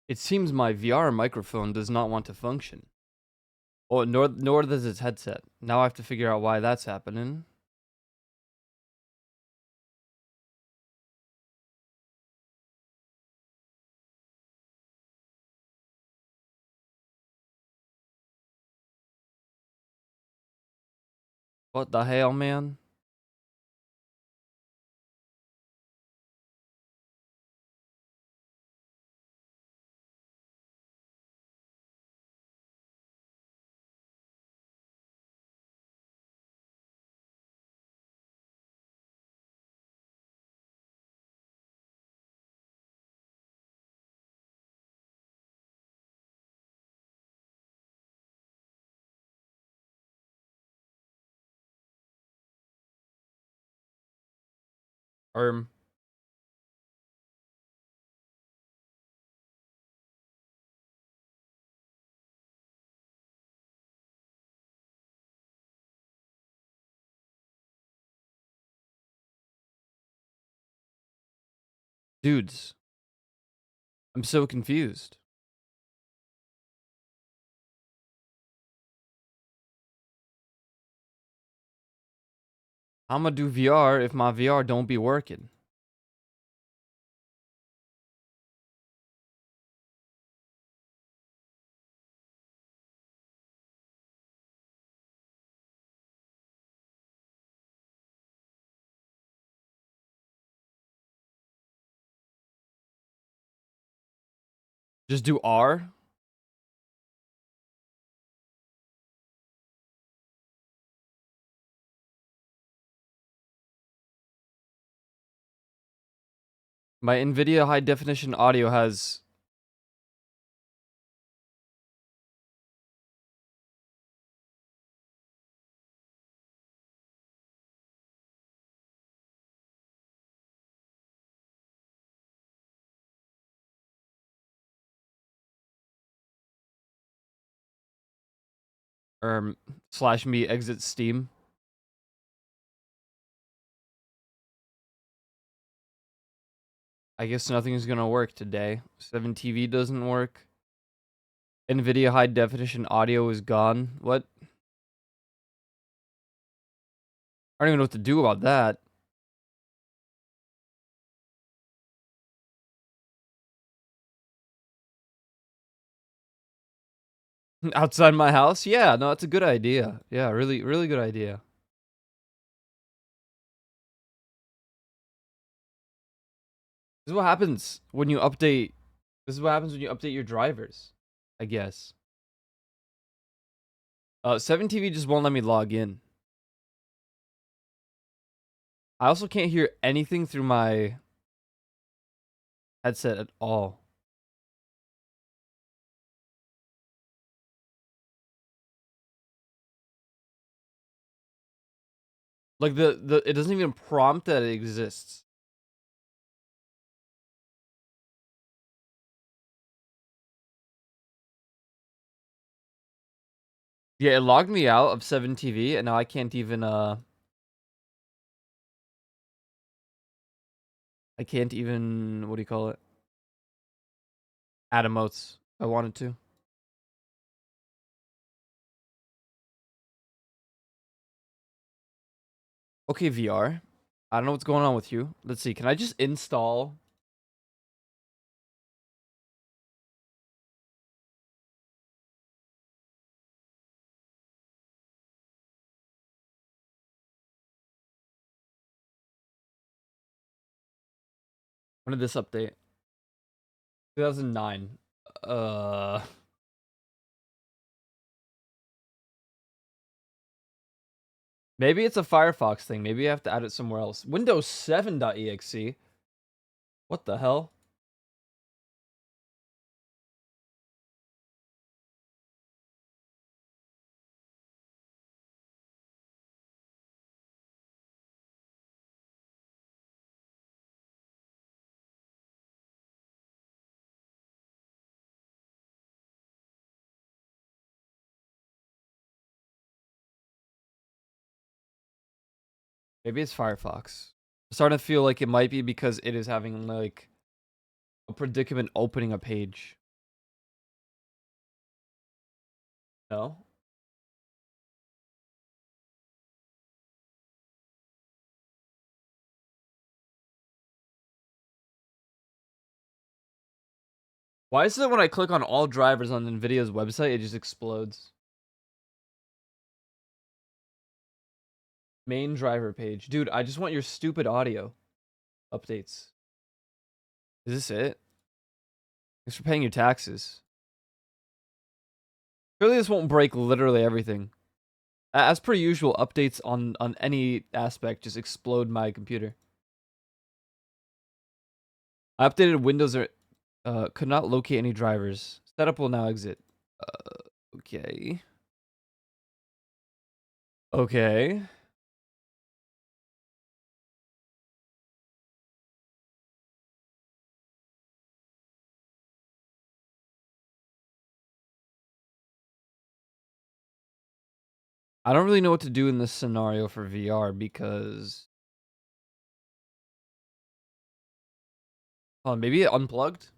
It seems my VR microphone does not want to function. Oh, nor does its headset. Now I have to figure out why that's happening. What the hell, man? Or dudes, I'm so confused. I'ma do VR if my VR don't be working. Just do R? My NVIDIA high definition audio has... slash me exit Steam. I guess nothing's gonna work today. 7TV doesn't work. NVIDIA high definition audio is gone. What? I don't even know what to do about that. Outside my house? Yeah, no, that's a good idea. Yeah, really, really good idea. This is what happens when you update. This is what happens when you update your drivers, I guess. 7TV just won't let me log in. I also can't hear anything through my headset at all. Like it doesn't even prompt that it exists. Yeah, it logged me out of 7TV and now I can't even what do you call it? Add emotes. I wanted to. Okay, VR. I don't know what's going on with you. Let's see. Can I just install? When did this update? 2009. Maybe it's a Firefox thing. Maybe I have to add it somewhere else. Windows 7.exe. What the hell? Maybe it's Firefox. I'm starting to feel like it might be because it is having like a predicament opening a page. No. Why is it when I click on all drivers on NVIDIA's website, it just explodes? Main driver page. Dude, I just want your stupid audio updates. Is this it? Thanks for paying your taxes. Surely this won't break literally everything. As per usual, updates on any aspect just explode my computer. I updated Windows or could not locate any drivers. Setup will now exit. Okay. Okay. I don't really know what to do in this scenario for VR because hold on, maybe it unplugged?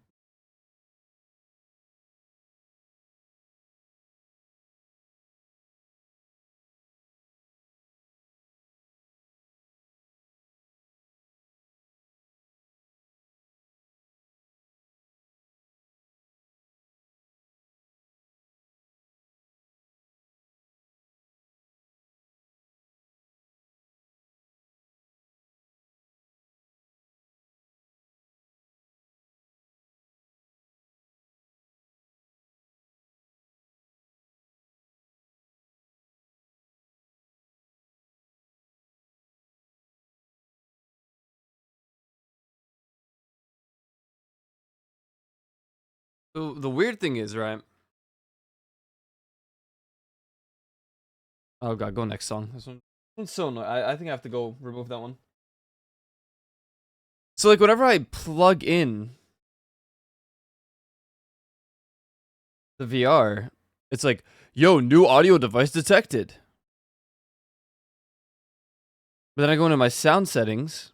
So the weird thing is, right? Oh god, go next song. This one's so annoying. I think I have to go remove that one. So like whenever I plug in the VR, it's like, yo, new audio device detected. But then I go into my sound settings.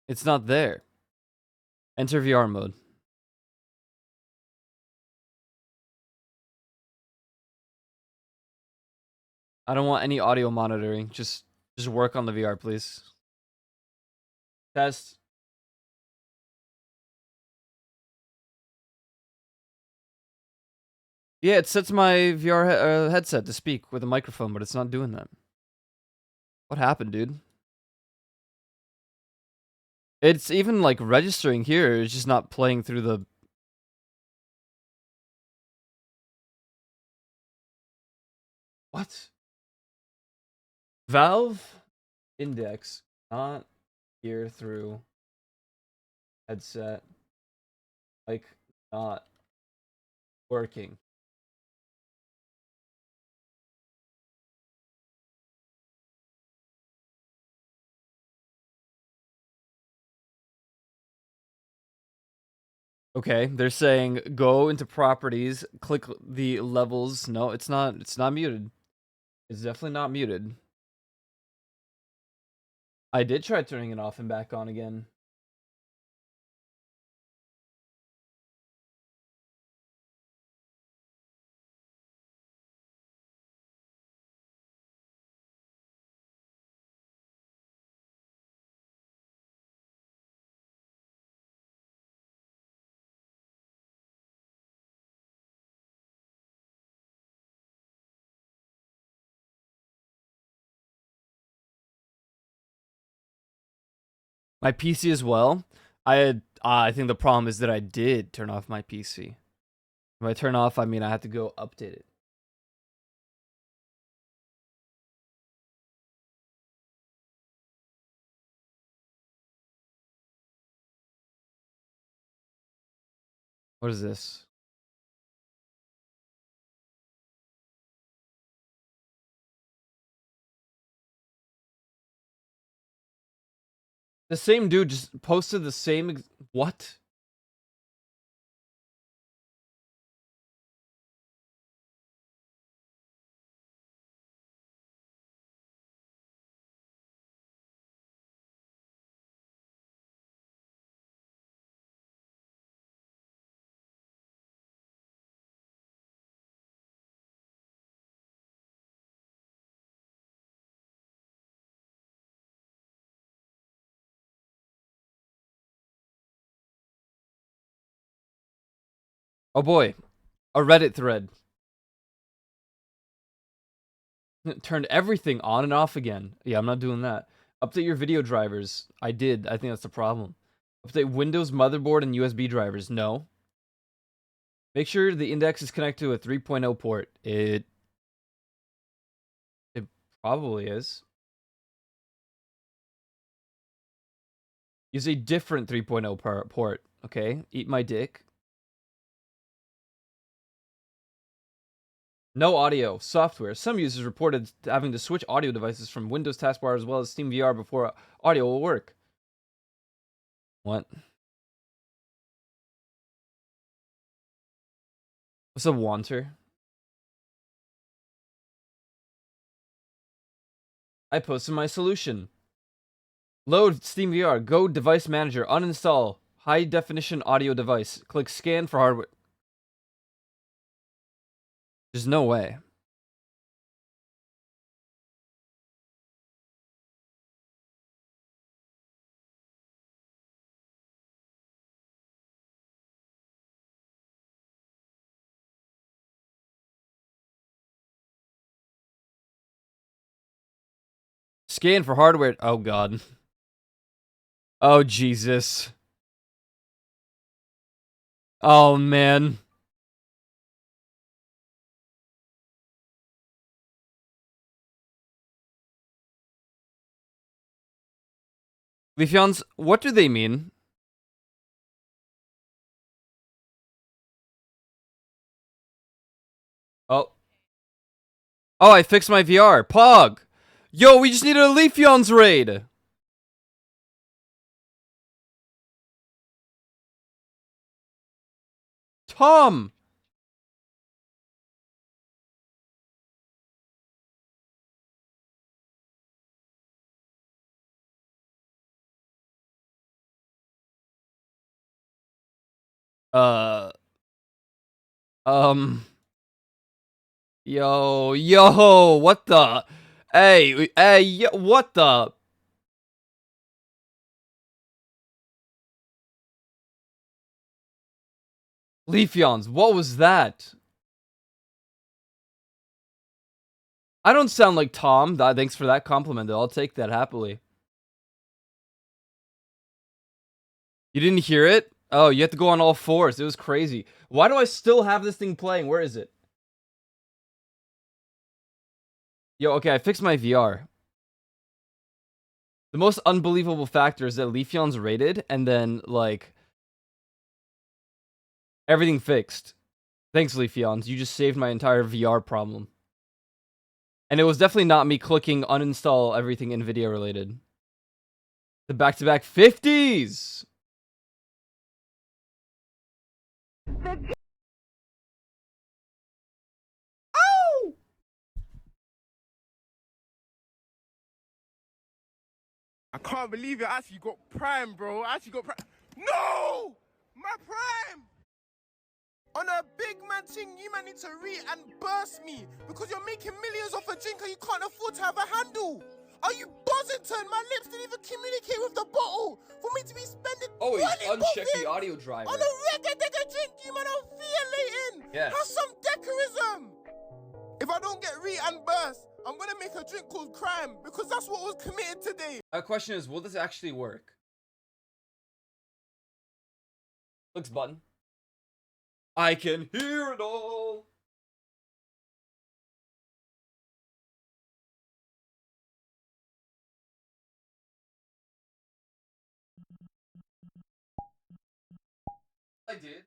It's not there. Enter VR mode. I don't want any audio monitoring. Just work on the VR, please. Test. Yeah, it sets my VR headset to speak with a microphone, but it's not doing that. What happened, dude? It's even like registering here. It's just not playing through the. What? Valve index not here through headset. Like, not working. Okay, they're saying go into properties, click the levels. No, it's not. It's not muted. It's definitely not muted. I did try turning it off and back on again. My PC as well. I think the problem is that I did turn off my PC. If I turn off, I mean I have to go update it. What is this? The same dude just posted the same. What? Oh boy, a Reddit thread. Turned everything on and off again. Yeah, I'm not doing that. Update your video drivers. I did. I think that's the problem. Update Windows motherboard and USB drivers. No. Make sure the index is connected to a 3.0 port. It probably is. Use a different 3.0 port. Okay, eat my dick. No audio. Software. Some users reported having to switch audio devices from Windows taskbar as well as Steam VR before audio will work. What? What's a wanter? I posted my solution. Load Steam VR. Go device manager. Uninstall high definition audio device. Click scan for hardware. There's no way. Scan for hardware. Oh god. Oh Jesus. Oh man. Leafeons, what do they mean? Oh. Oh, I fixed my VR. Pog! Yo, we just needed a Leafeons raid! Tom! Uh... Yo, what the? Hey, what the? Leafeons, what was that? I don't sound like Tom. Thanks for that compliment, though. I'll take that happily. You didn't hear it? Oh, you have to go on all fours. It was crazy. Why do I still have this thing playing? Where is it? Yo, okay, I fixed my VR. The most unbelievable factor is that Leafeon's rated, and then, like, everything fixed. Thanks, Leafeons. You just saved my entire VR problem. And it was definitely not me clicking uninstall everything NVIDIA related. The back-to-back 50s! Oh! I can't believe it. I actually got Prime, bro. I actually got Prime. No! My Prime! On a big man thing, you man need to and burst me because you're making millions off a drink and you can't afford to have a handle. Are you Buzzington? My lips didn't even communicate with the bottle for me to be spending. Oh, he's unchecked the audio driver. On a regular drink, you man are violating. Yes. Have some decorism. If I don't get and burst, I'm gonna make a drink called Crime because that's what was committed today. My question is, will this actually work? Looks button. I can hear it all. I did.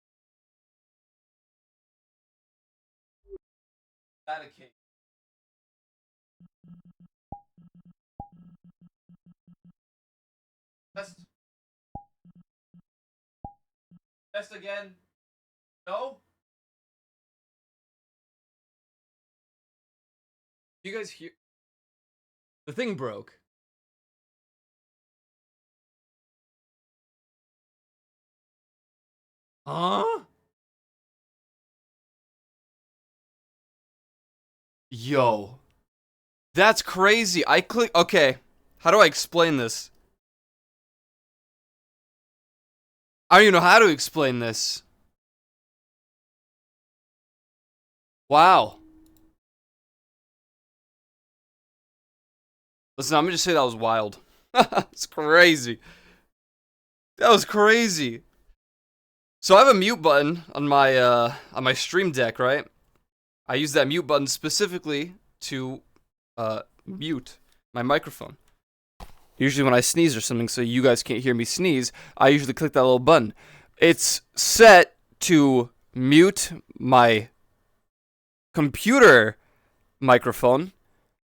That a cake. Test. Test again. No? You guys hear? The thing broke. Huh? Yo. That's crazy. I click. Okay. How do I explain this? I don't even know how to explain this. Wow. Listen, I'm gonna just say that was wild. It's crazy. That was crazy. So I have a mute button on my stream deck, right? I use that mute button specifically to mute my microphone. Usually when I sneeze or something, so you guys can't hear me sneeze, I usually click that little button. It's set to mute my computer microphone,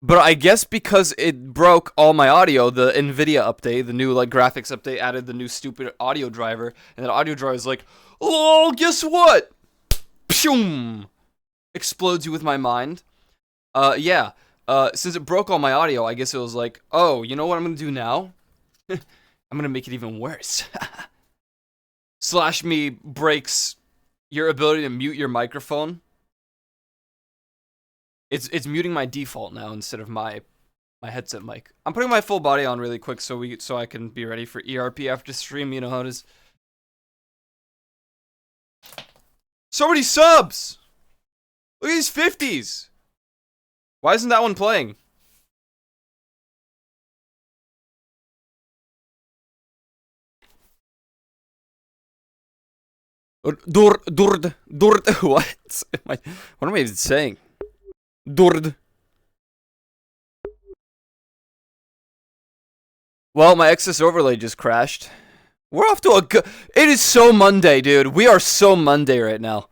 but I guess because it broke all my audio, the NVIDIA update, the new like graphics update added the new stupid audio driver, and that audio driver is like, oh, guess what? Pshoom! Explodes you with my mind. Yeah. Since it broke all my audio, I guess it was like, oh, you know what I'm gonna do now? I'm gonna make it even worse. Slash me breaks your ability to mute your microphone. It's muting my default now instead of my headset mic. I'm putting my full body on really quick so I can be ready for ERP after stream. You know how it is. So many subs. Look at these 50s. Why isn't that one playing? Durd. What? What am I even saying? Durd. Well, my excess overlay just crashed. We're off to a good... It is so Monday, dude. We are so Monday right now.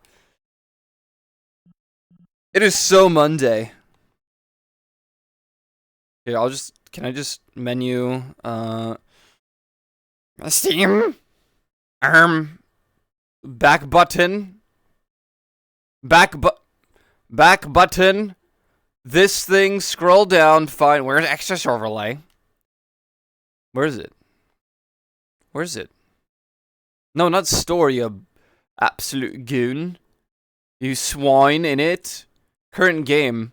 It is so Monday. Here, I'll just... Can I just menu... Steam? Back button? Back button? This thing, scroll down, find... Where's excess overlay? Where is it? Where is it? No, not store, you absolute goon. You swine in it. Current game.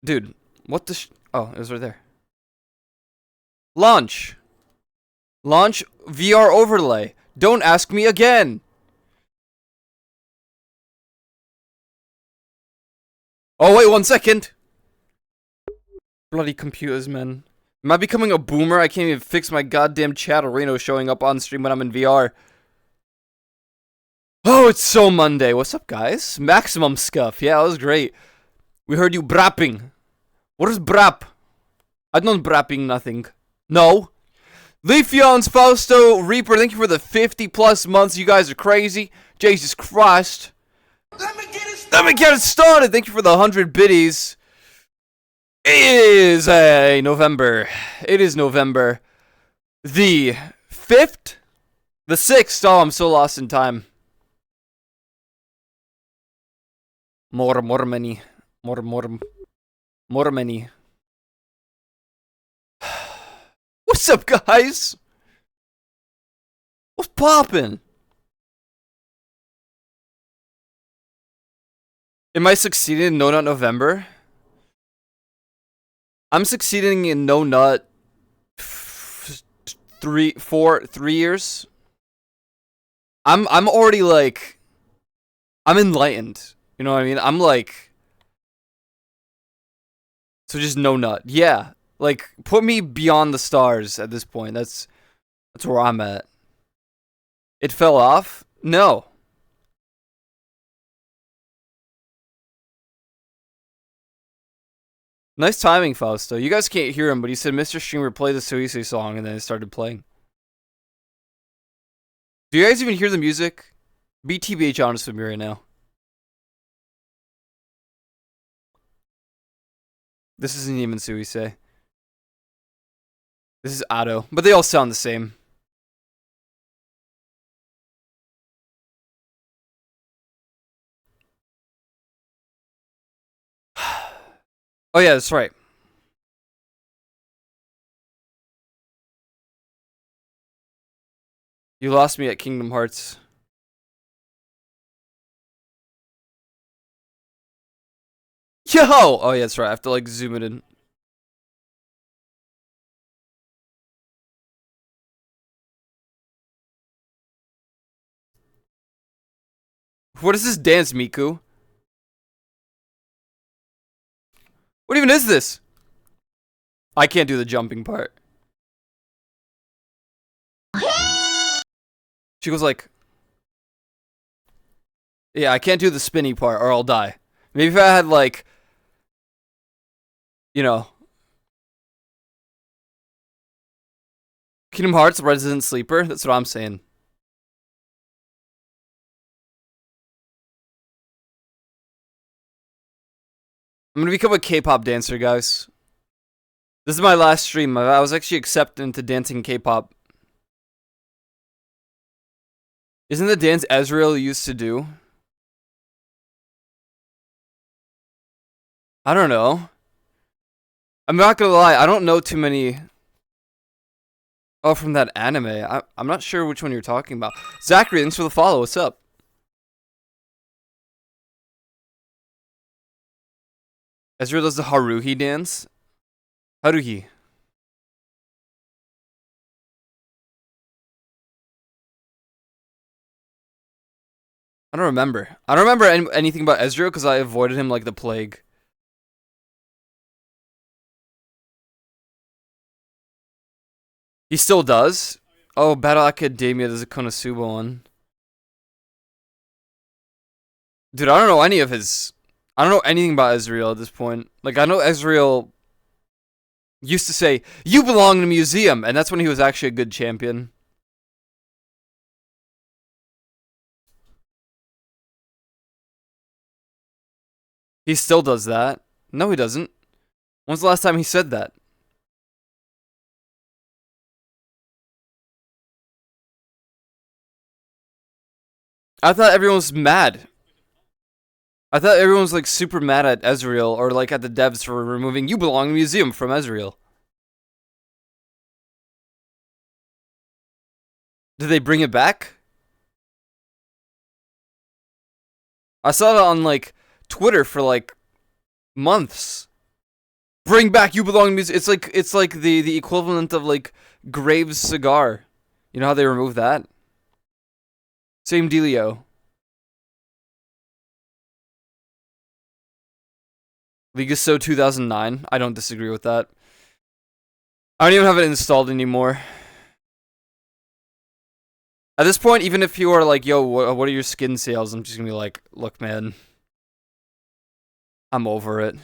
Dude, what the oh, it was right there. Launch. Launch VR overlay. Don't ask me again. Oh, wait 1 second. Bloody computers, man. Am I becoming a boomer? I can't even fix my goddamn Chatterino showing up on stream when I'm in VR. Oh, it's so Monday. What's up, guys? Maximum scuff. Yeah, that was great. We heard you brapping. What is brap? I don't brapping nothing. No. Leafeons, Fausto, Reaper, thank you for the 50 plus months. You guys are crazy. Jesus Christ. Let me get it started. Thank you for the 100 biddies. It is November. It is November. The 5th? The 6th. Oh, I'm so lost in time. More many. What's up, guys? What's poppin'? Am I succeeding in No Nut November? I'm succeeding in No Nut 3 years. I'm already like I'm enlightened. You know what I mean? I'm like so just no nut. Yeah. Like put me beyond the stars at this point. That's where I'm at. It fell off? No. Nice timing, Fausto. You guys can't hear him, but he said Mr. Streamer play the Suise song and then it started playing. Do you guys even hear the music? Be TBH honest with me right now. This isn't even Suise. This is Otto, but they all sound the same. Oh yeah, that's right. You lost me at Kingdom Hearts. Yo! Oh yeah, that's right. I have to like zoom it in. What is this dance, Miku? What even is this? I can't do the jumping part. She goes like, yeah, I can't do the spinny part or I'll die. Maybe if I had like, you know, Kingdom Hearts Resident Sleeper. That's what I'm saying. I'm gonna become a K-pop dancer, guys. This is my last stream. I was actually accepted into dancing K-pop. Isn't the dance Ezreal used to do? I don't know. I'm not gonna lie, I don't know too many. Oh, from that anime. I'm not sure which one you're talking about. Zachary, thanks for the follow. What's up? Ezreal does the Haruhi dance. Haruhi. I don't remember. I don't remember anything about Ezreal because I avoided him like the plague. He still does? Oh, Battle Academia, there's a Konosuba one. Dude, I don't know any of his... I don't know anything about Ezreal at this point. Like, I know Ezreal used to say, "You belong in a museum," and that's when he was actually a good champion. He still does that. No, he doesn't. When's the last time he said that? I thought everyone was mad. I thought everyone was like super mad at Ezreal or like at the devs for removing "You belong in a museum" from Ezreal. Did they bring it back? I saw it on like Twitter for like months. Bring back "You belong in a museum." It's like the equivalent of like Graves' cigar. You know how they removed that? Same dealio. League is so 2009. I don't disagree with that. I don't even have it installed anymore. At this point, even if you are like, "Yo, what are your skin sales?" I'm just gonna be like, "Look, man, I'm over it."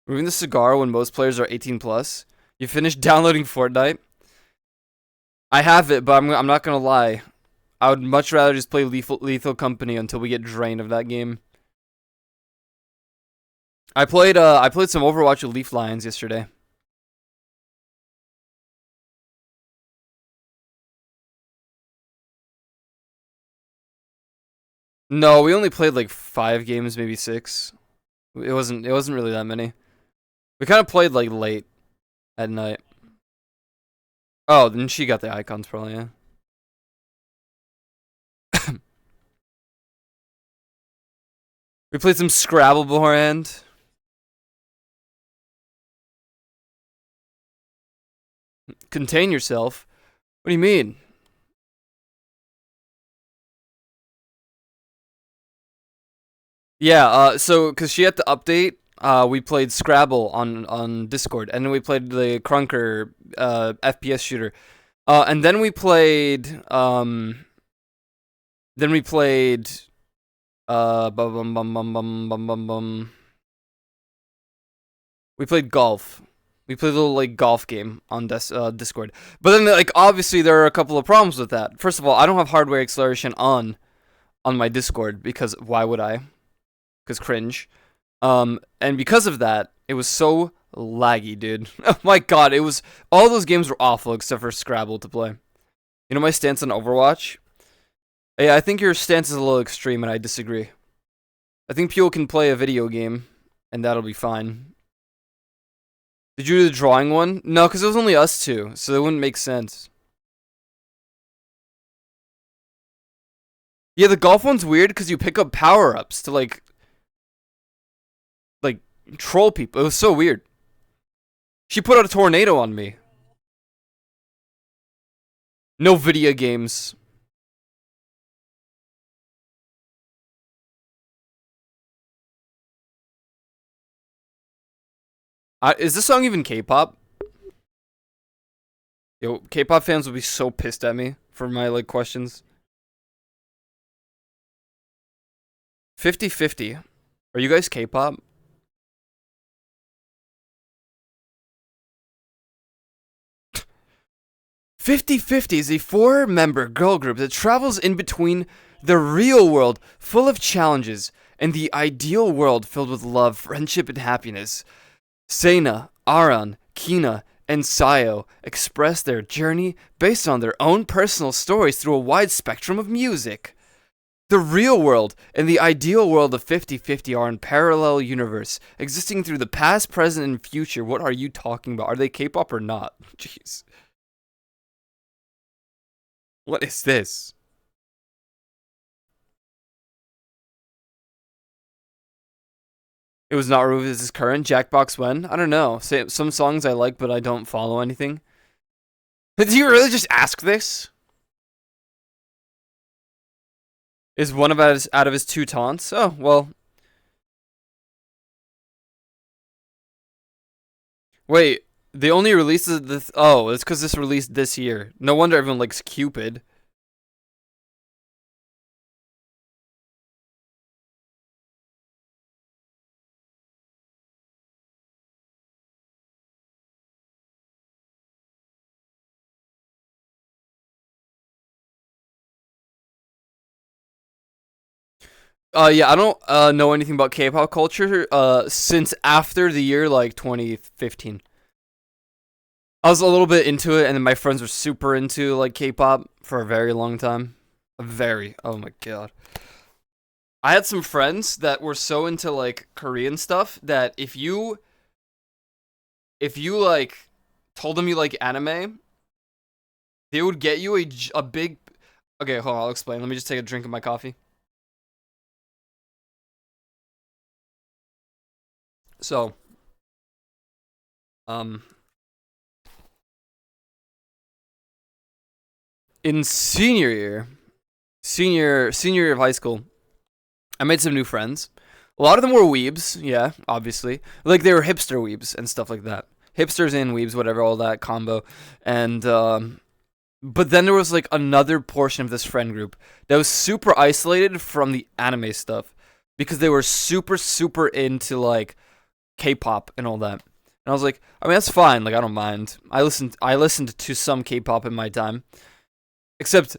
Removing the cigar when most players are 18 plus. You finished downloading Fortnite? I have it, but I'm not gonna lie. I would much rather just play Lethal Company until we get drained of that game. I played some Overwatch with Leaf Lions yesterday. No, we only played like 5 games, maybe 6. It wasn't really that many. We kind of played like late at night. Oh, then she got the icons probably, yeah. We played some Scrabble beforehand. Contain yourself? What do you mean? Yeah, so because she had to update, we played Scrabble on Discord, and then we played the Crunker FPS shooter, and then we played bum, bum, bum, bum, bum, bum, bum, bum. We played golf. We played a little like golf game on Discord, but then like obviously there are a couple of problems with that. First of all, I don't have hardware acceleration on my Discord because why would I? Because cringe. And because of that, it was so laggy, dude. Oh my god, it was all those games were awful except for Scrabble to play. You know my stance on Overwatch? Yeah, I think your stance is a little extreme, and I disagree. I think people can play a video game, and that'll be fine. Did you do the drawing one? No, because it was only us two, so it wouldn't make sense. Yeah, the golf one's weird because you pick up power-ups to like troll people. It was so weird. She put out a tornado on me. No video games. Is this song even K-pop? Yo, K-pop fans would be so pissed at me for my like questions. 50-50. Are you guys K-pop? "50-50 is a four-member girl group that travels in between the real world, full of challenges, and the ideal world filled with love, friendship, and happiness. Sena, Aran, Kina, and Sayo express their journey based on their own personal stories through a wide spectrum of music. The real world and the ideal world of 50-50 are in parallel universe, existing through the past, present, and future." What are you talking about? Are they K-pop or not? Jeez. What is this? It was not removed as this current Jackbox when? I don't know. Some songs I like, but I don't follow anything. Did you really just ask this? Is one of out of his two taunts? Oh, well. Wait, they only released this. Oh, it's because this released this year. No wonder everyone likes Cupid. Yeah, I don't know anything about K-pop culture since after the year like 2015. I was a little bit into it, and then my friends were super into like K-pop for a very long time. Oh my god. I had some friends that were so into like Korean stuff that if you like told them you like anime, they would get you a big. Okay, hold on, I'll explain. Let me just take a drink of my coffee. So, um, in senior year of high school, I made some new friends. A lot of them were weebs, yeah, obviously. Like they were hipster weebs and stuff like that. Hipsters and weebs, whatever, all that combo. And but then there was like another portion of this friend group that was super isolated from the anime stuff because they were super into like K-pop and all that. And I was like, I mean that's fine, like I don't mind. I listened to some K-pop in my time. Except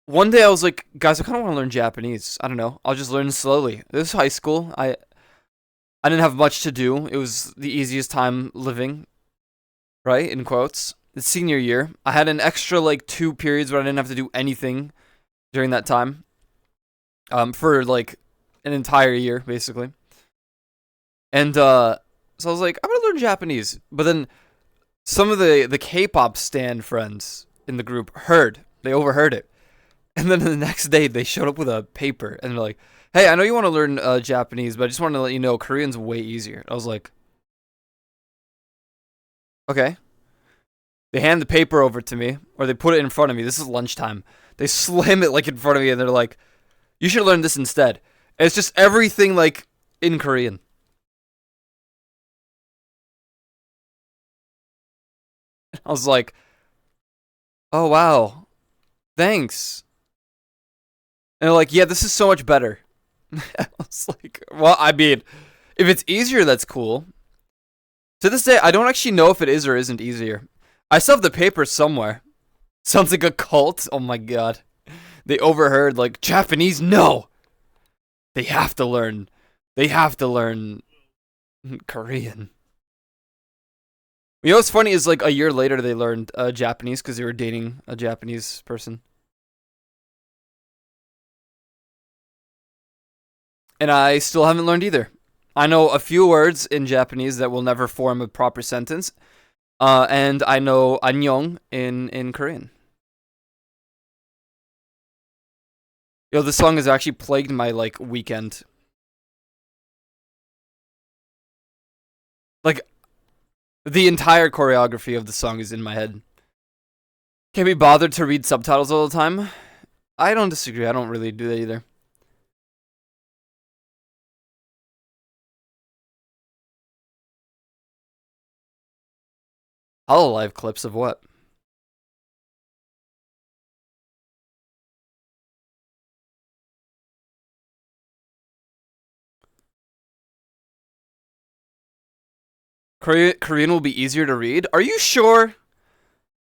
one day I was like, guys, I kind of want to learn Japanese. I don't know. I'll just learn slowly. This is high school. I didn't have much to do. It was the easiest time living, right? In quotes. It's senior year. I had an extra like 2 periods where I didn't have to do anything during that time. For like an entire year, basically. And so I was like, I'm gonna learn Japanese. But then some of the K-pop stan friends in the group they overheard it. And then the next day they showed up with a paper and they're like, "Hey, I know you want to learn Japanese, but I just want to let you know Korean's way easier." I was like, "Okay." They hand the paper over to me, or they put it in front of me. This is lunchtime. They slam it like in front of me, and they're like, "You should learn this instead." And it's just everything like in Korean. I was like, "Oh wow, thanks." And they're like, "Yeah, this is so much better." I was like, "Well, I mean, if it's easier, that's cool." To this day, I don't actually know if it is or isn't easier. I still have the paper somewhere. Sounds like a cult. Oh my god. They overheard like Japanese. No, they have to learn. They have to learn Korean. You know what's funny is like a year later they learned Japanese because they were dating a Japanese person, and I still haven't learned either. I know a few words in Japanese that will never form a proper sentence, and I know annyeong in Korean. Yo, this song has actually plagued my like weekend. Like the entire choreography of the song is in my head. Can't be bothered to read subtitles all the time. I don't disagree. I don't really do that either. Hololive clips of what? Korean will be easier to read? Are you sure?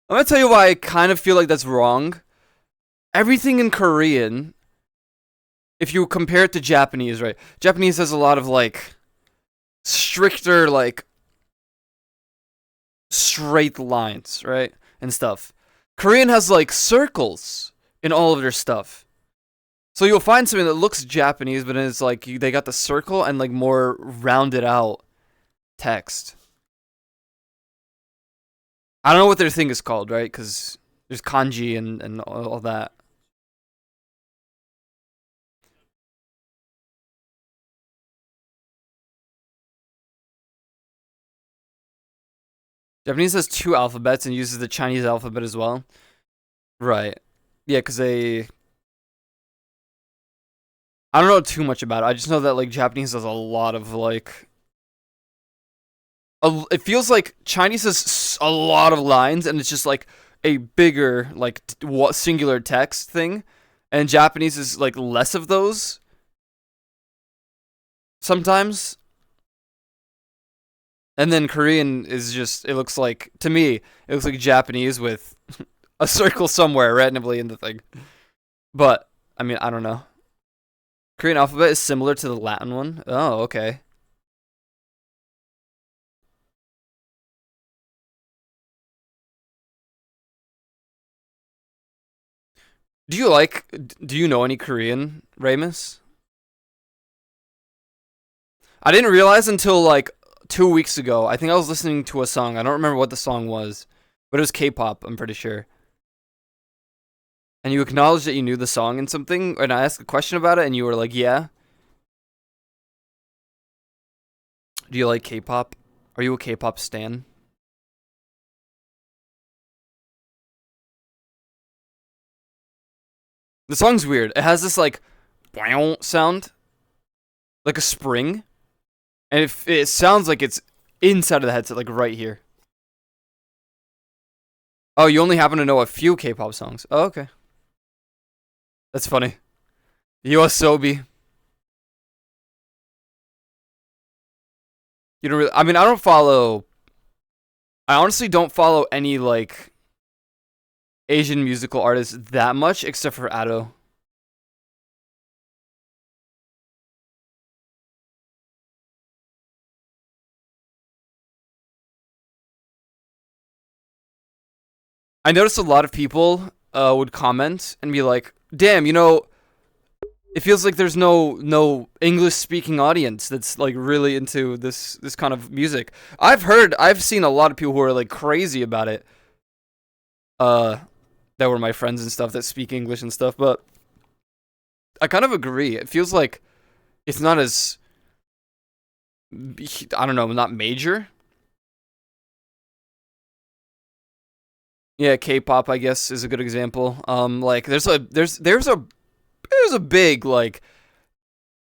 I'm gonna tell you why I kind of feel like that's wrong. Everything in Korean, if you compare it to Japanese, right? Japanese has a lot of like stricter, like straight lines, right? And stuff. Korean has like circles in all of their stuff. So you'll find something that looks Japanese, but it's like they got the circle and like more rounded out text. I don't know what their thing is called, right? Because there's kanji and all that. Japanese has two alphabets and uses the Chinese alphabet as well. Right. Yeah, because they. I don't know too much about it. I just know that like Japanese has a lot of like. It feels like Chinese has a lot of lines and it's just like a bigger like singular text thing, and Japanese is like less of those. Sometimes. And then Korean is just, it looks like, to me, it looks like Japanese with a circle somewhere randomly in the thing. But, I mean, I don't know. Korean alphabet is similar to the Latin one. Oh, okay. Do you know any Korean, Ramus? I didn't realize until like 2 weeks ago. I think I was listening to a song. I don't remember what the song was, but it was K-pop, I'm pretty sure. And you acknowledged that you knew the song and something, and I asked a question about it, and you were like, yeah. Do you like K-pop? Are you a K-pop stan? The song's weird. It has this like sound, like a spring, and it sounds like it's inside of the headset, like right here. Oh, you only happen to know a few K-pop songs. Oh, okay. That's funny. Yoasobi. You don't really. I mean, I don't follow. I honestly don't follow any like Asian musical artists that much, except for Ado. I noticed a lot of people would comment and be like, "Damn, it feels like there's no English speaking audience that's like really into this kind of music." I've seen a lot of people who are like crazy about it. That were my friends and stuff that speak English and stuff, but I kind of agree. It feels like it's not as, I don't know, not major. Yeah, K-pop I guess is a good example. Like there's a big like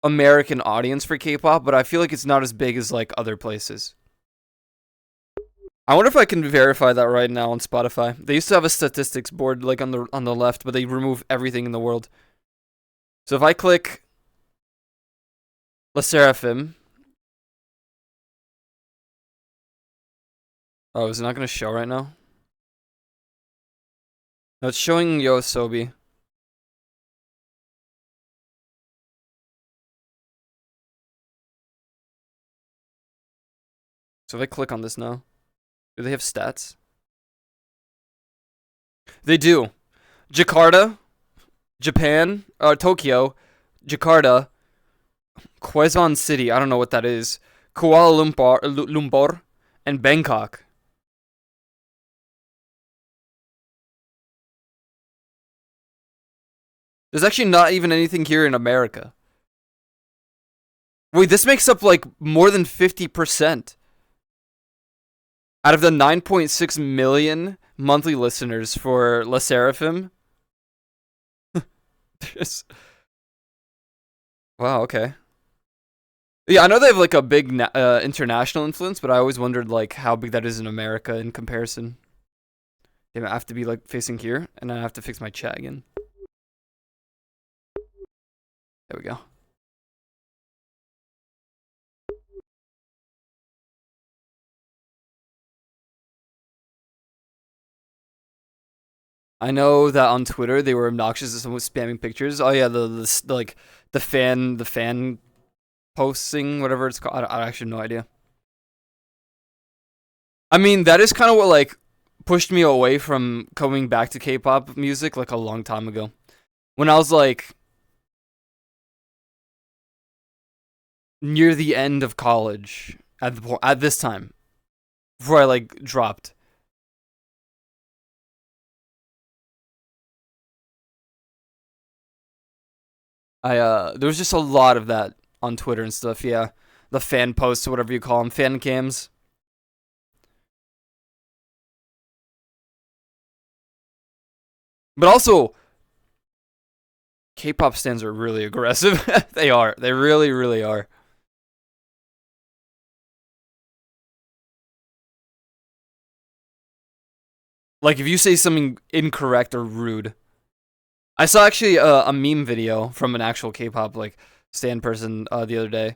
American audience for K-pop, but I feel like it's not as big as like other places. I wonder if I can verify that right now on Spotify. They used to have a statistics board like on the left, but they remove everything in the world. So if I click La Seraphim, oh, is it not going to show right now? No, it's showing Yoasobi. So if I click on this now, do they have stats? They do. Jakarta, Japan, Tokyo, Jakarta, Quezon City, I don't know what that is, Kuala Lumpur, and Bangkok. There's actually not even anything here in America. Wait, this makes up like more than 50%. Out of the 9.6 million monthly listeners for La Seraphim. Wow, okay. Yeah, I know they have like a big international influence, but I always wondered like how big that is in America in comparison. Damn, I have to be like facing here, and I have to fix my chat again. There we go. I know that on Twitter they were obnoxious as someone was spamming pictures. Oh yeah, the like the fan posting, whatever it's called. I actually have no idea. I mean, that is kind of what like pushed me away from coming back to K-pop music like a long time ago. When I was like near the end of college at this time before I like dropped. There was just a lot of that on Twitter and stuff. Yeah, the fan posts or whatever you call them, fan cams. But also, K-pop stands are really aggressive. They are. They really, really are. Like if you say something incorrect or rude. I saw actually a meme video from an actual K-pop like stand person the other day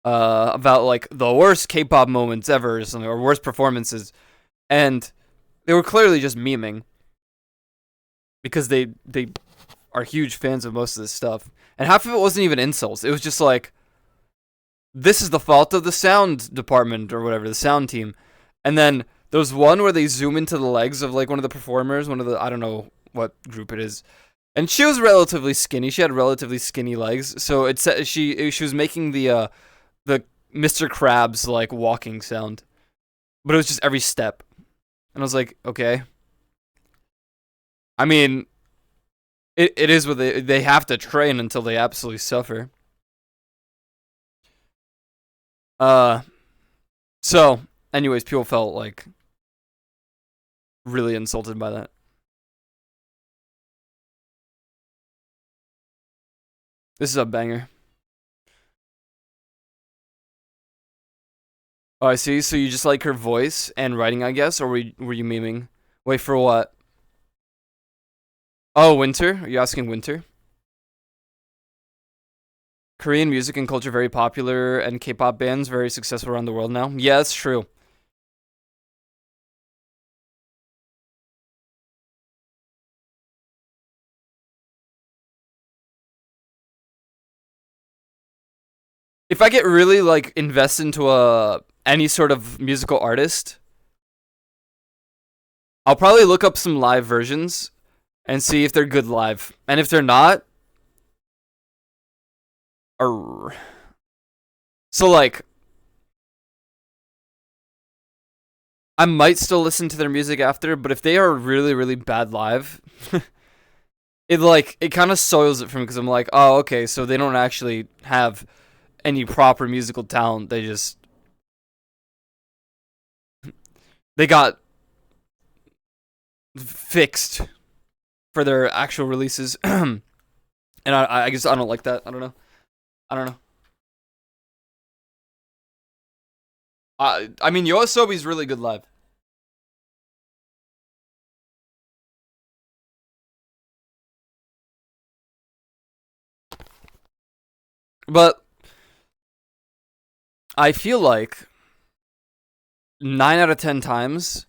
about like the worst K-pop moments ever or something, or worst performances, and they were clearly just memeing because they are huge fans of most of this stuff, and half of it wasn't even insults. It was just like, this is the fault of the sound department or whatever, the sound team, and then there was one where they zoom into the legs of like one of the performers, one of the, I don't know what group it is. And she was relatively skinny. She had relatively skinny legs, so it said she was making the Mr. Krabs like walking sound, but it was just every step, and I was like, okay. I mean, it is what they have to train until they absolutely suffer. Uh, so anyways, people felt like really insulted by that. This is a banger. Oh, I see. So you just like her voice and writing, I guess, or were you memeing? Wait for what? Oh, Winter? Are you asking Winter? Korean music and culture very popular, and K-pop bands very successful around the world now. Yeah, it's true. If I get really like invested into any sort of musical artist, I'll probably look up some live versions and see if they're good live. And if they're not, or so like I might still listen to their music after, but if they are really really bad live, it kind of soils it for me because I'm like, oh okay, so they don't actually have any proper musical talent. They got fixed for their actual releases, and I guess I don't like that. I don't know. I don't know. I mean, Yoasobi's really good live. But I feel like 9 out of 10 times,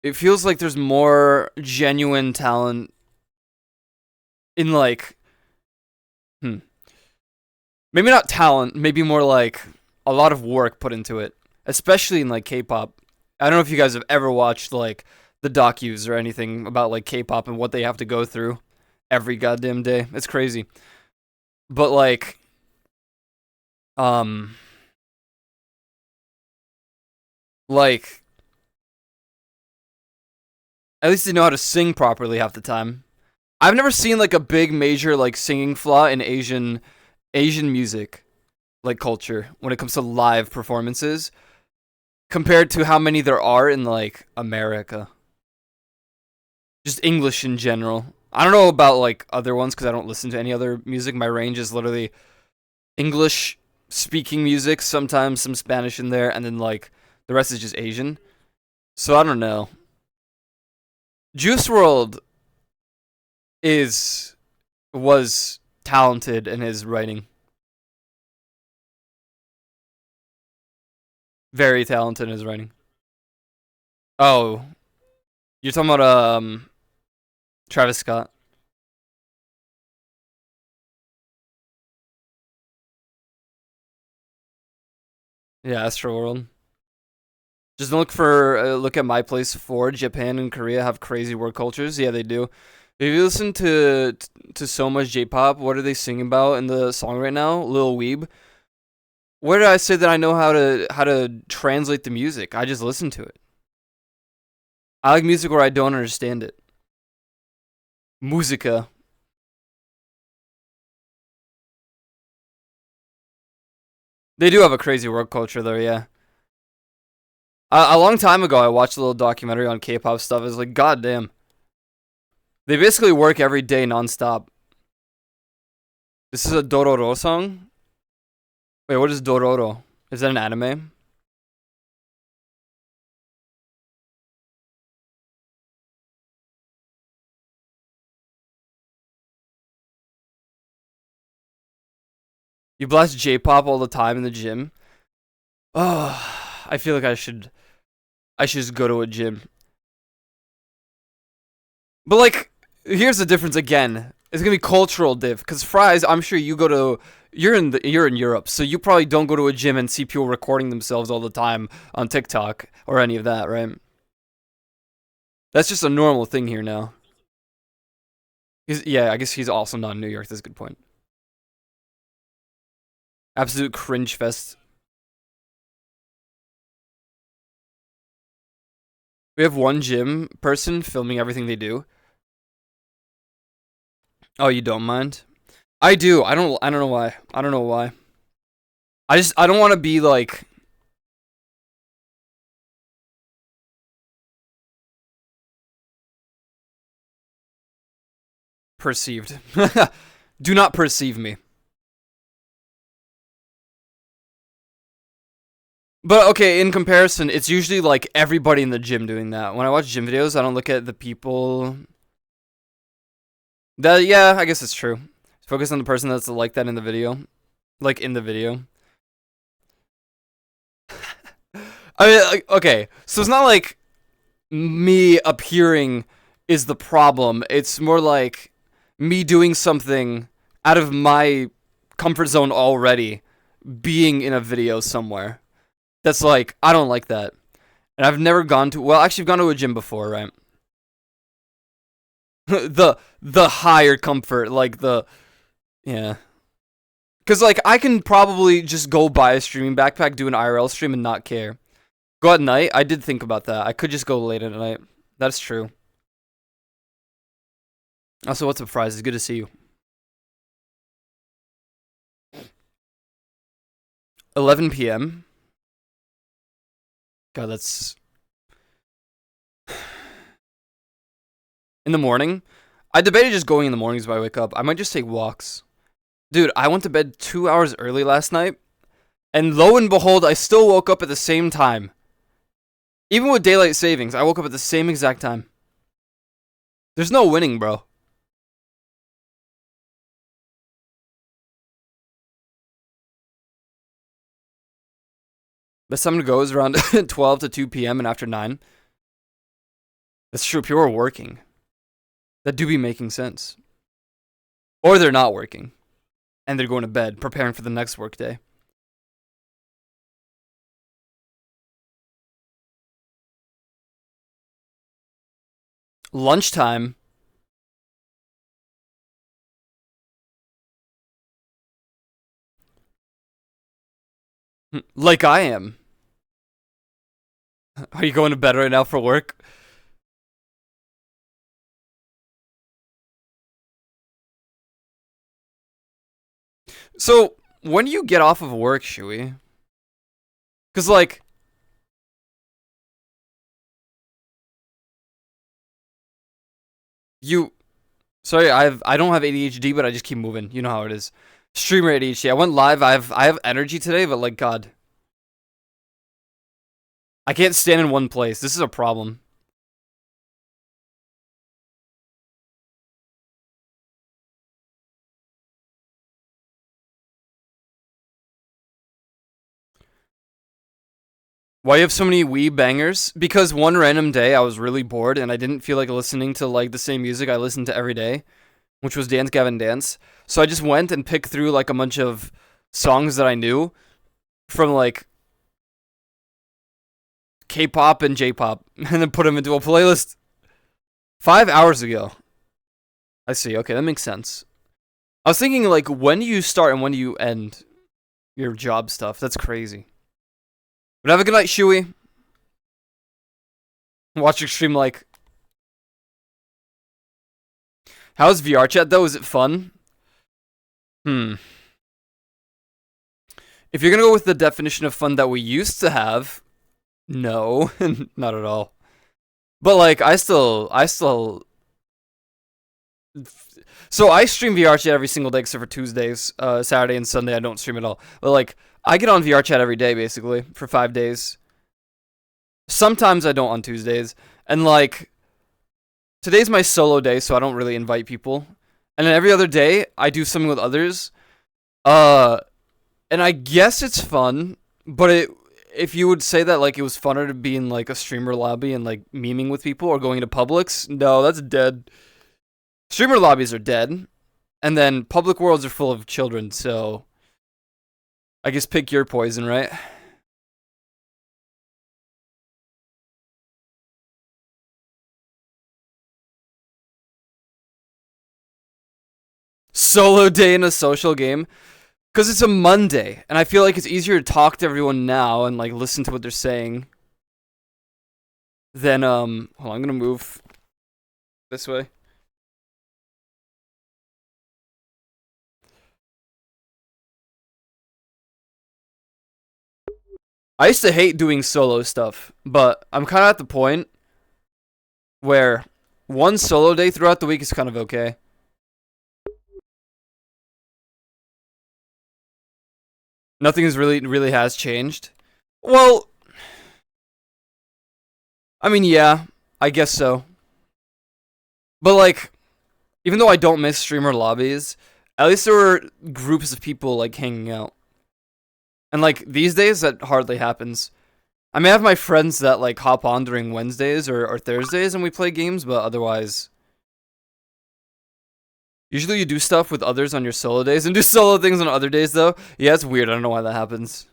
it feels like there's more genuine talent in like, maybe not talent, maybe more like a lot of work put into it, especially in like K-pop. I don't know if you guys have ever watched like the docus or anything about like K-pop and what they have to go through every goddamn day. It's crazy. But like, um, like at least they know how to sing properly half the time. I've never seen like a big major like singing flaw in Asian music like culture when it comes to live performances compared to how many there are in like America. Just English in general. I don't know about like other ones because I don't listen to any other music. My range is literally English speaking music, sometimes some Spanish in there, and then like the rest is just Asian. So I don't know. Juice World is was talented in his writing. Very talented in his writing. Oh, you're talking about Travis Scott. Yeah, Astro World. Just look at My Place 4. Japan and Korea have crazy work cultures. Yeah, they do. If you listen to so much J-pop, what are they singing about in the song right now? Lil Weeb. Where did I say that I know how to translate the music? I just listen to it. I like music where I don't understand it. Musica. They do have a crazy work culture though, yeah. A long time ago, I watched a little documentary on K-pop stuff. It's like, goddamn, they basically work every day nonstop. This is a Dororo song. Wait, what is Dororo? Is that an anime? You blast J-pop all the time in the gym. Oh, I feel like I should just go to a gym. But like, here's the difference again. It's gonna be cultural diff. Cause fries, I'm sure you're in Europe, so you probably don't go to a gym and see people recording themselves all the time on TikTok or any of that, right? That's just a normal thing here now. Yeah, I guess he's also not in New York. That's a good point. Absolute cringe fest. We have one gym person filming everything they do. Oh, you don't mind? I do. I don't know why. I don't know why. I don't want to be like perceived. Do not perceive me. But okay, in comparison, it's usually like everybody in the gym doing that. When I watch gym videos, I don't look at the people. That yeah, I guess it's true. Focus on the person that's like that in the video, like in the video. I mean, like, okay, so it's not like me appearing is the problem. It's more like me doing something out of my comfort zone already, being in a video somewhere. That's like I don't like that. And I've never gone to well, actually I've gone to a gym before, right? The higher comfort, like the yeah. Cause like I can probably just go buy a streaming backpack, do an IRL stream, and not care. Go at night. I did think about that. I could just go late at night. That's true. Also, what's up, Fries? It's good to see you. 11 p.m. God, that's in the morning. I debated just going in the mornings when I wake up. I might just take walks. Dude, I went to bed 2 hours early last night, and lo and behold, I still woke up at the same time. Even with daylight savings, I woke up at the same exact time. There's no winning, bro. Best time to go is around 12 to 2 p.m. and after 9. That's true. People are working. That do be making sense. Or they're not working. And they're going to bed, preparing for the next workday. Lunchtime. Like I am. Are you going to bed right now for work? So, when do you get off of work, Shui? Because, like, you. Sorry, I don't have ADHD, but I just keep moving. You know how it is. Streamer ADHD. I went live. I have energy today, but like God, I can't stand in one place. This is a problem. Why you have so many Wii bangers? Because one random day I was really bored and I didn't feel like listening to like the same music I listened to every day, which was Dance Gavin Dance. So I just went and picked through like a bunch of songs that I knew from like K-pop and J-pop and then put them into a playlist 5 hours ago. I see. Okay, that makes sense. I was thinking like when do you start and when do you end your job stuff? That's crazy. But have a good night, Shuey. Watch your stream like. How's VRChat though? Is it fun? If you're gonna go with the definition of fun that we used to have, no, not at all. But like, I still. So I stream VRChat every single day except for Tuesdays, Saturday and Sunday. I don't stream at all. But like, I get on VRChat every day basically for 5 days. Sometimes I don't on Tuesdays, and like, today's my solo day, so I don't really invite people. And then every other day, I do something with others. And I guess it's fun, but if you would say that like it was funner to be in like a streamer lobby and like memeing with people or going to Publix, no, that's dead. Streamer lobbies are dead, and then public worlds are full of children, so I guess pick your poison, right? Solo day in a social game. Because it's a Monday, and I feel like it's easier to talk to everyone now and like listen to what they're saying than hold on, I'm gonna move this way. I used to hate doing solo stuff, but I'm kind of at the point where one solo day throughout the week is kind of okay. Nothing has really has changed. Well, I mean, yeah, I guess so. But like, even though I don't miss streamer lobbies, at least there were groups of people like hanging out. And like these days, that hardly happens. I may have my friends that like hop on during Wednesdays or Thursdays and we play games, but otherwise, usually you do stuff with others on your solo days and do solo things on other days though. Yeah, it's weird. I don't know why that happens.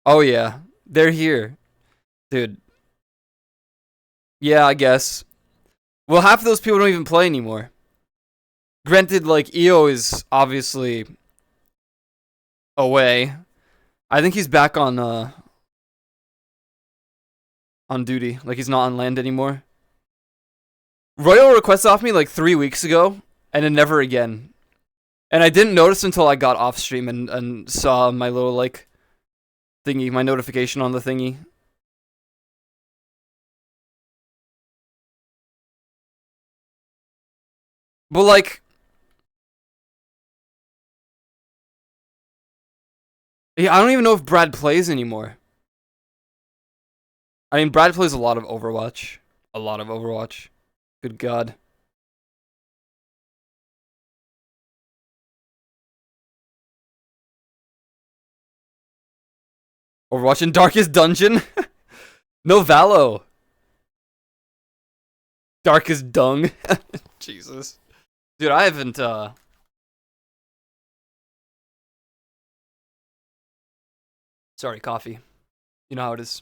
Oh yeah, they're here, dude. Yeah, I guess. Well, half of those people don't even play anymore. Granted, like EO is obviously away. I think he's back on duty. Like he's not on land anymore. Royal requested off me like 3 weeks ago, and then never again. And I didn't notice until I got off stream and saw my little like thingy, my notification on the thingy. But like, yeah, I don't even know if Brad plays anymore. I mean, Brad plays a lot of Overwatch. A lot of Overwatch. Good God. Overwatch in Darkest Dungeon? No Valo. Darkest Dung. Jesus. Dude, I haven't, Sorry, coffee. You know how it is.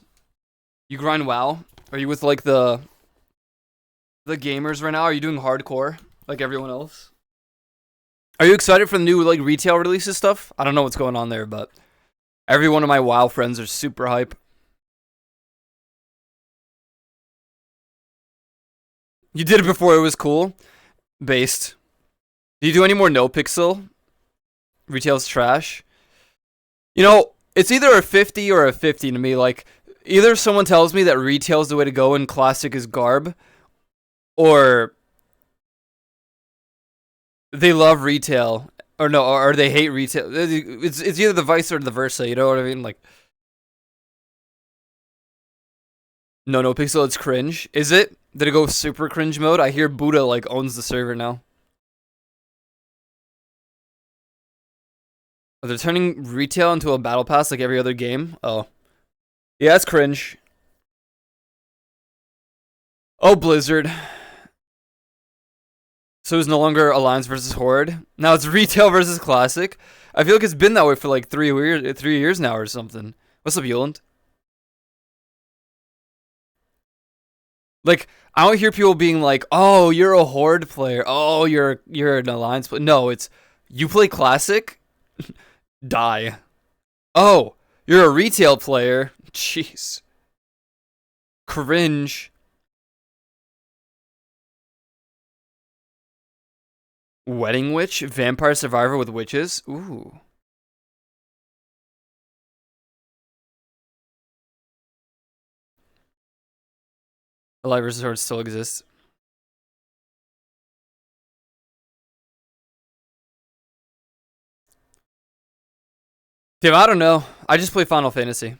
You grind WoW? Are you with, like, the gamers right now? Are you doing hardcore? Like everyone else? Are you excited for the new, like, retail releases stuff? I don't know what's going on there, but every one of my WoW friends are super hype. You did it before it was cool? Based. Do you do any more no pixel? Retail's trash. You know, it's either a 50 or a 50 to me. Like, either someone tells me that retail's the way to go and classic is garb, or They love retail, or no, or they hate retail. It's either the vice or the versa. You know what I mean? Like, no pixel. It's cringe. Is it? Did it go super cringe mode? I hear Buddha like owns the server now. Oh, they're turning retail into a battle pass like every other game. Oh, yeah, it's cringe. Oh, Blizzard. So it's no longer Alliance versus Horde. Now it's retail versus classic. I feel like it's been that way for like 3 years, 3 years now or something. What's up, Yoland? Like, I don't hear people being like, "Oh, you're a Horde player. Oh, you're an Alliance player." No, it's you play classic, die. Oh, you're a retail player. Jeez, cringe. Wedding witch, vampire survivor with witches. Ooh. Alliance versus Horde still exists. Damn, I don't know. I just play Final Fantasy.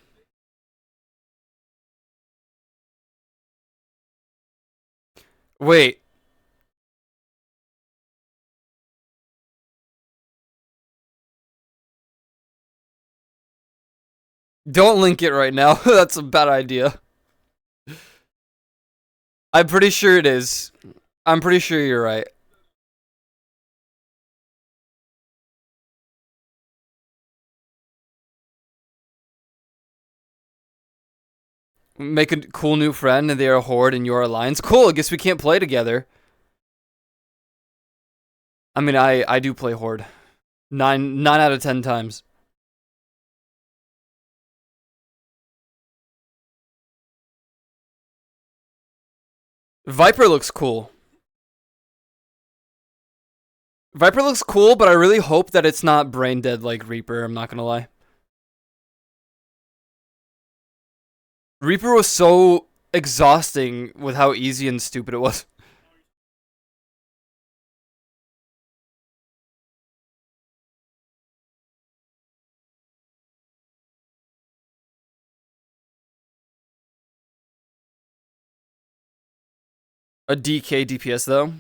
Wait, don't link it right now. That's a bad idea. I'm pretty sure it is. I'm pretty sure you're right. Make a cool new friend and they're a horde in your alliance. Cool, I guess we can't play together. I mean, I do play horde. Nine out of 10 times. Viper looks cool. Viper looks cool, but I really hope that it's not brain dead like Reaper, I'm not gonna lie. Reaper was so exhausting with how easy and stupid it was. A DK DPS though.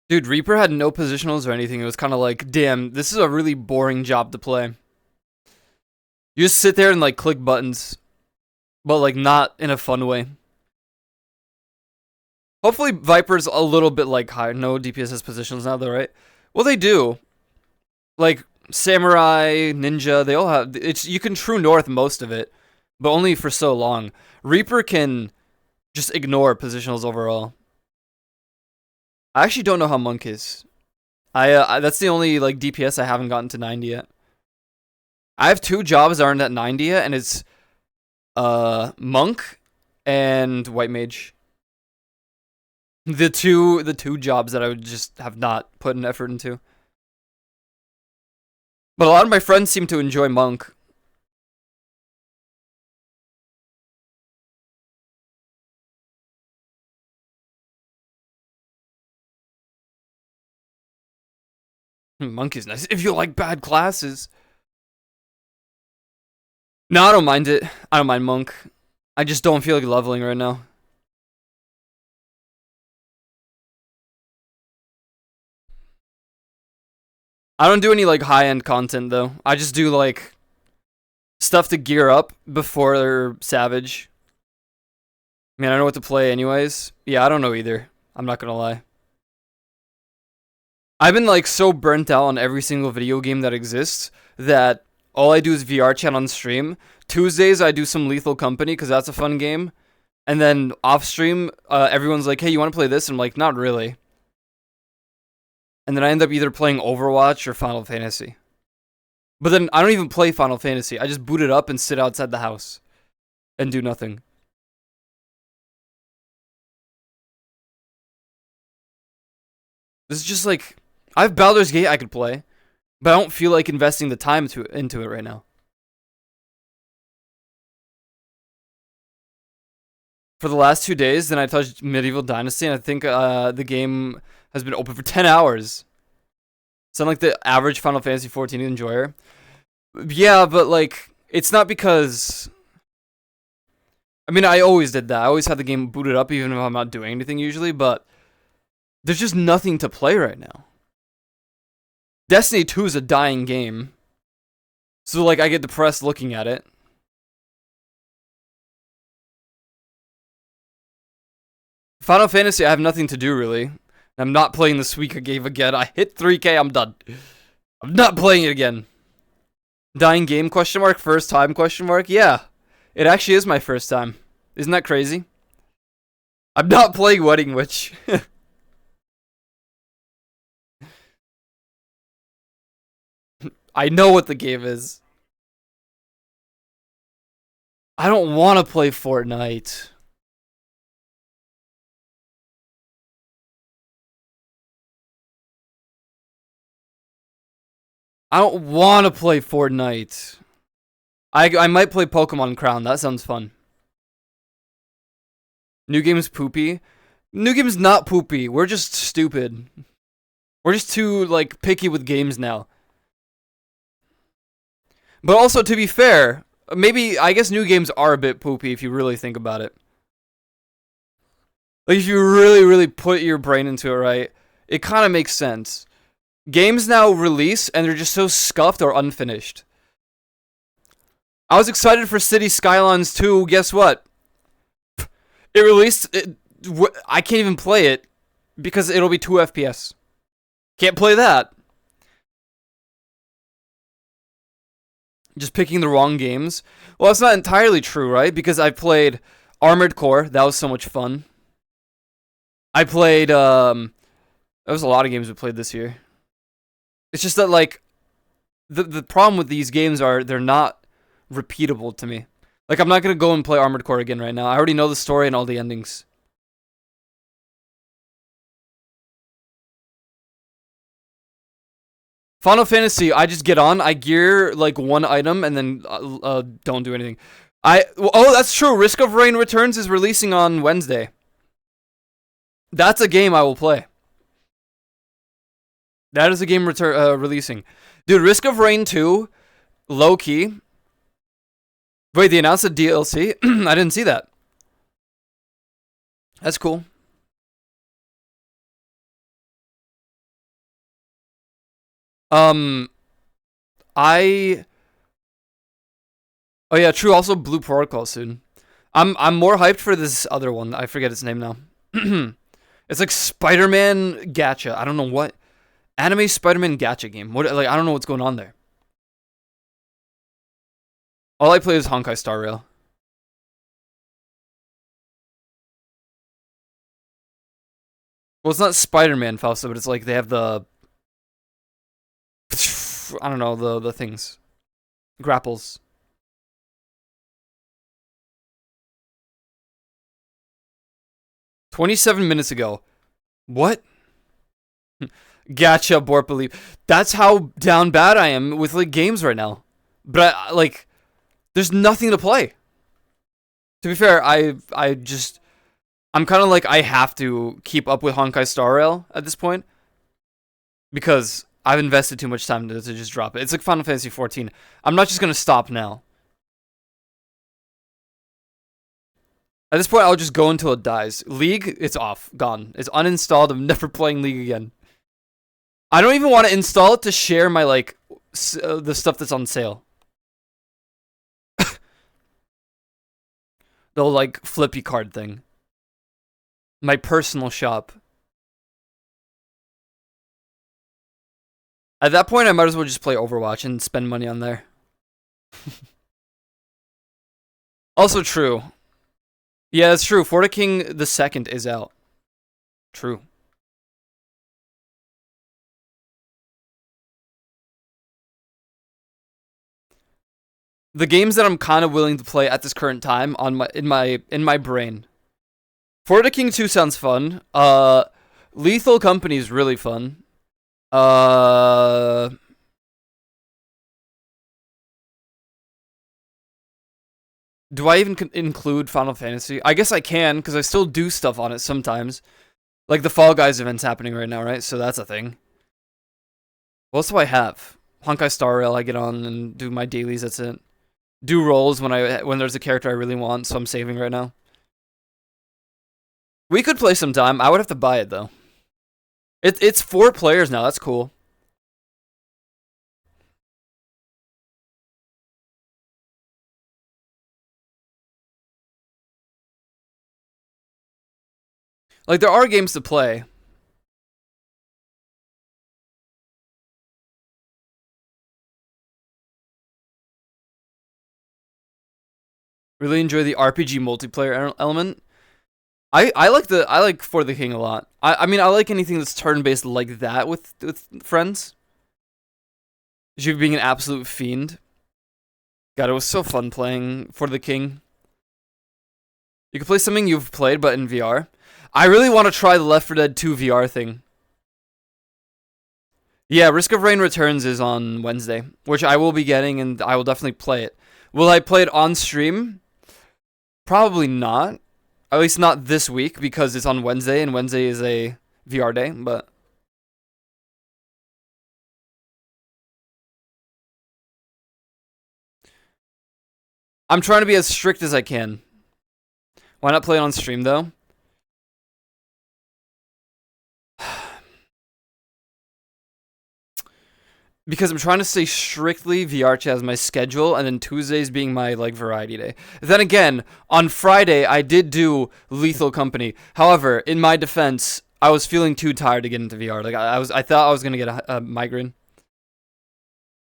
Dude, Reaper had no positionals or anything. It was kind of like, damn, this is a really boring job to play. You just sit there and like click buttons, but like not in a fun way. Hopefully Viper's a little bit like higher. No DPS has positionals now though, right? Well, they do. Like Samurai, Ninja, they all have. It's you can True North most of it, but only for so long. Reaper can just ignore positionals overall. I actually don't know how Monk is. I that's the only like DPS I haven't gotten to 90 yet. I have 2 jobs that aren't at 90 yet, and it's Monk and White Mage. The two jobs that I would just have not put an effort into. But a lot of my friends seem to enjoy Monk. Monk is nice if you like bad classes. No, I don't mind it. I don't mind Monk. I just don't feel like leveling right now. I don't do any like high-end content though. I just do like stuff to gear up before they're Savage. I mean, I know what to play anyways. Yeah, I don't know either. I'm not gonna lie. I've been like so burnt out on every single video game that exists that all I do is VRChat on stream. Tuesdays I do some Lethal Company because that's a fun game, and then off stream, everyone's like, "Hey, you want to play this?" And I'm like, "Not really." And then I end up either playing Overwatch or Final Fantasy. But then I don't even play Final Fantasy. I just boot it up and sit outside the house and do nothing. This is just like I have Baldur's Gate I could play, but I don't feel like investing the time into it right now. for the last 2 days. Then I touched Medieval Dynasty, and I think the game has been open for 10 hours. Sound like the average Final Fantasy 14 enjoyer. Yeah, but like, it's not because. I mean, I always did that. I always had the game booted up, even if I'm not doing anything usually. But there's just nothing to play right now. Destiny 2 is a dying game, so like I get depressed looking at it. Final Fantasy, I have nothing to do really. I'm not playing this week again. I hit 3K, I'm done. I'm not playing it again. Dying game, question mark, first time, question mark? Yeah, it actually is my first time. Isn't that crazy? I'm not playing Wedding Witch. I know what the game is. I don't want to play Fortnite. I don't want to play Fortnite. I might play Pokemon Crown. That sounds fun. New game's poopy. New game's not poopy. We're just stupid. We're just too like picky with games now. But also, to be fair, maybe I guess new games are a bit poopy if you really think about it. Like if you really put your brain into it, right? It kind of makes sense. Games now release and they're just so scuffed or unfinished. I was excited for City Skylines 2. Guess what? It released. I can't even play it because it'll be 2 FPS. Can't play that. Just picking the wrong games. Well, that's not entirely true, right? Because I played Armored Core. That was so much fun. I played. There was a lot of games we played this year. It's just that like, the problem with these games are they're not repeatable to me. Like I'm not gonna go and play Armored Core again right now. I already know the story and all the endings. Final Fantasy, I just get on, I gear like one item, and then don't do anything. Oh, that's true. Risk of Rain Returns is releasing on Wednesday. That's a game I will play. That is a game releasing. Dude, Risk of Rain 2, low key. Wait, they announced a DLC? I didn't see that. That's cool. I. Oh yeah, true. Also, Blue Protocol soon. I'm more hyped for this other one. I forget its name now. It's like Spider-Man Gacha. I don't know what anime Spider-Man Gacha game. What like I don't know what's going on there. All I play is Honkai Star Rail. Well, it's not Spider-Man Fausto, but it's like they have the I don't know the things grapples. 27 minutes ago. What? Gacha, Borp believe. That's how down bad I am with like games right now. But like, there's nothing to play. To be fair, I'm kind of like I have to keep up with Honkai Star Rail at this point because I've invested too much time to just drop it. It's like Final Fantasy 14. I'm not just gonna stop now. At this point, I'll just go until it dies. League, it's off, gone. It's uninstalled. I'm never playing League again. I don't even want to install it to share my like the stuff that's on sale. The like flippy card thing. My personal shop. At that point, I might as well just play Overwatch and spend money on there. Also true. Yeah, that's true. Forta King the Second is out. True. The games that I'm kind of willing to play at this current time on in my brain. Forta King 2 sounds fun. Lethal Company is really fun. Do I even include Final Fantasy? I guess I can, because I still do stuff on it sometimes. Like the Fall Guys event's happening right now, right? So that's a thing. What else do I have? Honkai Star Rail, I get on and do my dailies, that's it. Do rolls when there's a character I really want, so I'm saving right now. We could play sometime. I would have to buy it, though. It's 4 players now, that's cool. Like, there are games to play. Really enjoy the RPG multiplayer element. I like For the King a lot. I mean I like anything that's turn based like that with friends. You being an absolute fiend. God, it was so fun playing For the King. You can play something you've played but in VR. I really want to try the Left 4 Dead 2 VR thing. Yeah, Risk of Rain Returns is on Wednesday, which I will be getting and I will definitely play it. Will I play it on stream? Probably not. At least not this week because it's on Wednesday and Wednesday is a VR day, but I'm trying to be as strict as I can. Why not play it on stream though? Because I'm trying to stay strictly VRChat as my schedule, and then Tuesdays being my like variety day. Then again, on Friday I did do Lethal Company. However, in my defense, I was feeling too tired to get into VR. Like I thought I was gonna get a migraine.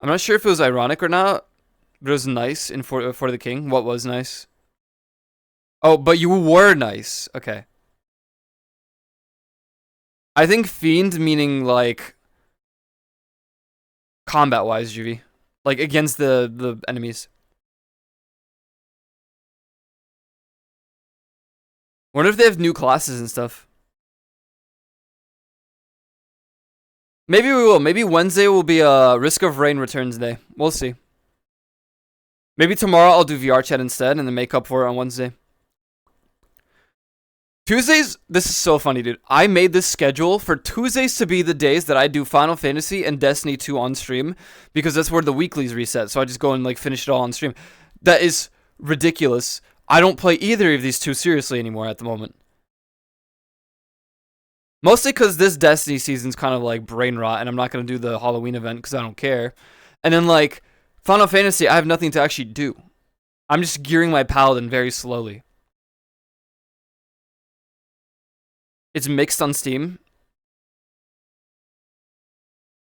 I'm not sure if it was ironic or not, but it was nice in For the King. What was nice? Oh, but you were nice. Okay. I think fiend meaning like combat wise, Juvie. Like against the enemies. Wonder if they have new classes and stuff. Maybe we will. Maybe Wednesday will be a Risk of Rain Returns day. We'll see. Maybe tomorrow I'll do VRChat instead and then make up for it on Wednesday. Tuesdays, this is so funny, dude. I made this schedule for Tuesdays to be the days that I do Final Fantasy and Destiny 2 on stream because that's where the weeklies reset. So I just go and like finish it all on stream. That is ridiculous. I don't play either of these two seriously anymore at the moment. Mostly because this Destiny season's kind of like brain rot and I'm not going to do the Halloween event because I don't care. And then like Final Fantasy, I have nothing to actually do. I'm just gearing my paladin very slowly. It's mixed on Steam.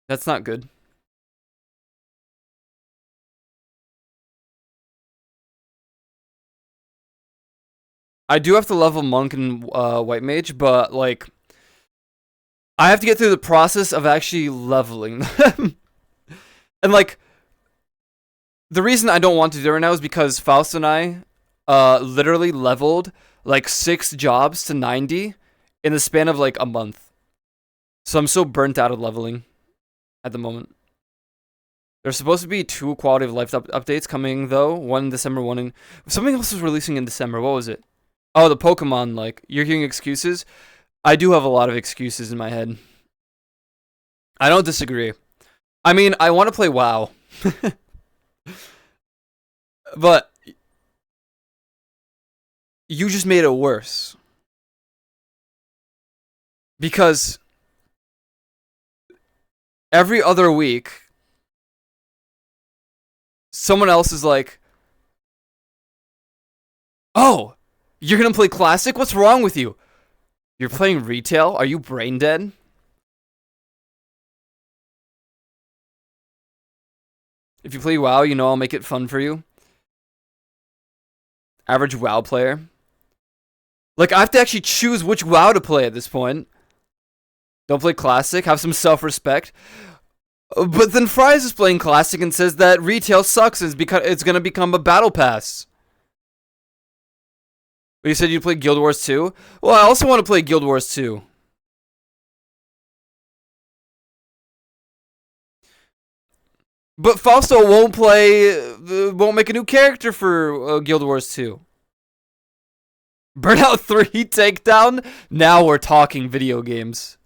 That's not good. I do have to level Monk and White Mage, but like I have to get through the process of actually leveling them. And like the reason I don't want to do it right now is because Faust and I literally leveled like 6 jobs to 90 in the span of like a month. So I'm so burnt out of leveling at the moment. There's supposed to be 2 quality of life updates coming though. One in December, one in something else was releasing in December. What was it? Oh, the Pokemon. Like you're hearing excuses. I do have a lot of excuses in my head. I don't disagree. I mean, I want to play WoW, but you just made it worse. Because every other week, someone else is like, oh, you're going to play Classic? What's wrong with you? You're playing retail? Are you brain dead? If you play WoW, you know I'll make it fun for you. Average WoW player. Like, I have to actually choose which WoW to play at this point. Don't play Classic. Have some self-respect. But then Fries is playing Classic and says that retail sucks is because it's going to become a battle pass. But you said you'd play Guild Wars 2? Well, I also want to play Guild Wars 2. But Fausto won't won't make a new character for Guild Wars 2. Burnout 3 takedown? Now we're talking video games.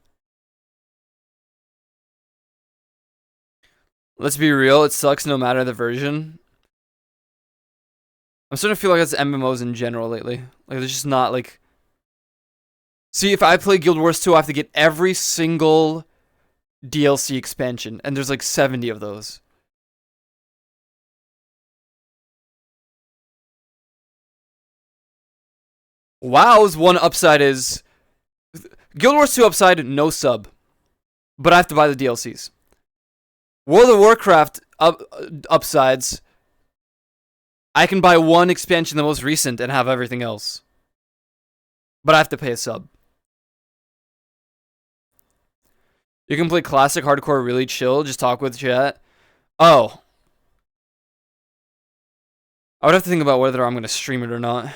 Let's be real, it sucks no matter the version. I'm starting to feel like it's MMOs in general lately. Like, there's just not, like... See, if I play Guild Wars 2, I have to get every single DLC expansion. And there's like 70 of those. WoW's one upside is... Guild Wars 2 upside, no sub. But I have to buy the DLCs. World of Warcraft upsides... I can buy one expansion, the most recent, and have everything else. But I have to pay a sub. You can play classic hardcore really chill, just talk with chat. Oh. I would have to think about whether I'm going to stream it or not.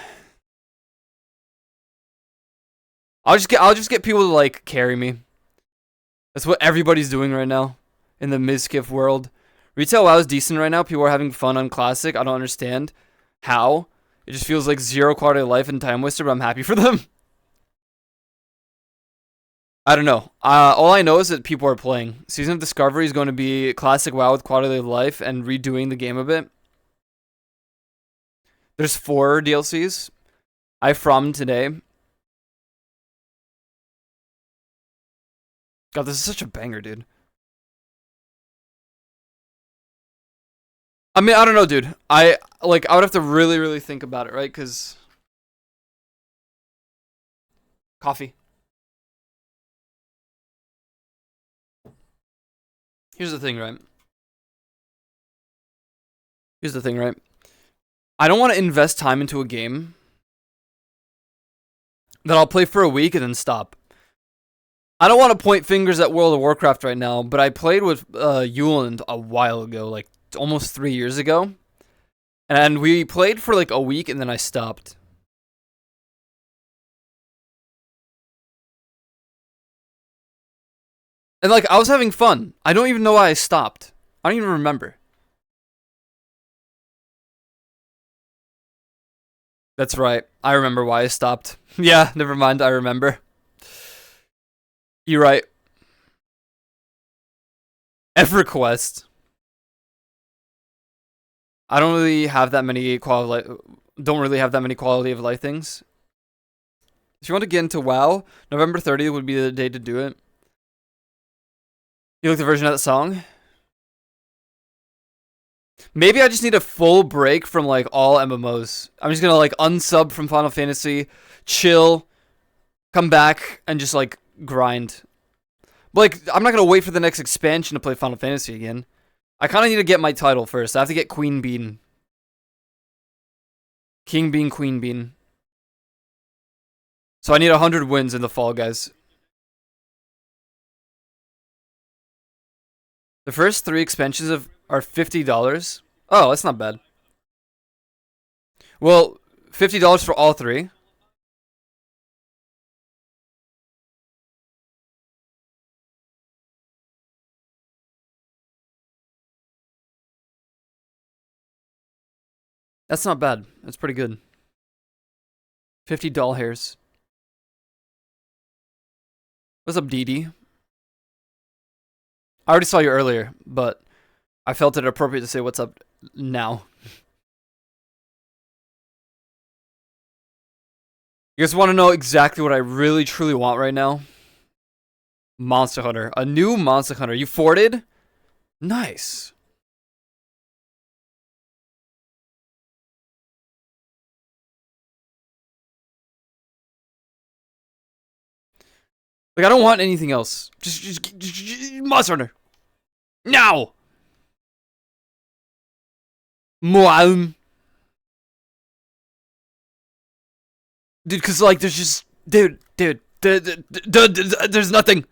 I'll just get people to like carry me. That's what everybody's doing right now in the Mizkif world. Retail WoW is decent right now. People are having fun on Classic. I don't understand how. It just feels like zero quality of life and time waster, but I'm happy for them. I don't know. All I know is that people are playing. Season of Discovery is going to be Classic WoW with quality of life and redoing the game a bit. There's 4 DLCs. I from today. God, this is such a banger, dude. I mean, I don't know, dude. I would have to really, really think about it, right? Because coffee. Here's the thing, right? I don't want to invest time into a game that I'll play for a week and then stop. I don't want to point fingers at World of Warcraft right now, but I played with Yuland a while ago, like almost 3 years ago. And we played for like a week and then I stopped. And like, I was having fun. I don't even know why I stopped. I don't even remember. That's right. I remember why I stopped. Yeah, never mind. I remember. You're right. EverQuest. I don't really have that many quality of life things. If you want to get into WoW, November 30th would be the day to do it. You like the version of that song? Maybe I just need a full break from like all MMOs. I'm just gonna like unsub from Final Fantasy, chill, come back, and just like grind. But, like, I'm not gonna wait for the next expansion to play Final Fantasy again. I kind of need to get my title first. I have to get Queen Bean. King Bean, Queen Bean. So I need 100 wins in the fall, guys. The first 3 expansions are $50. Oh, that's not bad. Well, $50 for all 3. That's not bad. That's pretty good. 50 doll hairs. What's up, Dee Dee? I already saw you earlier, but I felt it appropriate to say what's up now. You guys want to know exactly what I really, truly want right now? Monster Hunter. A new Monster Hunter. You forted? Nice. Like, I don't want anything else. Just Monster Hunter. Now! Moam. Dude, cause like there's just there's nothing.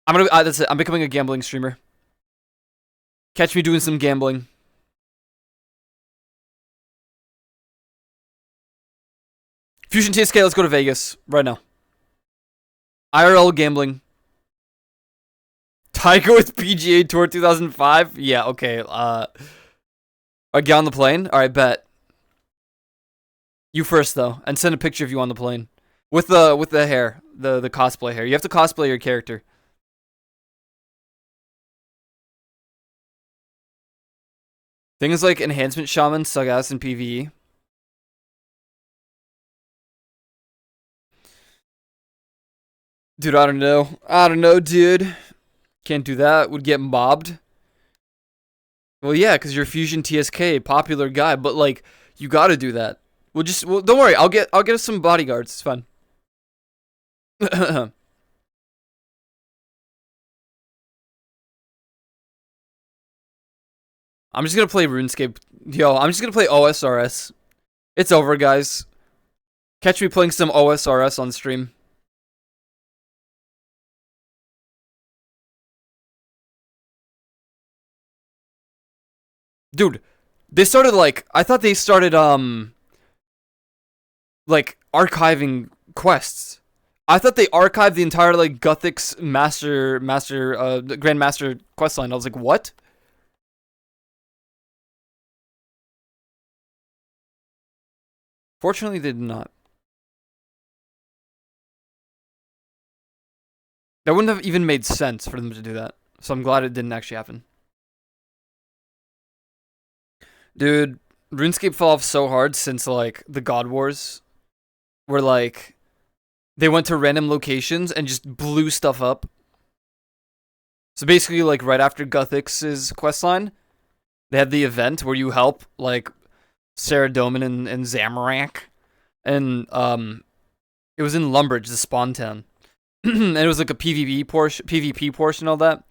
That's it. I'm becoming a gambling streamer. Catch me doing some gambling. Fusion TSK, let's go to Vegas right now. IRL gambling. Tiger with PGA Tour 2005. Yeah, okay. I get on the plane. All right, bet. You first though, and send a picture of you on the plane with the hair, the cosplay hair. You have to cosplay your character. Things like enhancement shaman suck ass in PvE. Dude, I don't know. I don't know, dude. Can't do that. Would get mobbed. Well, yeah, because you're Fusion TSK, popular guy, but like you got to do that. Well, don't worry. I'll get us some bodyguards. It's fun. I'm just gonna play RuneScape. Yo, I'm just gonna play OSRS. It's over, guys. Catch me playing some OSRS on stream. Dude, they started like I thought they started like archiving quests. I thought they archived the entire like Guthix Grandmaster quest line. I was like, what? Fortunately, they did not. That wouldn't have even made sense for them to do that. So I'm glad it didn't actually happen. Dude, RuneScape fell off so hard since like the God Wars, where like they went to random locations and just blew stuff up. So basically, like right after Guthix's questline, they had the event where you help like Sarah Doman and Zamorak, and it was in Lumbridge, the spawn town, and it was like a PvP portion, all that.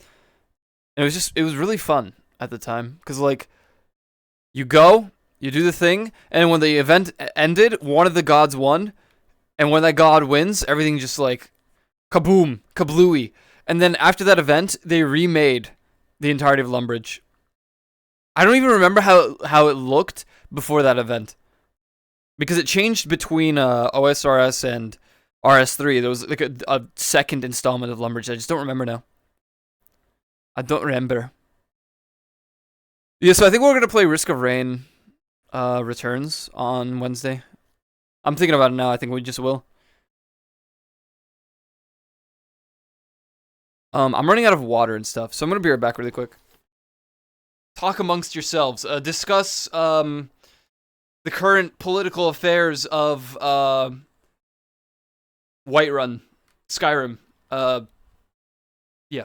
And it was really fun at the time because like you go, you do the thing, and when the event ended, one of the gods won, and when that god wins, everything just like kaboom, kablooey. And then after that event, they remade the entirety of Lumbridge. I don't even remember how it looked before that event because it changed between OSRS and RS3. There was like a second installment of Lumbridge. I just don't remember now. I don't remember. Yeah, so I think we're gonna play Risk of Rain Returns on Wednesday. I'm thinking about it now. I think we just will. I'm running out of water and stuff, so I'm gonna be right back really quick. Talk amongst yourselves. Discuss the current political affairs of Whiterun, Skyrim. Yeah.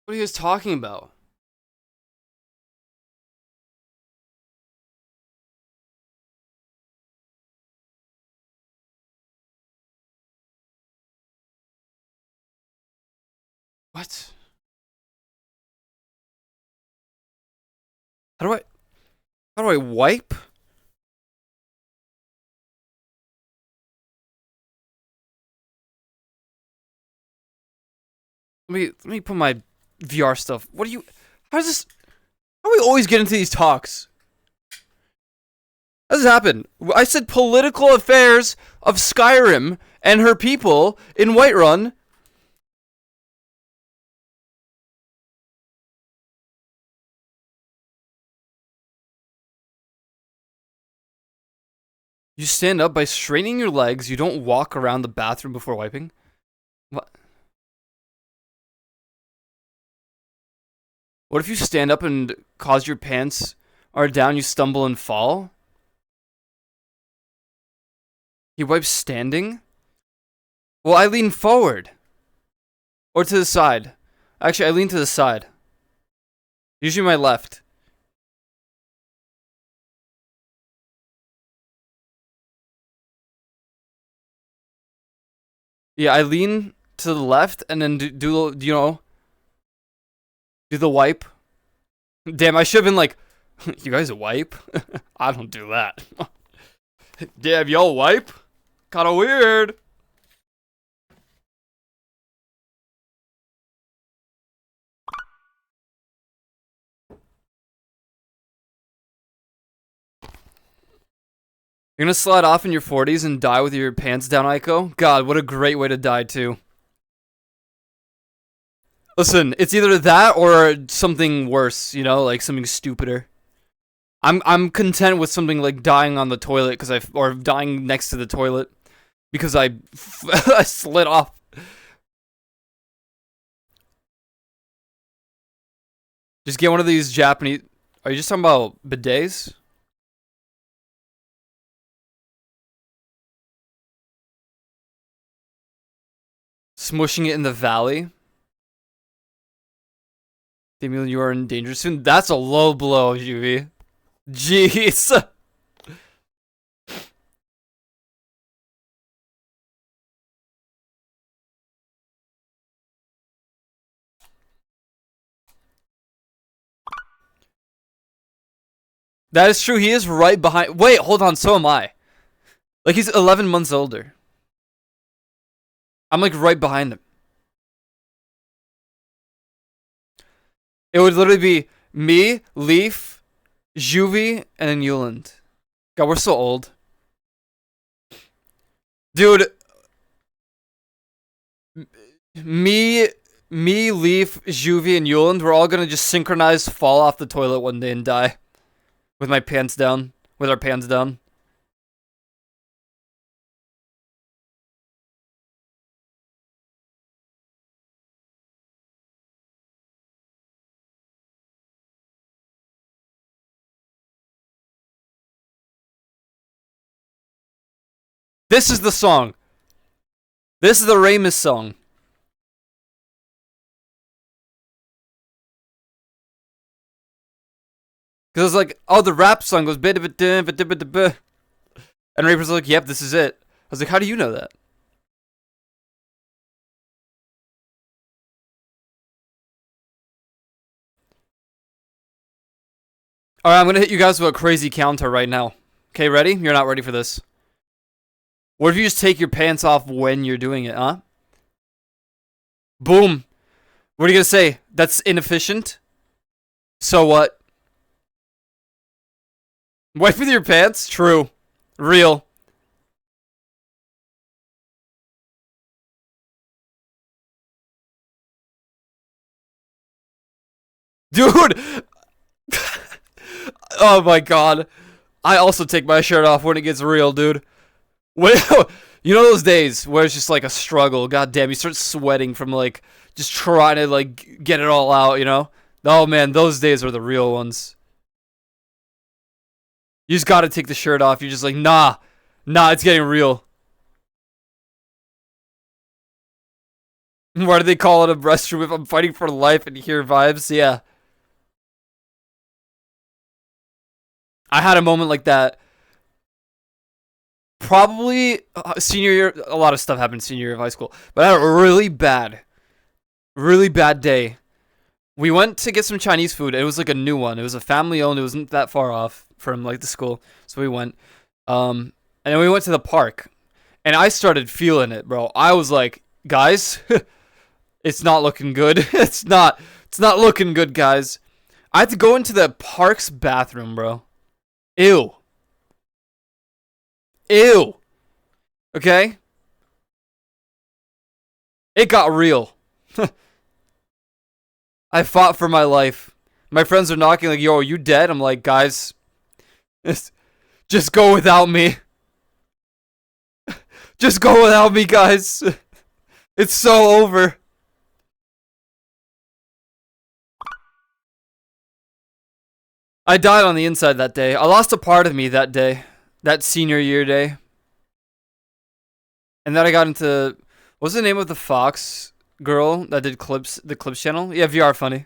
What are you guys talking about? What? How do I wipe? Let me put my VR stuff. What are you? How does this? How do we always get into these talks? How does this happen? I said political affairs of Skyrim and her people in Whiterun. You stand up by straightening your legs. You don't walk around the bathroom before wiping. What? What if you stand up and cause your pants are down, you stumble and fall? He wipes standing? Well, I lean forward. Or to the side. Actually, I lean to the side. Usually my left. Yeah, I lean to the left and then do you know, do the wipe. Damn, I should have been like, you guys wipe? I don't do that. Damn, y'all wipe? Kinda weird. You're gonna slide off in your 40s and die with your pants down, Aiko? God, what a great way to die, too. Listen, it's either that or something worse, you know, like something stupider. I'm content with something like dying on the toilet or dying next to the toilet because I I slid off. Just get one of these Japanese. Are you just talking about bidets? Smushing it in the valley. Damien, you are in danger soon. That's a low blow, Juvi. Jeez. That is true. He is right behind. Wait, hold on. So am I. Like, he's 11 months older. I'm like right behind him. It would literally be me, Leaf, Juvie, and then Yuland. God, we're so old. Dude. Me, Leaf, Juvie, and Yuland, we're all gonna just synchronize fall off the toilet one day and die. With my pants down. With our pants down. This is the song. This is the Ramus song. Because it's like, oh, the rap song goes bit of it, and Raper's like, yep, this is it. I was like, how do you know that? Alright, I'm gonna hit you guys with a crazy counter right now. Okay, ready? You're not ready for this. What if you just take your pants off when you're doing it, huh? Boom. What are you gonna say? That's inefficient? So what? Wipe with your pants? True. Real. Dude! Oh my god. I also take my shirt off when it gets real, dude. You know those days where it's just like a struggle? God damn, you start sweating from like just trying to like get it all out, you know? Oh man, those days are the real ones. You just gotta take the shirt off. You're just like, nah, it's getting real. Why do they call it a restroom if I'm fighting for life and hear vibes? Yeah. I had a moment like that. Probably senior year. A lot of stuff happened senior year of high school. But I had a really bad day. We went to get some Chinese food. It was like a new one. It was a family owned. It wasn't that far off from like the school. So we went. And then we went to the park. And I started feeling it, bro. I was like, guys, it's not looking good. It's not looking good, guys. I had to go into the park's bathroom, bro. Ew. Ew. Okay? It got real. I fought for my life. My friends are knocking like, yo, are you dead? I'm like, guys, just go without me. Just go without me, guys. It's so over. I died on the inside that day. I lost a part of me that day. That senior year day. And then I got into... What's the name of the Fox girl that did clips, the clips channel? Yeah, VR Funny.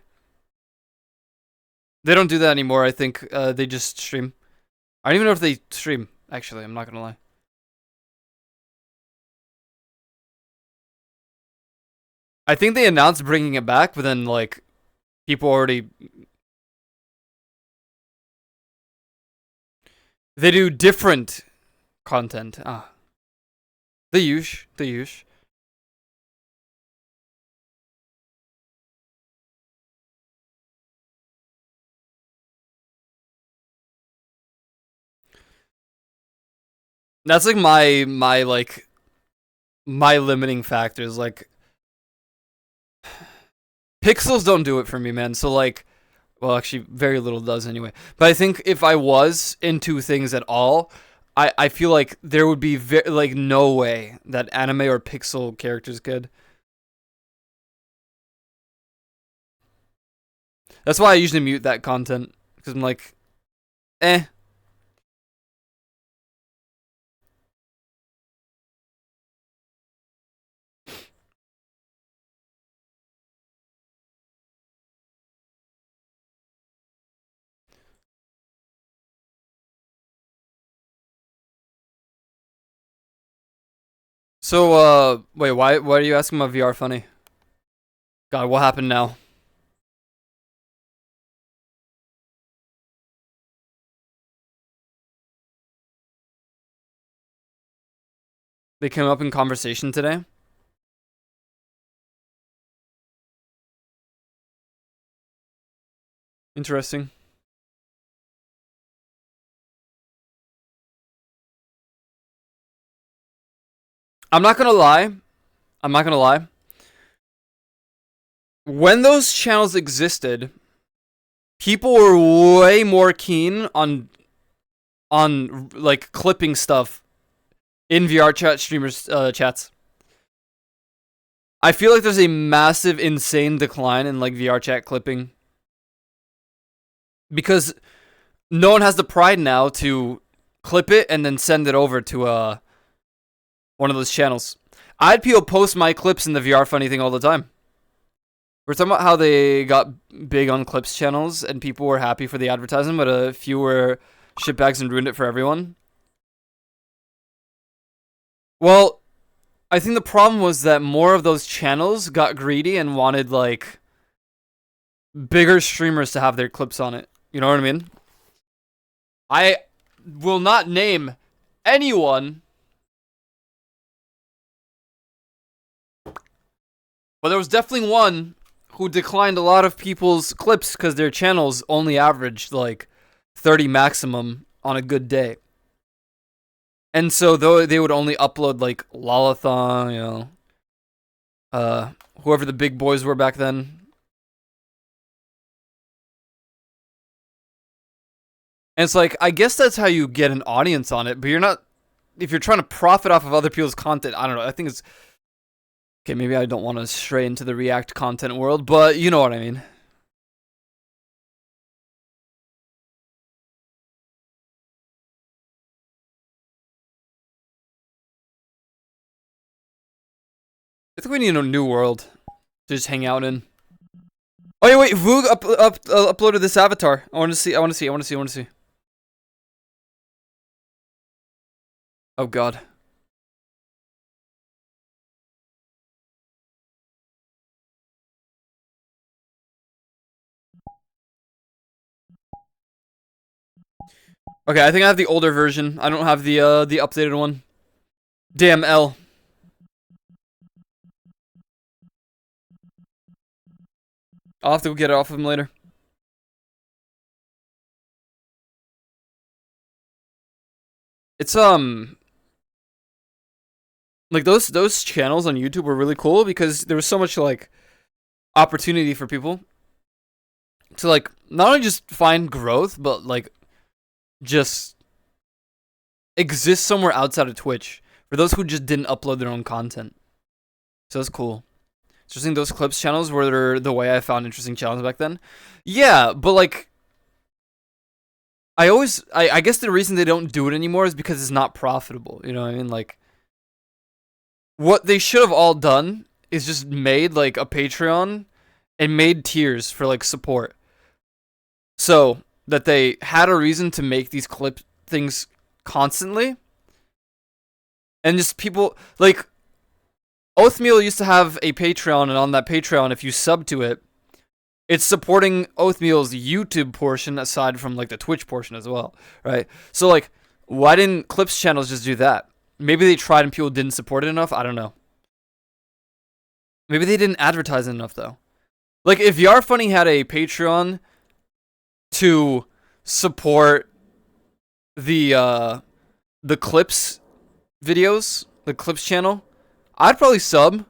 They don't do that anymore, I think. They just stream. I don't even know if they stream, actually. I'm not gonna lie. I think they announced bringing it back, but then, like, people already... They do different content. Ah. The usual. The usual. That's like my limiting factors. Like, pixels don't do it for me, man. So like, well, actually, very little does anyway. But I think if I was into things at all, I feel like there would be like no way that anime or pixel characters could. That's why I usually mute that content because I'm like, eh. So wait, why are you asking about VR Funny? God, what happened now? They came up in conversation today. Interesting. I'm not gonna lie. I'm not gonna lie. When those channels existed, people were way more keen on like clipping stuff in VRChat streamers chats. I feel like there's a massive, insane decline in like VRChat clipping because no one has the pride now to clip it and then send it over to one of those channels. I had people post my clips in the VR Funny thing all the time. We're talking about how they got big on clips channels and people were happy for the advertising, but a few were shitbags and ruined it for everyone. Well, I think the problem was that more of those channels got greedy and wanted like bigger streamers to have their clips on it. You know what I mean? I will not name anyone, but there was definitely one who declined a lot of people's clips because their channels only averaged like 30 maximum on a good day. And so though they would only upload like Lolathon, whoever the big boys were back then. And it's like, I guess that's how you get an audience on it, but you're not, if you're trying to profit off of other people's content, I don't know. I think it's, okay, maybe I don't want to stray into the React content world, but you know what I mean. I think we need a new world. to just hang out in. Oh yeah, wait, Voog uploaded this avatar. I want to see. Oh god. Okay, I think I have the older version. I don't have the updated one. Damn L. I'll have to go get it off of him later. It's like those channels on YouTube were really cool because there was so much like opportunity for people to like not only just find growth but like just exist somewhere outside of Twitch for those who just didn't upload their own content. So that's cool. Interesting. Those clips channels were the way I found interesting channels back then. Yeah, but like I guess the reason they don't do it anymore is because it's not profitable. You know what I mean? Like what they should have all done is just made like a Patreon and made tiers for like support. So that they had a reason to make these clip things constantly. And just people like Oathmeal used to have a Patreon, and on that Patreon, if you sub to it, it's supporting Oathmeal's YouTube portion aside from like the Twitch portion as well, right? So like, why didn't Clips channels just do that? Maybe they tried and people didn't support it enough. I don't know. Maybe they didn't advertise it enough though. Like if VR Funny had a Patreon to support the Clips videos, the Clips channel, I'd probably sub.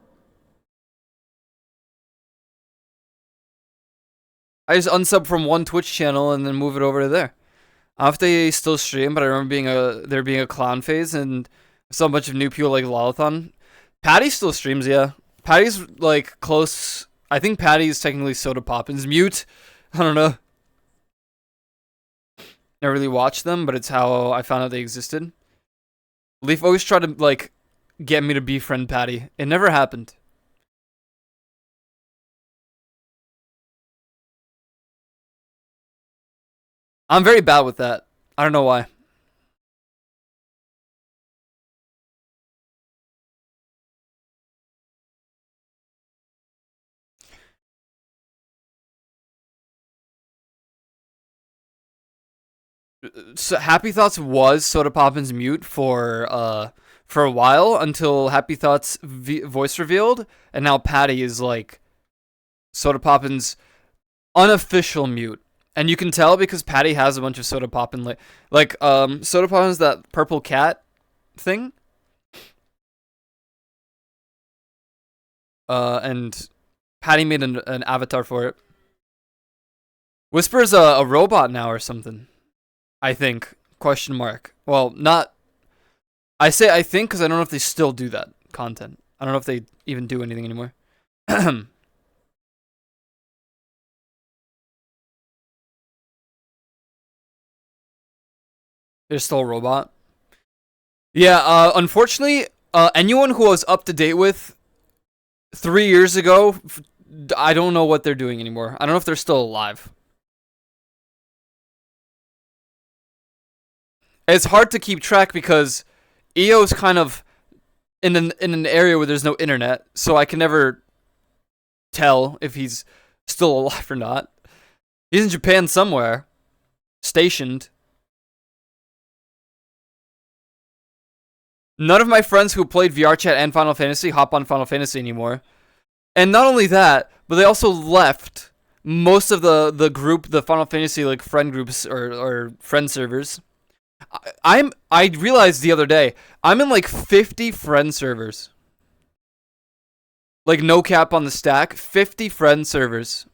I just unsub from one Twitch channel and then move it over to there. I don't know if they still stream, but I remember there being a clown phase and I saw a bunch of new people like Lolathon. Patty still streams, yeah. Patty's like close. I think Patty's technically Soda Poppins. Mute. I don't know. Never really watched them, but it's how I found out they existed. Leaf always tried to like get me to befriend Patty. It never happened. I'm very bad with that. I don't know why. So Happy Thoughts was Soda Poppins mute for a while until Happy Thoughts voice revealed, and now Patty is like Soda Poppins unofficial mute. And you can tell because Patty has a bunch of Soda Poppin like Soda Poppin's that purple cat thing. And Patty made an avatar for it. Whisper's a robot now or something. I think. Question mark. Well, not. I say I think because I don't know if they still do that content. I don't know if they even do anything anymore. They're still a robot. Yeah, unfortunately, anyone who was up to date with 3 years ago, I don't know what they're doing anymore. I don't know if they're still alive. It's hard to keep track because EO's kind of in an area where there's no internet, so I can never tell if he's still alive or not. He's in Japan somewhere, stationed. None of my friends who played VRChat and Final Fantasy hop on Final Fantasy anymore. And not only that, but they also left most of the group, the Final Fantasy like friend groups or friend servers. I realized the other day, I'm in like 50 friend servers. Like no cap on the stack, 50 friend servers.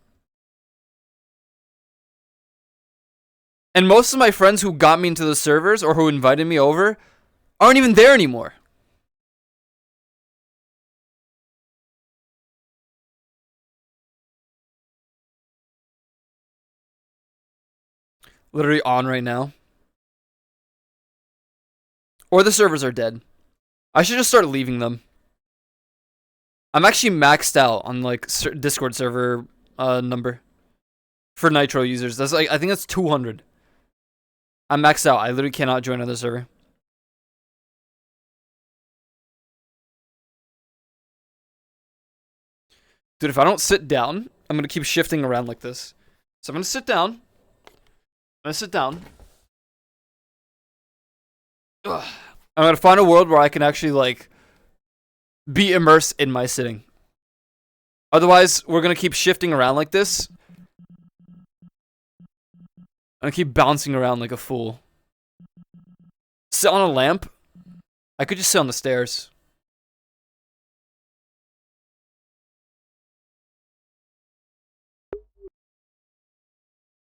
And most of my friends who got me into the servers or who invited me over aren't even there anymore. Literally on right now. Or the servers are dead. I should just start leaving them. I'm actually maxed out on like Discord server number for Nitro users. That's like I think that's 200. I'm maxed out. I literally cannot join another server. Dude, if I don't sit down, I'm gonna keep shifting around like this. So I'm gonna sit down. I'm gonna sit down. Ugh. I'm gonna find a world where I can actually like be immersed in my sitting. Otherwise, we're gonna keep shifting around like this. I'm gonna keep bouncing around like a fool. Sit on a lamp? I could just sit on the stairs.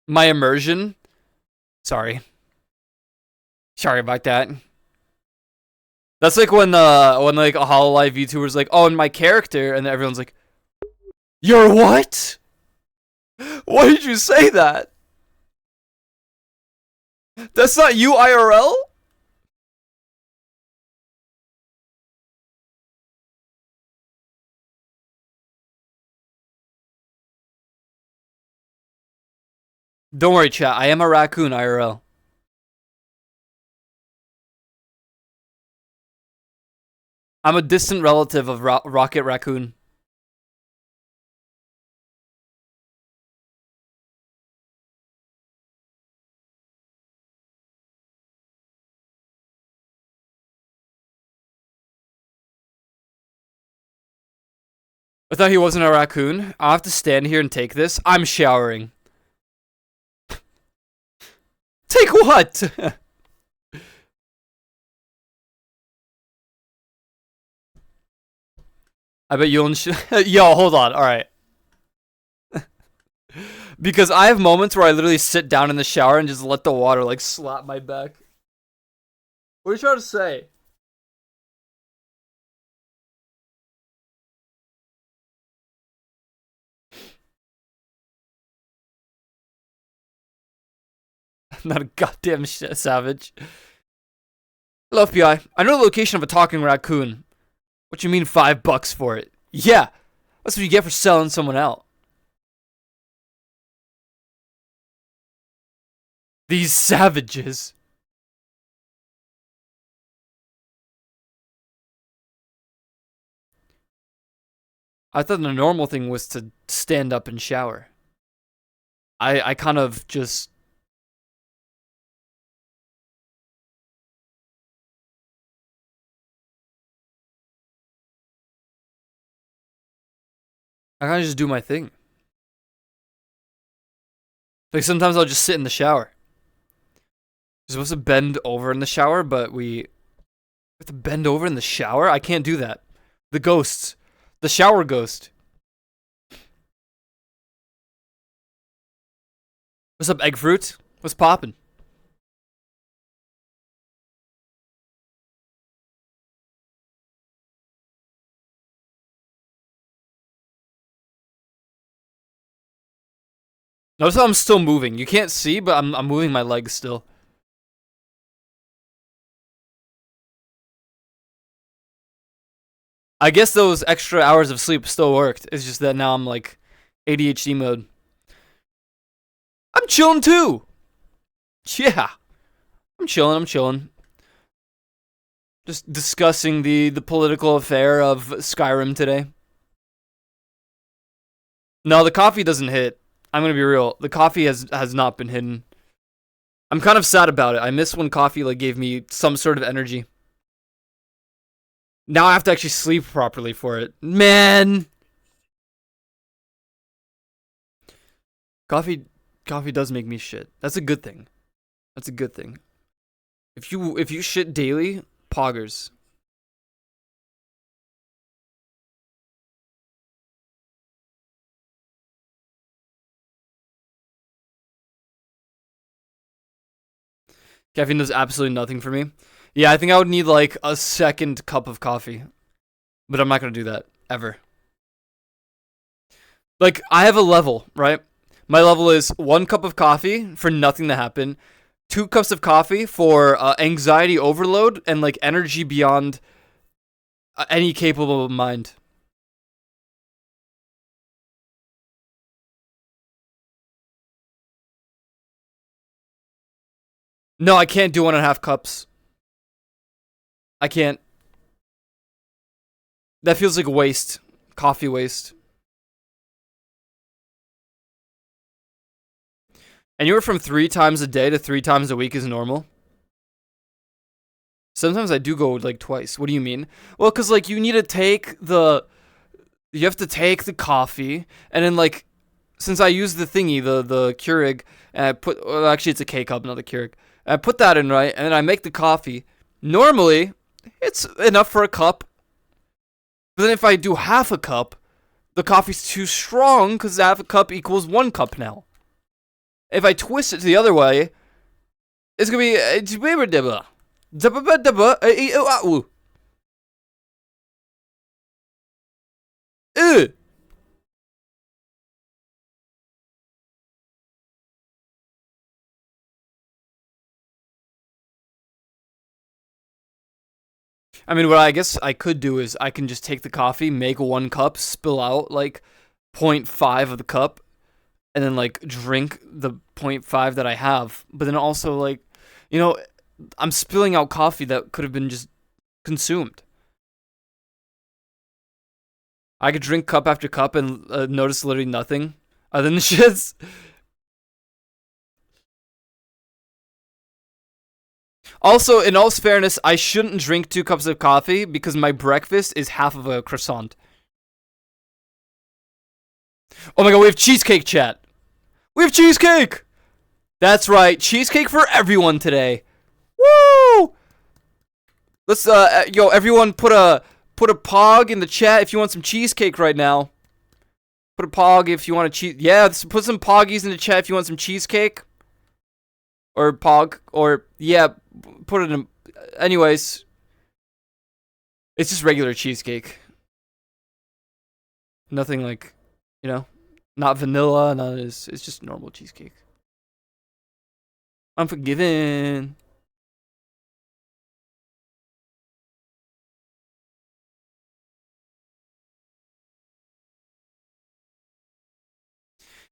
My immersion? Sorry. Sorry about that. That's like when like a HoloLive YouTuber's like, oh, and my character, and then everyone's like, you're what? Why did you say that? That's not you IRL? Don't worry, chat. I am a raccoon IRL. I'm a distant relative of Rocket Raccoon. I thought he wasn't a raccoon. I'll have to stand here and take this. I'm showering. Take what? I bet you'll yo, hold on. All right. Because I have moments where I literally sit down in the shower and just let the water like slap my back. What are you trying to say? Not a goddamn savage. Hello, FBI. I know the location of a talking raccoon. What you mean $5 for it? Yeah, that's what you get for selling someone out. These savages. I thought the normal thing was to stand up and shower. I kind of just... I kind of just do my thing. Like sometimes I'll just sit in the shower. You're supposed to bend over in the shower, but we have to bend over in the shower? I can't do that. The ghosts. The shower ghost. What's up, egg fruit? What's poppin'? Notice how I'm still moving. You can't see, but I'm moving my legs still. I guess those extra hours of sleep still worked. It's just that now I'm like ADHD mode. I'm chilling too. Yeah. I'm chilling. Just discussing the political affair of Skyrim today. No, the coffee doesn't hit. I'm gonna be real. The coffee has not been hidden. I'm kind of sad about it. I miss when coffee like gave me some sort of energy. Now I have to actually sleep properly for it. Man! Coffee does make me shit. That's a good thing. That's a good thing. If you shit daily, poggers. Caffeine does absolutely nothing for me. Yeah, I think I would need like a second cup of coffee. But I'm not gonna do that. Ever. Like, I have a level, right? My level is 1 cup of coffee for nothing to happen. 2 cups of coffee for anxiety overload and like energy beyond any capable mind. No, I can't do 1.5 cups. I can't. That feels like waste. Coffee waste. Anywhere from 3 times a day to 3 times a week is normal. Sometimes I do go like twice. What do you mean? Well, cause like you need to take the, you have to take the coffee, and then like, since I use the thingy, the Keurig, and I put, well, actually it's a K cup, not a Keurig. And I put that in, right, and then I make the coffee. Normally, it's enough for a cup. But then if I do half a cup, the coffee's too strong because half a cup equals 1 cup now. If I twist it the other way, it's gonna be I mean, what I guess I could do is I can just take the coffee, make 1 cup, spill out like zero point 0.5 of the cup, and then like drink the 0.5 that I have. But then also like, you know, I'm spilling out coffee that could have been just consumed. I could drink cup after cup and notice literally nothing other than shits. Also, in all fairness, I shouldn't drink 2 cups of coffee because my breakfast is half of a croissant. Oh my god, we have cheesecake, chat. We have cheesecake! That's right, cheesecake for everyone today. Woo! Let's, yo, everyone put a pog in the chat if you want some cheesecake right now. Put a pog if you want a cheese. Yeah, put some poggies in the chat if you want some cheesecake. Or pog, or, yeah, put it in. Anyways, it's just regular cheesecake. Nothing like, you know, not vanilla, it's just normal cheesecake. Unforgiven.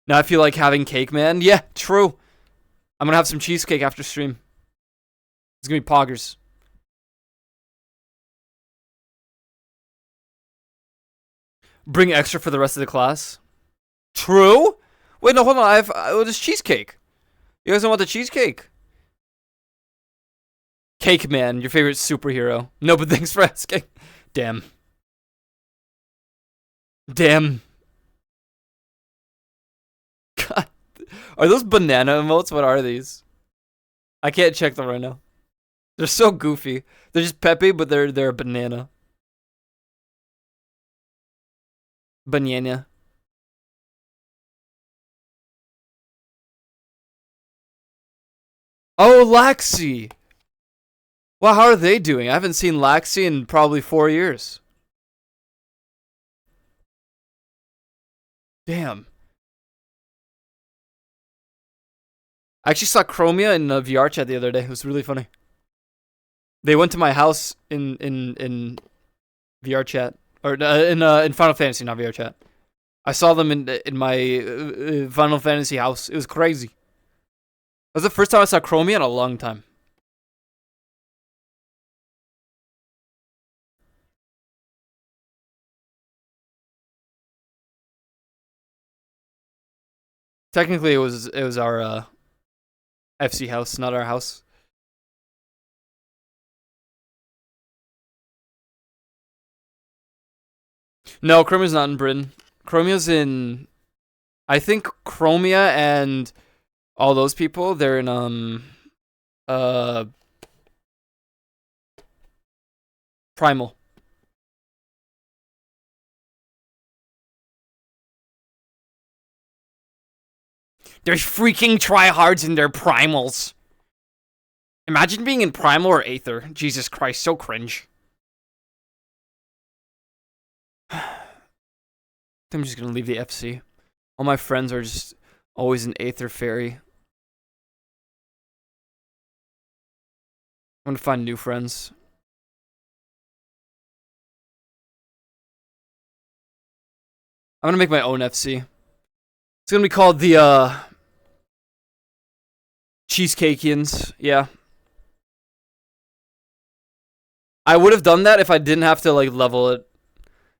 Now I feel like having cake, man. Yeah, true. I'm gonna have some cheesecake after stream. It's gonna be poggers. Bring extra for the rest of the class. True? Wait, no, hold on. This cheesecake. You guys don't want the cheesecake? Cake Man, your favorite superhero. No, but thanks for asking. Damn. Damn. God. Are those banana emotes? What are these? I can't check them right now. They're so goofy. They're just peppy, but they're a banana. Banana. Oh, Laxi. Wow, how are they doing? I haven't seen Laxi in probably 4 years. Damn. I actually saw Chromia in VRChat the other day. It was really funny. They went to my house in VRChat, or in Final Fantasy, not VRChat. I saw them in my Final Fantasy house. It was crazy. That was the first time I saw Chromia in a long time. Technically, it was our FC house, not our house. No, Chromia's not in Britain. Chromia's in, I think Chromia and all those people, they're in Primal. There's freaking tryhards in their primals. Imagine being in Primal or Aether. Jesus Christ, so cringe. I'm just gonna leave the FC. All my friends are just always in Aether Fairy. I'm gonna find new friends. I'm gonna make my own FC. It's gonna be called the Cheesecakians. Yeah. I would have done that if I didn't have to like level it.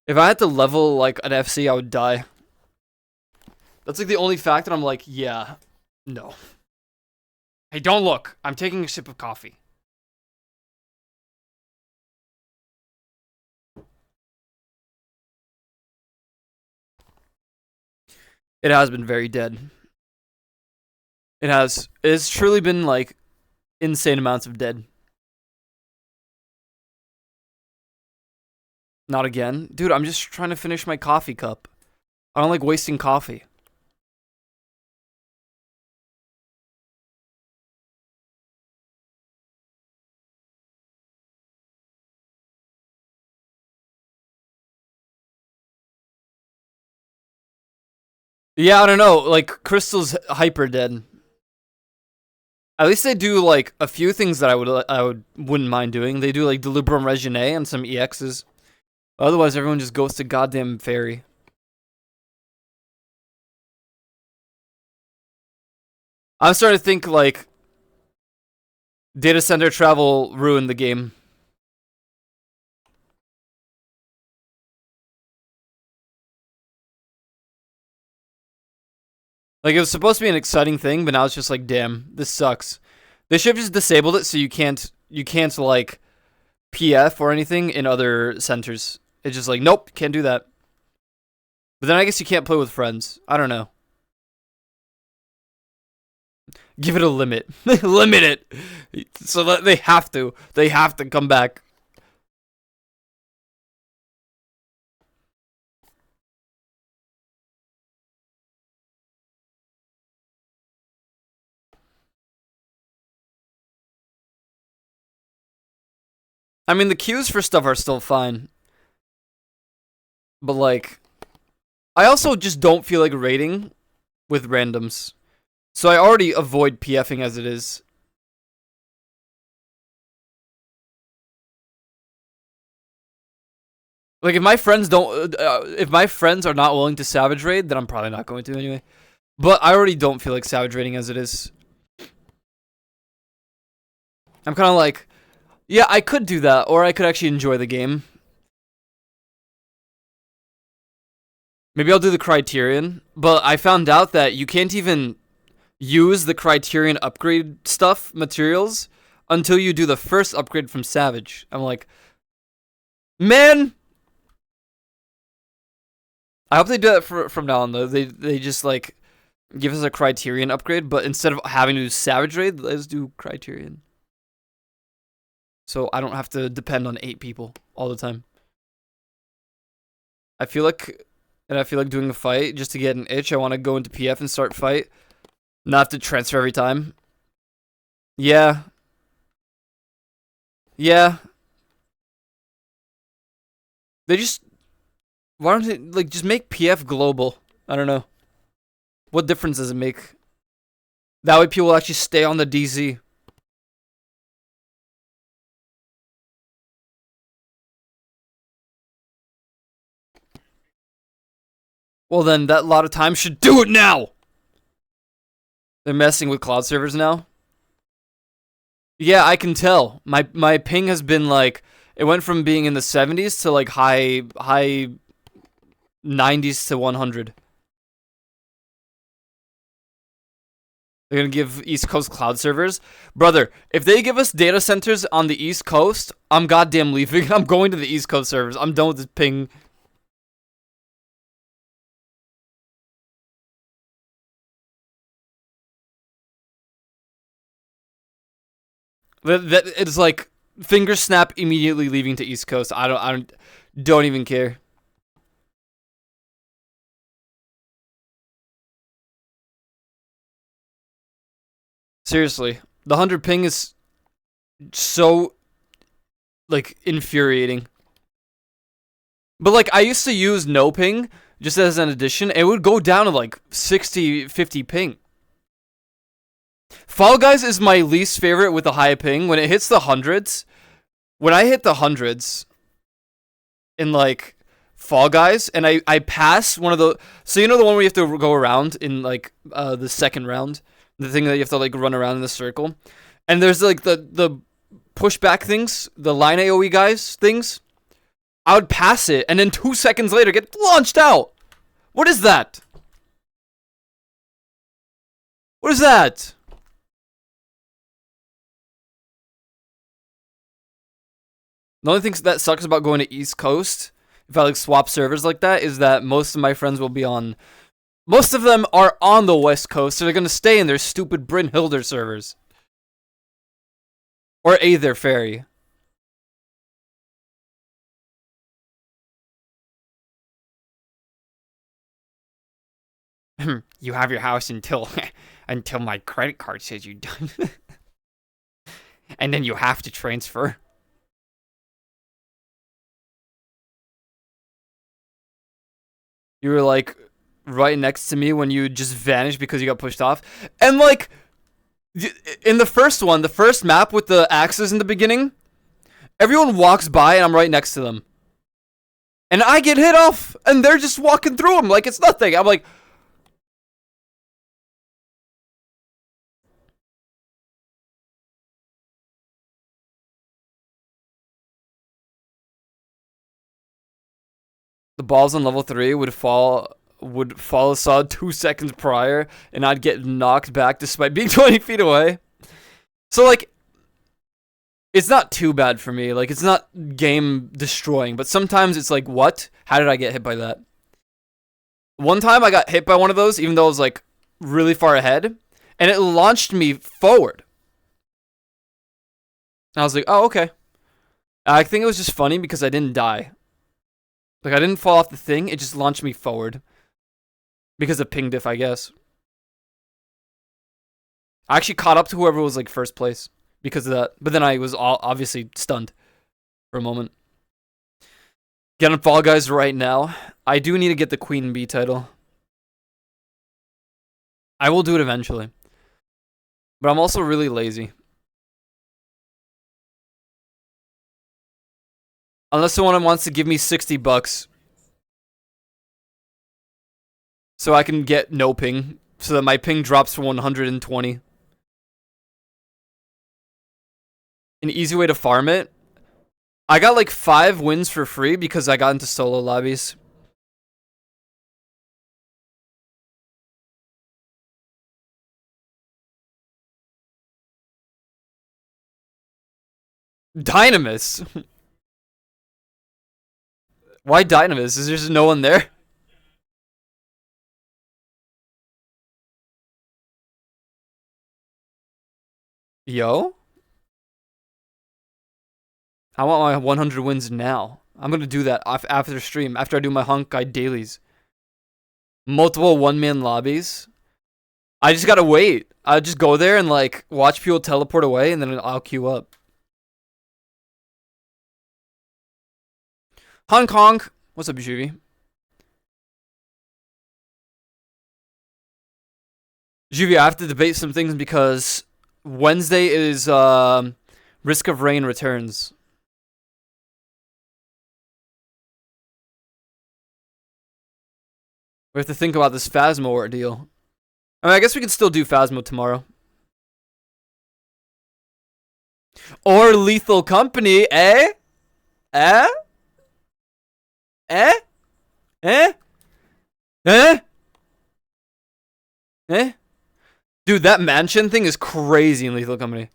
If I had to level like an FC, I would die. That's like the only fact that I'm like, yeah, no. Hey, don't look. I'm taking a sip of coffee. It has been very dead. It has. It's truly been like insane amounts of dead. Not again. Dude, I'm just trying to finish my coffee cup. I don't like wasting coffee. Yeah, I don't know. Like, Crystal's hyper dead. At least they do like a few things that wouldn't mind doing. They do like Delibrum Regine and some EXs. Otherwise, everyone just goes to goddamn Fairy. I'm starting to think like data center travel ruined the game. Like, it was supposed to be an exciting thing, but now it's just like, damn, this sucks. They should have just disabled it so you can't like PF or anything in other centers. It's just like, nope, can't do that. But then I guess you can't play with friends. I don't know. Give it a limit. Limit it. So that they have to. They have to come back. I mean, the queues for stuff are still fine. But, like, I also just don't feel like raiding with randoms. So I already avoid PFing as it is. Like, if my friends if my friends are not willing to savage raid, then I'm probably not going to anyway. But I already don't feel like savage raiding as it is. I'm kind of like, yeah, I could do that, or I could actually enjoy the game. Maybe I'll do the Criterion, but I found out that you can't even use the Criterion upgrade stuff, materials, until you do the first upgrade from Savage. I'm like, man! I hope they do that from now on, though. They just, like, give us a Criterion upgrade, but instead of having to do Savage Raid, let's do Criterion. So I don't have to depend on 8 people all the time. I feel like doing a fight just to get an itch. I want to go into PF and start fight. Not have to transfer every time. Yeah. Yeah. They just... Why don't they, like, just make PF global? I don't know. What difference does it make? That way people will actually stay on the DZ. Well then, that lot of time should do it now! They're messing with cloud servers now? Yeah, I can tell. My ping has been like... It went from being in the 70s to like high 90s to 100. They're gonna give East Coast cloud servers. Brother, if they give us data centers on the East Coast, I'm goddamn leaving. I'm going to the East Coast servers. I'm done with this ping. That it's like finger snap immediately leaving to East Coast. I don't even care. Seriously, the 100 ping is so like infuriating. But like I used to use no ping just as an addition. It would go down to like 60, 50 ping. Fall Guys is my least favorite with the high ping. When it hits the hundreds, when I hit the hundreds in like Fall Guys, and I pass one of the, so you know the one where you have to go around in like the second round, the thing that you have to like run around in the circle, and there's like the pushback things, the line AoE guys things, I would pass it, and then 2 seconds later get launched out. What is that? What is that? The only thing that sucks about going to East Coast, if I like swap servers like that, is that most of my friends will be on. Most of them are on the West Coast, so they're gonna stay in their stupid Brynhilder servers. Or Aether Ferry. You have your house until until my credit card says you're done. And then you have to transfer. You were like right next to me when you just vanished because you got pushed off. And like in the first one, the first map with the axes in the beginning, everyone walks by and I'm right next to them. And I get hit off and they're just walking through them like it's nothing. I'm like, the balls on level 3 would fall a solid 2 seconds prior, and I'd get knocked back despite being 20 feet away. So, like, it's not too bad for me. Like, it's not game destroying, but sometimes it's like, what? How did I get hit by that? One time I got hit by one of those, even though I was, like, really far ahead, and it launched me forward. And I was like, oh, okay. I think it was just funny because I didn't die. Like, I didn't fall off the thing, it just launched me forward. Because of ping diff, I guess. I actually caught up to whoever was, like, first place. Because of that. But then I was obviously stunned. For a moment. Get on Fall Guys right now. I do need to get the Queen Bee title. I will do it eventually. But I'm also really lazy. Unless someone wants to give me $60. So I can get no ping. So that my ping drops to 120. An easy way to farm it. I got like 5 wins for free because I got into solo lobbies. Dynamis? Why Dynamis? Is there just no one there? Yo? I want my 100 wins now. I'm gonna do that after stream, after I do my Honk Guide dailies. Multiple one-man lobbies. I just gotta wait. I'll just go there and like watch people teleport away and then I'll queue up. Hong Kong. What's up, Juvie? Juvie, I have to debate some things because Wednesday is Risk of Rain returns. We have to think about this Phasmo ordeal. I mean, I guess we could still do Phasmo tomorrow. Or Lethal Company, eh? Eh? Eh? Eh? Eh? Eh? Dude, that mansion thing is crazy in Lethal Company.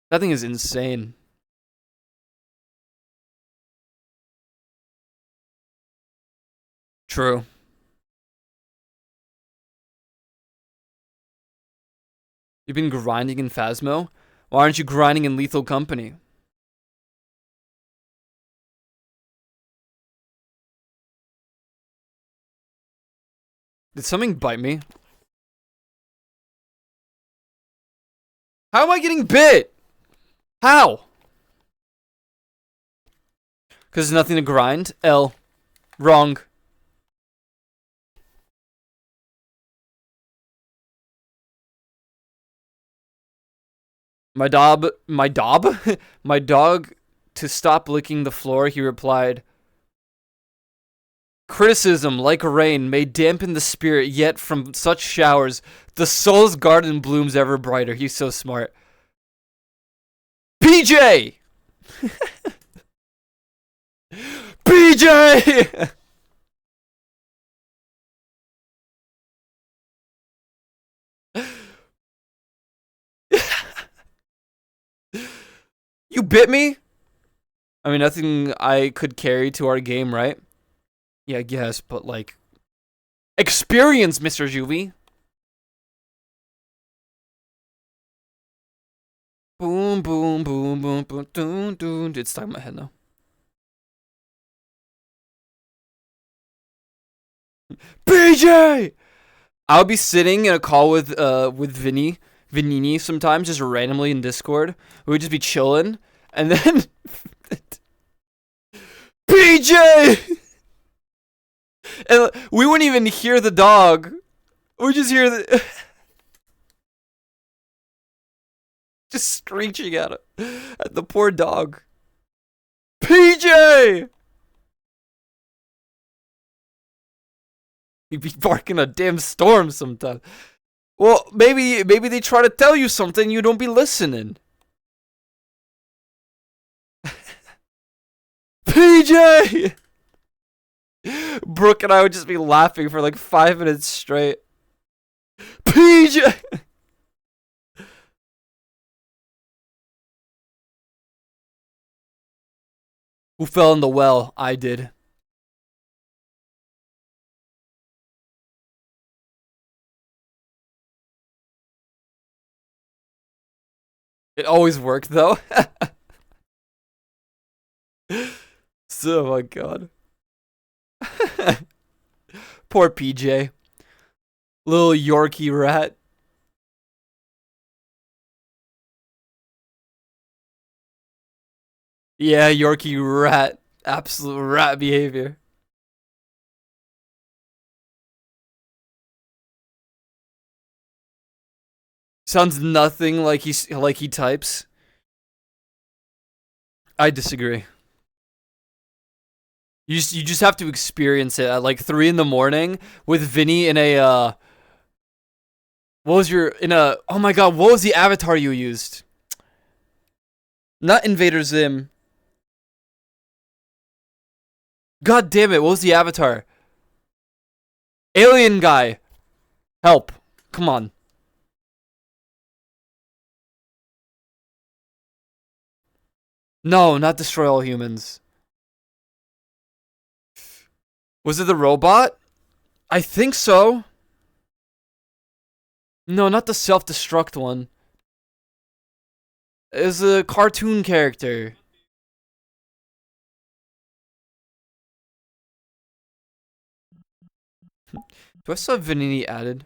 That thing is insane. True. You've been grinding in Phasmo? Why aren't you grinding in Lethal Company? Did something bite me? How am I getting bit? How? Because there's nothing to grind? L. Wrong. My dog, my dog, to stop licking the floor, he replied, Criticism, like rain, may dampen the spirit, yet from such showers, the soul's garden blooms ever brighter. He's so smart. PJ! PJ! You bit me? I mean, nothing I could carry to our game, right? Yeah, I guess, but like... Experience, Mr. Juvie! Boom, boom, boom, boom, boom, doom, doom. It's stuck in my head now. PJ! I'll be sitting in a call with Vinini sometimes, just randomly in Discord. We would just be chilling, and then PJ, and we wouldn't even hear the dog. We just hear the just screeching at the poor dog. PJ. He'd be barking a damn storm sometimes. Well, maybe they try to tell you something, you don't be listening. PJ! Brooke and I would just be laughing for like 5 minutes straight. PJ! Who fell in the well? I did. It always worked though. So, oh my god. Poor PJ. Little Yorkie rat. Yeah, Yorkie rat. Absolute rat behavior. Sounds nothing like he types. I disagree. You just have to experience it at like 3 in the morning with Vinny in a what was your in a oh my god, what was the avatar you used? Not Invader Zim. God damn it, what was the avatar? Alien guy. Help. Come on. No, not destroy all humans. Was it the robot? I think so. No, not the self-destruct one. It was a cartoon character. Do I still have Vanini added?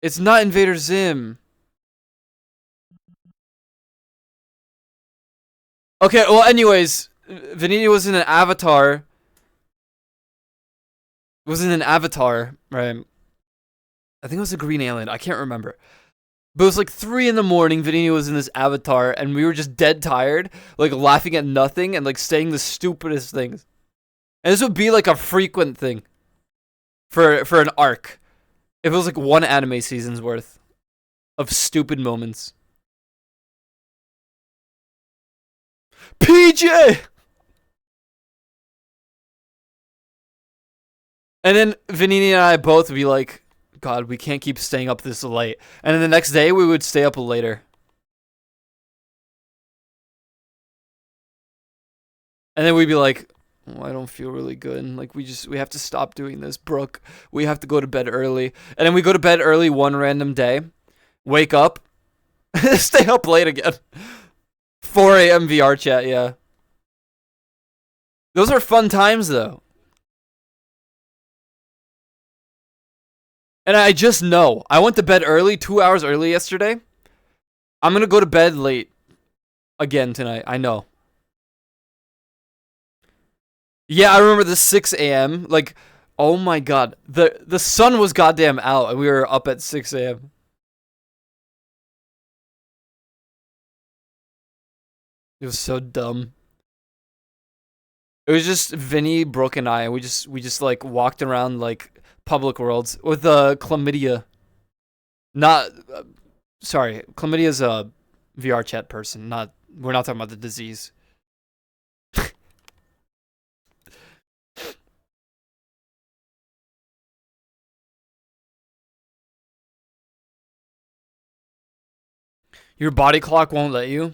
It's not Invader Zim. Okay, well, anyways, Vanini was in an avatar. Was in an avatar, right? I think it was a green alien. I can't remember. But it was like 3 in the morning. Vanini was in this avatar, and we were just dead tired, like laughing at nothing and like saying the stupidest things. And this would be like a frequent thing for an arc. If it was like one anime season's worth of stupid moments. PJ! And then Vanini and I both would be like, God, we can't keep staying up this late. And then the next day, we would stay up later. And then we'd be like, oh, I don't feel really good. And like, we have to stop doing this. Brooke, we have to go to bed early. And then we go to bed early one random day. Wake up. Stay up late again. 4 a.m. VRChat, yeah. Those are fun times, though. And I just know. I went to bed early, 2 hours early yesterday. I'm going to go to bed late again tonight. I know. Yeah, I remember the 6 a.m. Like, oh my god. The sun was goddamn out, and we were up at 6 a.m. It was so dumb. It was just Vinny, Brooke, and I. And we just like walked around like public worlds with chlamydia. Not sorry, chlamydia is a VRChat person. Not we're not talking about the disease. Your body clock won't let you.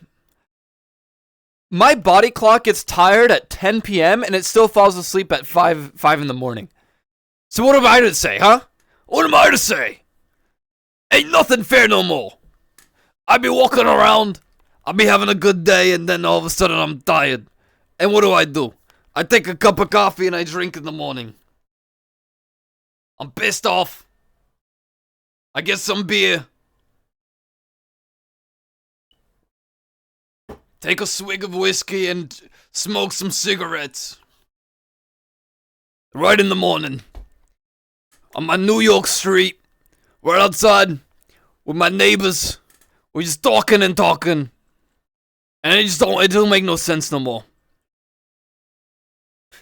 My body clock gets tired at 10 p.m. and it still falls asleep at 5 in the morning. So what am I to say, huh? What am I to say? Ain't nothing fair no more. I be walking around, I be having a good day, and then all of a sudden I'm tired. And what do? I take a cup of coffee and I drink in the morning. I'm pissed off. I get some beer. Take a swig of whiskey and smoke some cigarettes. Right in the morning. On my New York street. We're outside with my neighbors. We're just talking and talking. And it don't make no sense no more.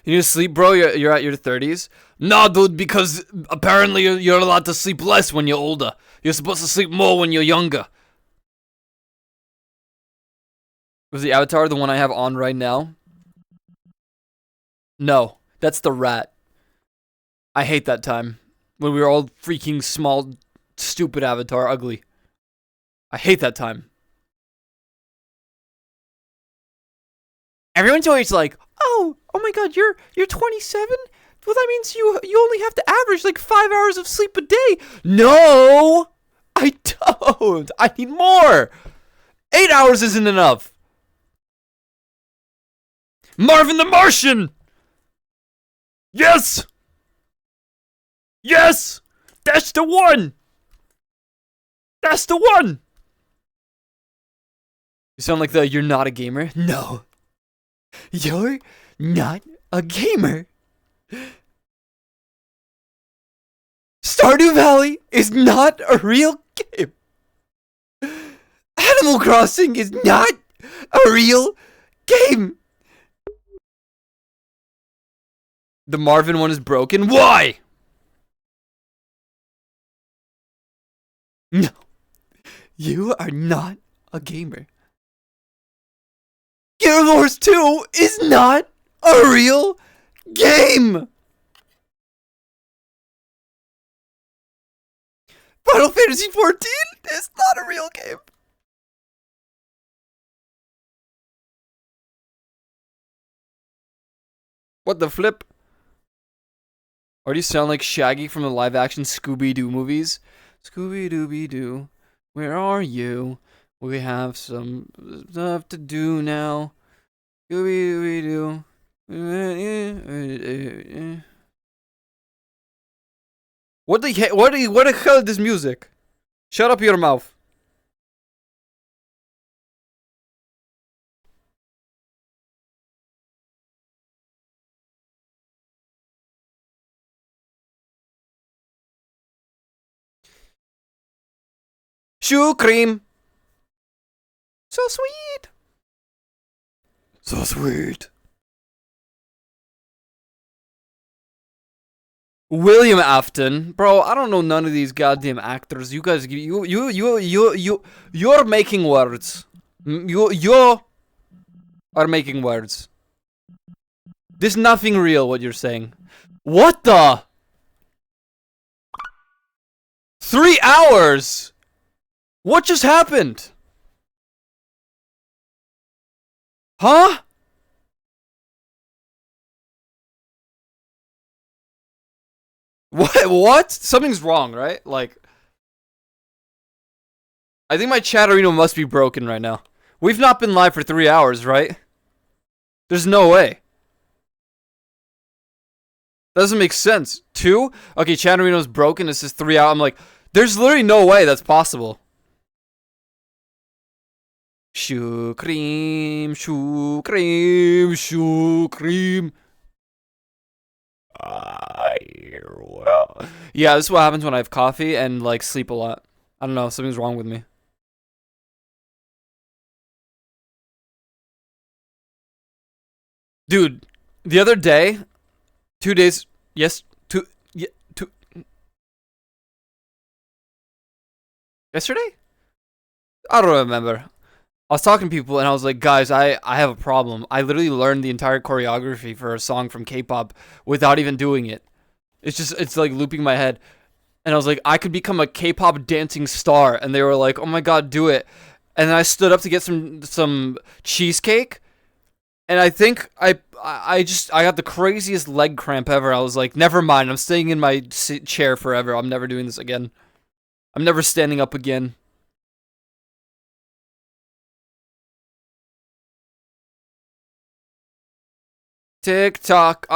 You need to sleep, bro? You're at your 30s? Nah, dude, because apparently you're allowed to sleep less when you're older. You're supposed to sleep more when you're younger. Was the avatar the one I have on right now? No, that's the rat. I hate that time. When we were all freaking small, stupid avatar, ugly. I hate that time. Everyone's always like, oh my god, you're 27? Well, that means you only have to average like 5 hours of sleep a day. No! I don't! I need more! 8 hours isn't enough! Marvin the Martian! Yes! Yes! That's the one! That's the one! You sound like you're not a gamer? No. You're not a gamer. Stardew Valley is not a real game. Animal Crossing is not a real game. The Marvin one is broken. Why? No. You are not a gamer. Gear Wars 2 is not a real game. Final Fantasy 14 is not a real game. What the flip? Or do you sound like Shaggy from the live-action Scooby-Doo movies? Scooby-Dooby-Doo, where are you? We have some stuff to do now. Scooby-Dooby-Doo. What the hell is this music? Shut up your mouth. Shoe cream. So sweet. So sweet. William Afton, bro. I don't know none of these goddamn actors. You guys, you're making words. You are making words. There's nothing real. What you're saying. What the? 3 hours. What just happened? Huh? What? Something's wrong, right? Like, I think my Chatterino must be broken right now. We've not been live for 3 hours, right? There's no way. Doesn't make sense. 2? Okay, Chatterino's broken. This is 3 hours. I'm like, there's literally no way that's possible. Shoe cream, shoe cream, shoe cream. Yeah, this is what happens when I have coffee and like sleep a lot. I don't know, something's wrong with me. Dude, The other day, 2 days, yes, two, yesterday? I don't remember. I was talking to people and I was like, guys, I have a problem. I literally learned the entire choreography for a song from K-pop without even doing it. It's like looping in my head. And I was like, I could become a K-pop dancing star. And they were like, oh my god, do it. And then I stood up to get some cheesecake. And I think I got the craziest leg cramp ever. I was like, never mind. I'm staying in my chair forever. I'm never doing this again. I'm never standing up again. TikTok.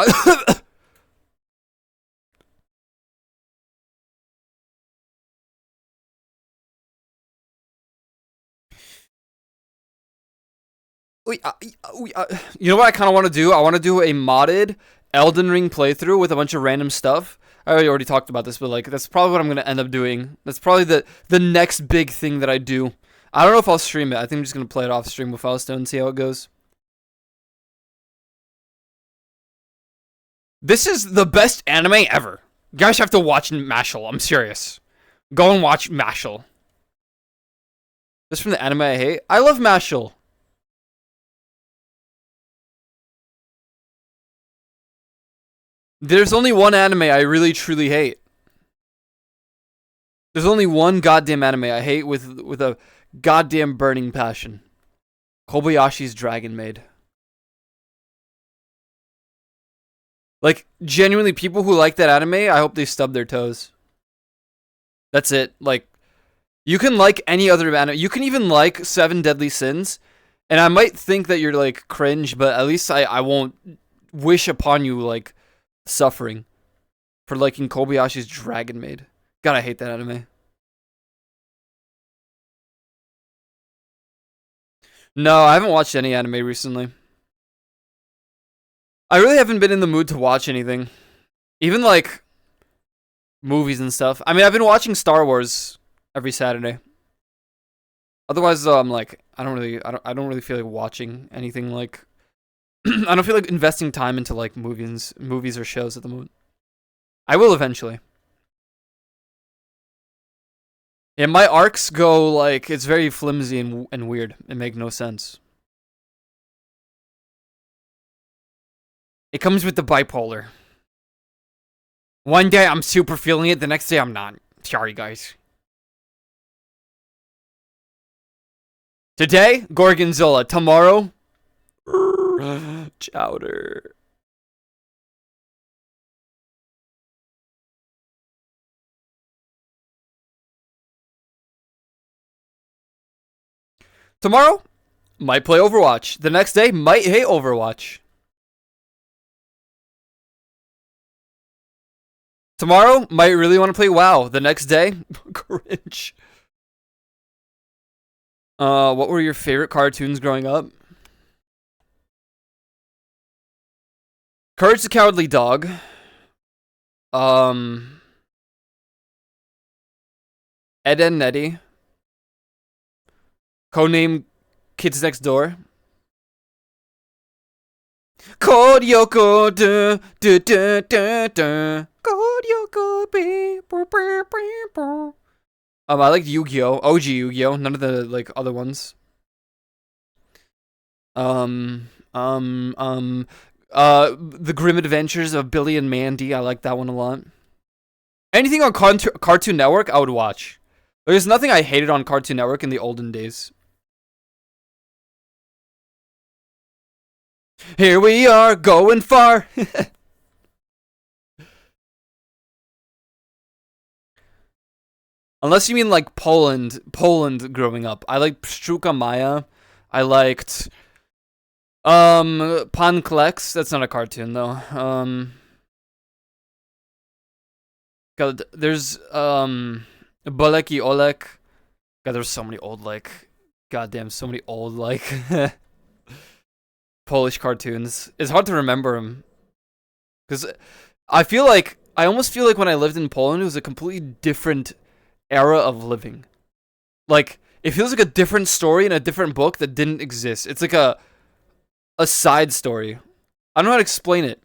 You know what I kind of want to do? I want to do a modded Elden Ring playthrough with a bunch of random stuff. I already talked about this, but like that's probably what I'm gonna end up doing. That's probably the next big thing that I do. I don't know if I'll stream it. I think I'm just gonna play it off stream with Faustone and see how it goes. This is the best anime ever. You guys have to watch Mashal. I'm serious. Go and watch Mashal. This from the anime I hate. I love Mashal. There's only one anime I really truly hate. There's only one goddamn anime I hate with a goddamn burning passion. Kobayashi's Dragon Maid. Like, genuinely, people who like that anime, I hope they stub their toes. That's it. Like, you can like any other anime. You can even like Seven Deadly Sins. And I might think that you're, like, cringe, but at least I won't wish upon you, like, suffering for liking Kobayashi's Dragon Maid. God, I hate that anime. No, I haven't watched any anime recently. I really haven't been in the mood to watch anything. Even like movies and stuff. I mean, I've been watching Star Wars every Saturday. Otherwise, I'm like, I don't really feel like watching anything like. I don't feel like investing time into like movies or shows at the moment. I will eventually. Yeah, my arcs go like it's very flimsy and weird and make no sense. It comes with the bipolar. One day I'm super feeling it, the next day I'm not. Sorry, guys. Today, Gorgonzola. Tomorrow, Chowder. Tomorrow, might play Overwatch. The next day, might hate Overwatch. Tomorrow, might really want to play WoW. The next day, cringe. What were your favorite cartoons growing up? Courage the Cowardly Dog. Ed and Nettie. Codename Kids Next Door. Code Yoko du du du du du. Code Yoko be. I liked Yu-Gi-Oh! OG Yu-Gi-Oh! None of the like other ones. The Grim Adventures of Billy and Mandy. I like that one a lot. Anything on Cartoon Network, I would watch. There's nothing I hated on Cartoon Network in the olden days. Here we are, going far. Unless you mean like Poland growing up. I liked Pszczółka Maya. I liked Pan Klex. That's not a cartoon though. God, there's Boleki Olek. God, there's so many old like goddamn so many old like Polish cartoons. It's hard to remember them because I almost feel like when I lived in Poland, it was a completely different era of living. Like it feels like a different story in a different book that didn't exist. It's like a side story. I don't know how to explain it.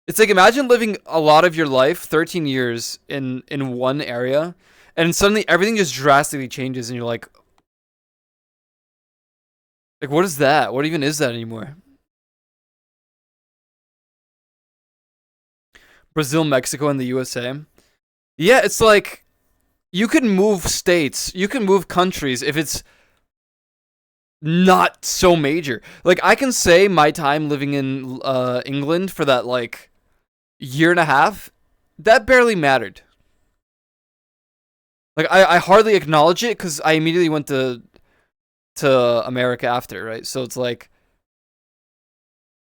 It's like imagine living a lot of your life, 13 years in one area, and suddenly everything just drastically changes, and you're like, what is that? What even is that anymore? Brazil, Mexico, and the USA. Yeah, it's like you can move states, you can move countries if it's not so major. Like I can say my time living in England for that like year and a half, that barely mattered. Like I hardly acknowledge it because I immediately went to America after, right? So it's like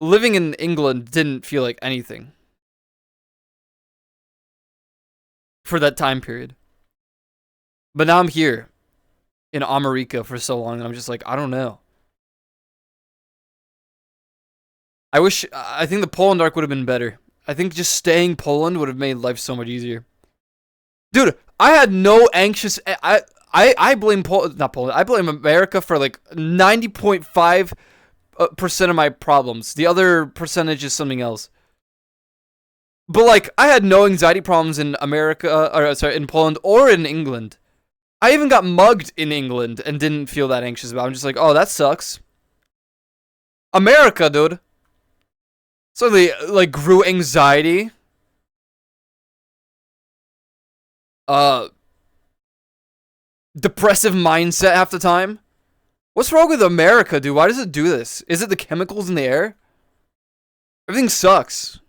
living in England didn't feel like anything for that time period. But now I'm here in America for so long, and I'm just like, I don't know. I think the Poland arc would have been better. I think just staying Poland would have made life so much easier. Dude, I had no anxious. I blame not Poland. I blame America for like 90.5% of my problems. The other percentage is something else. But like, I had no anxiety problems in America, or sorry, in Poland or in England. I even got mugged in England and didn't feel that anxious about it. I'm just like, oh, that sucks. America, dude. Suddenly, like, grew anxiety. Depressive mindset half the time. What's wrong with America, dude? Why does it do this? Is it the chemicals in the air? Everything sucks.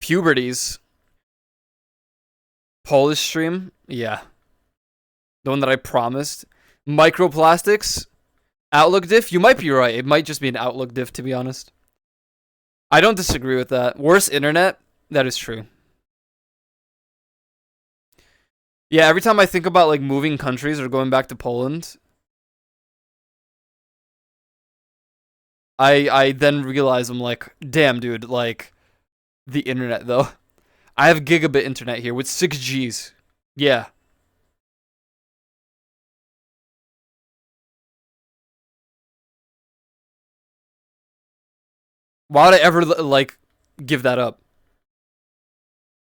Puberties. Polish stream? Yeah. The one that I promised. Microplastics? Outlook diff? You might be right. It might just be an Outlook diff, to be honest. I don't disagree with that. Worse internet? That is true. Yeah, every time I think about like moving countries or going back to Poland, I then realize I'm like, damn, dude, like the internet though. I have gigabit internet here with 6Gs. Yeah. Why would I ever like give that up?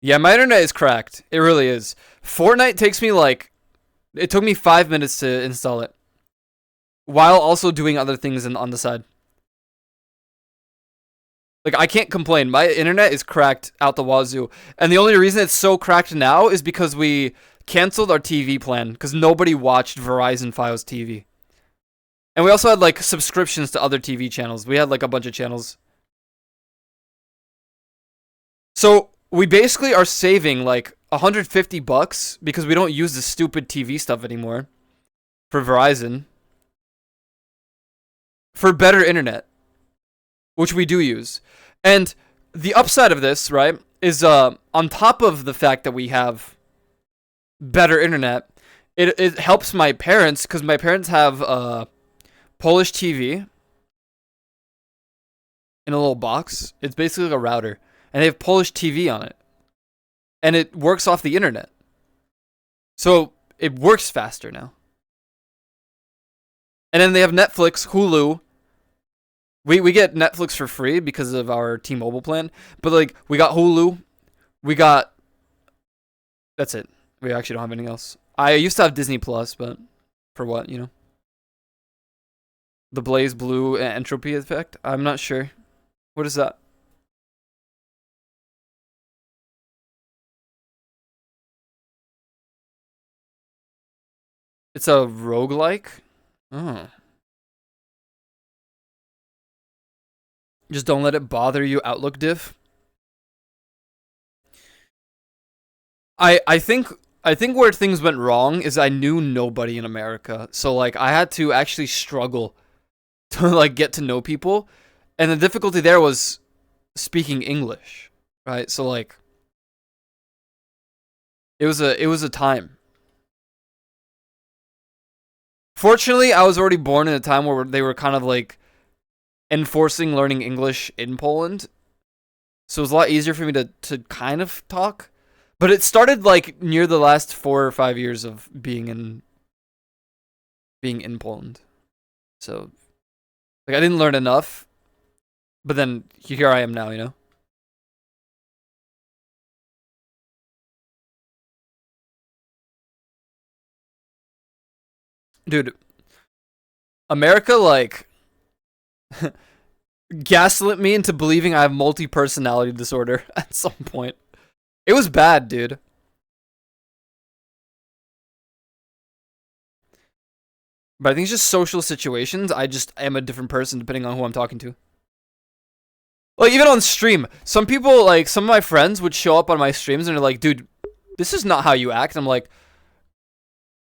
Yeah, my internet is cracked. It really is. Fortnite takes me like it took me 5 minutes to install it, while also doing other things on the side. Like I can't complain. My internet is cracked out the wazoo, and the only reason it's so cracked now is because we canceled our TV plan because nobody watched Verizon Fios TV, and we also had like subscriptions to other TV channels. We had like a bunch of channels, so we basically are saving like $150 because we don't use the stupid TV stuff anymore for Verizon for better internet, which we do use. And the upside of this, right, is on top of the fact that we have better internet, it helps my parents because my parents have Polish TV in a little box. It's basically like a router, and they have Polish TV on it, and it works off the internet, so it works faster now. And then they have Netflix, Hulu. We get Netflix for free because of our T-Mobile plan, but like we got Hulu, we got that's it. We actually don't have anything else. I used to have Disney Plus, but for what, you know? The Blaze Blue entropy effect? I'm not sure. What is that? It's a roguelike? Oh. Just don't let it bother you, Outlook diff. I think where things went wrong is I knew nobody in America. So like I had to actually struggle to like get to know people. And the difficulty there was speaking English, right? So like it was a time. Fortunately, I was already born in a time where they were kind of like enforcing learning English in Poland. So it was a lot easier for me to kind of talk. But it started like near the last 4 or 5 years of being in Poland. So like I didn't learn enough. But then here I am now, you know? Dude, America, like, gaslit me into believing I have multi-personality disorder at some point. It was bad, dude. But I think it's just social situations. I just am a different person depending on who I'm talking to. Like, even on stream, some people, like, some of my friends would show up on my streams and they're like, dude, this is not how you act. And I'm like,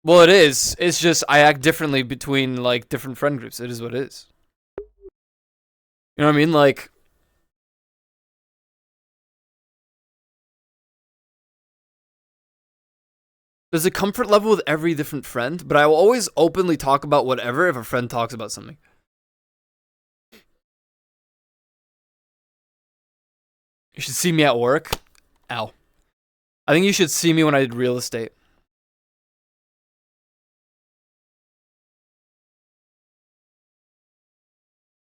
well, it is. It's just I act differently between, like, different friend groups. It is what it is. You know what I mean? Like, there's a comfort level with every different friend, but I will always openly talk about whatever if a friend talks about something. You should see me at work. Ow. I think you should see me when I did real estate.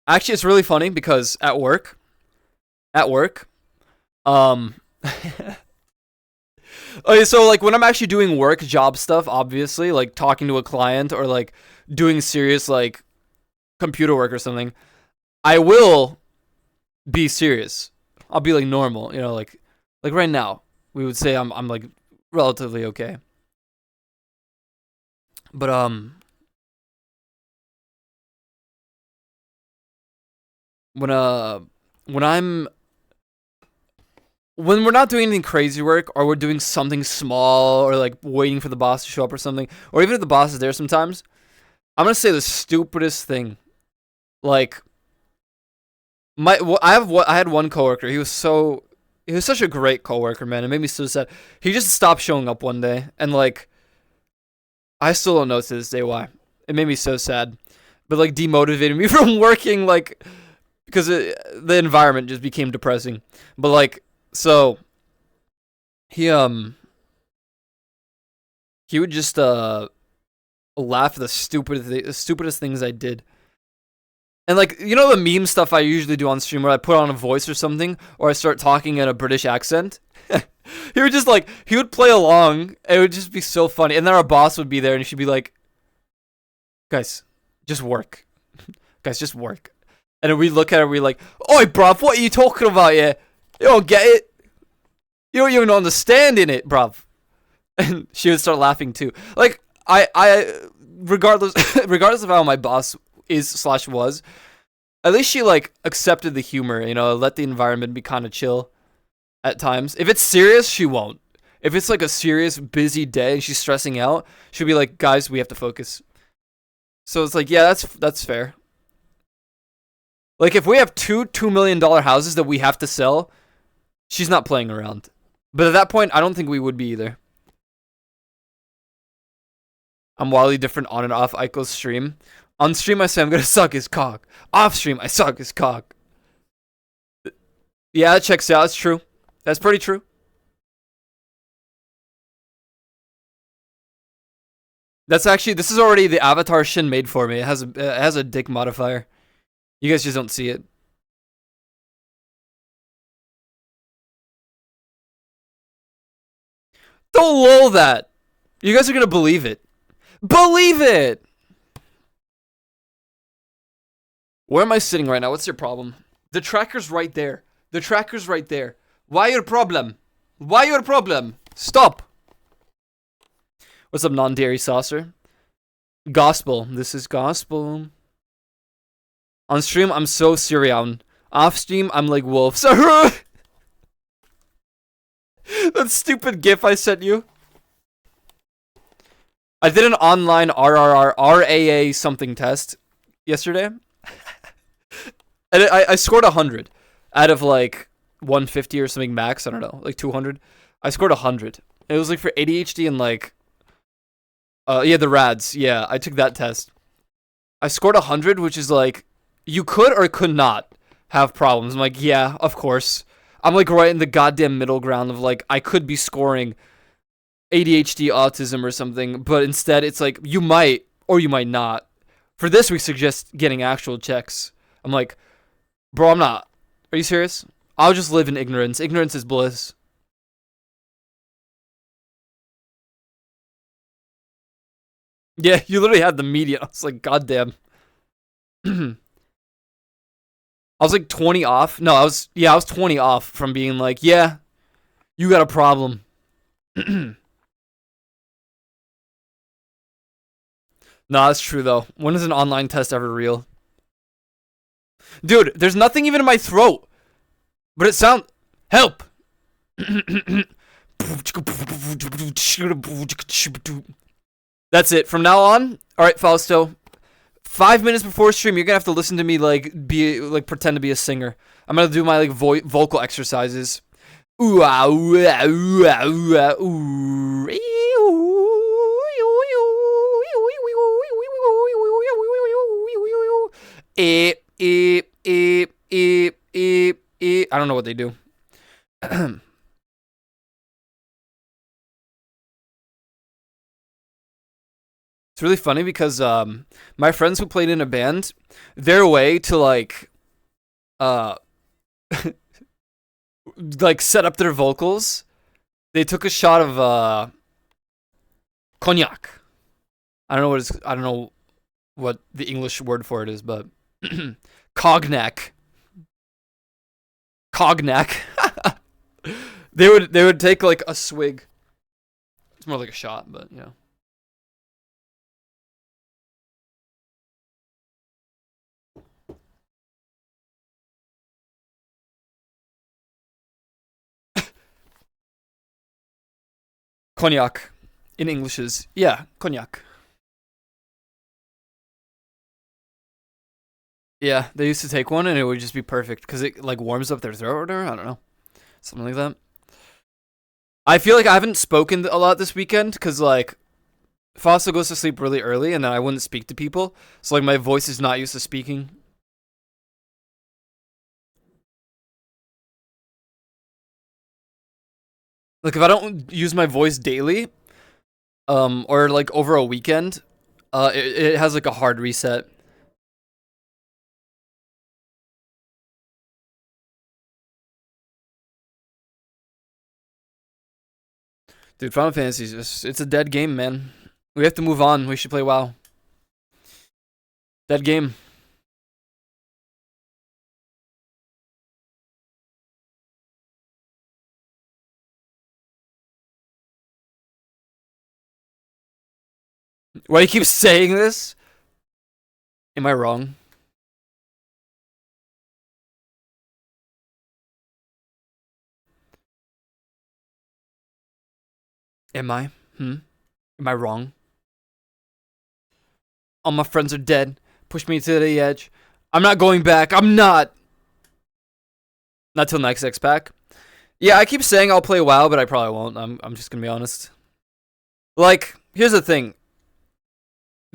Actually, it's really funny because at work, um, okay, so like when I'm actually doing work, job stuff, obviously, like talking to a client or like doing serious like computer work or something, I will be serious. I'll be like normal, you know, like right now, we would say I'm like relatively okay. But when when I'm when we're not doing anything crazy work or we're doing something small or like waiting for the boss to show up or something, or even if the boss is there sometimes, I'm gonna say the stupidest thing. Like I had one coworker. He was such a great coworker, man. It made me so sad. He just stopped showing up one day, and like I still don't know to this day why. It made me so sad, but like demotivated me from working, like because the environment just became depressing. But like so he would just laugh at the stupidest things I did. And like, you know the meme stuff I usually do on stream where I put on a voice or something, or I start talking in a British accent? He would just like, he would play along, and it would just be so funny. And then our boss would be there, and she'd be like, guys, just work. Guys, just work. And then we look at her, and we're like, oi, bruv, what are you talking about here? You don't get it. You don't even understand in it, bruv. And she would start laughing too. Like, regardless of how my boss is/was, at least she like accepted the humor, you know, let the environment be kind of chill at times. If it's serious, she won't. If it's like a serious busy day and she's stressing out, she'll be like, guys, we have to focus. So it's like, yeah, that's fair. Like if we have $2 million houses that we have to sell, she's not playing around. But at that point, I don't think we would be either. I'm wildly different on and off Aiko's stream. On stream, I say I'm gonna suck his cock. Off stream, I suck his cock. Yeah, that checks out. That's true. That's pretty true. That's actually, this is already the avatar Shin made for me. It has a dick modifier. You guys just don't see it. Don't lol that. You guys are gonna believe it. Believe it! Where am I sitting right now? What's your problem? The tracker's right there. The tracker's right there. Why your problem? Why your problem? Stop! What's up, non-dairy saucer? Gospel. This is gospel. On stream, I'm so Syrian. Off stream, I'm like wolves. That stupid gif I sent you. I did an online RAA something test yesterday. And I scored 100 out of like 150 or something max. I don't know, like 200. I scored 100. It was like for ADHD and like, yeah, the RADS. Yeah, I took that test. I scored 100, which is like, you could or could not have problems. I'm like, yeah, of course. I'm like right in the goddamn middle ground of like, I could be scoring ADHD, autism, or something, but instead it's like, you might or you might not. For this, we suggest getting actual checks. I'm like, bro, I'm not. Are you serious? I'll just live in ignorance. Ignorance is bliss. Yeah, you literally had the media. I was like, goddamn. I was like 20 off. No, I was 20 off from being like, yeah, you got a problem. No, that's true though. When is an online test ever real? Dude, there's nothing even in my throat. But it sounds help. That's it. From now on, all right, Fausto. 5 minutes before stream, you're gonna have to listen to me pretend to be a singer. I'm gonna do my like vocal exercises. Ooh ah ooh ah ooh ah ooh ah ooh. I don't know what they do. It's really funny because my friends who played in a band, their way to like like set up their vocals, they took a shot of cognac. I don't know what the English word for it is, but cognac. Cognac. They would take like a swig. It's more like a shot, but you know. Cognac in English is cognac. Yeah, they used to take one and it would just be perfect because it like warms up their throat or I don't know, something like that. I feel like I haven't spoken a lot this weekend because like Foster goes to sleep really early and then I wouldn't speak to people, so like my voice is not used to speaking. Like if I don't use my voice daily, or like over a weekend, it has like a hard reset. Dude, Final Fantasy it's a dead game, man. We have to move on. We should play WoW. Dead game. Why do you keep saying this? Am I wrong? Am I? Am I wrong? All my friends are dead. Push me to the edge. I'm not going back. I'm not. Not till next X pack. Yeah, I keep saying I'll play WoW, but I probably won't. I'm just gonna be honest. Like, here's the thing.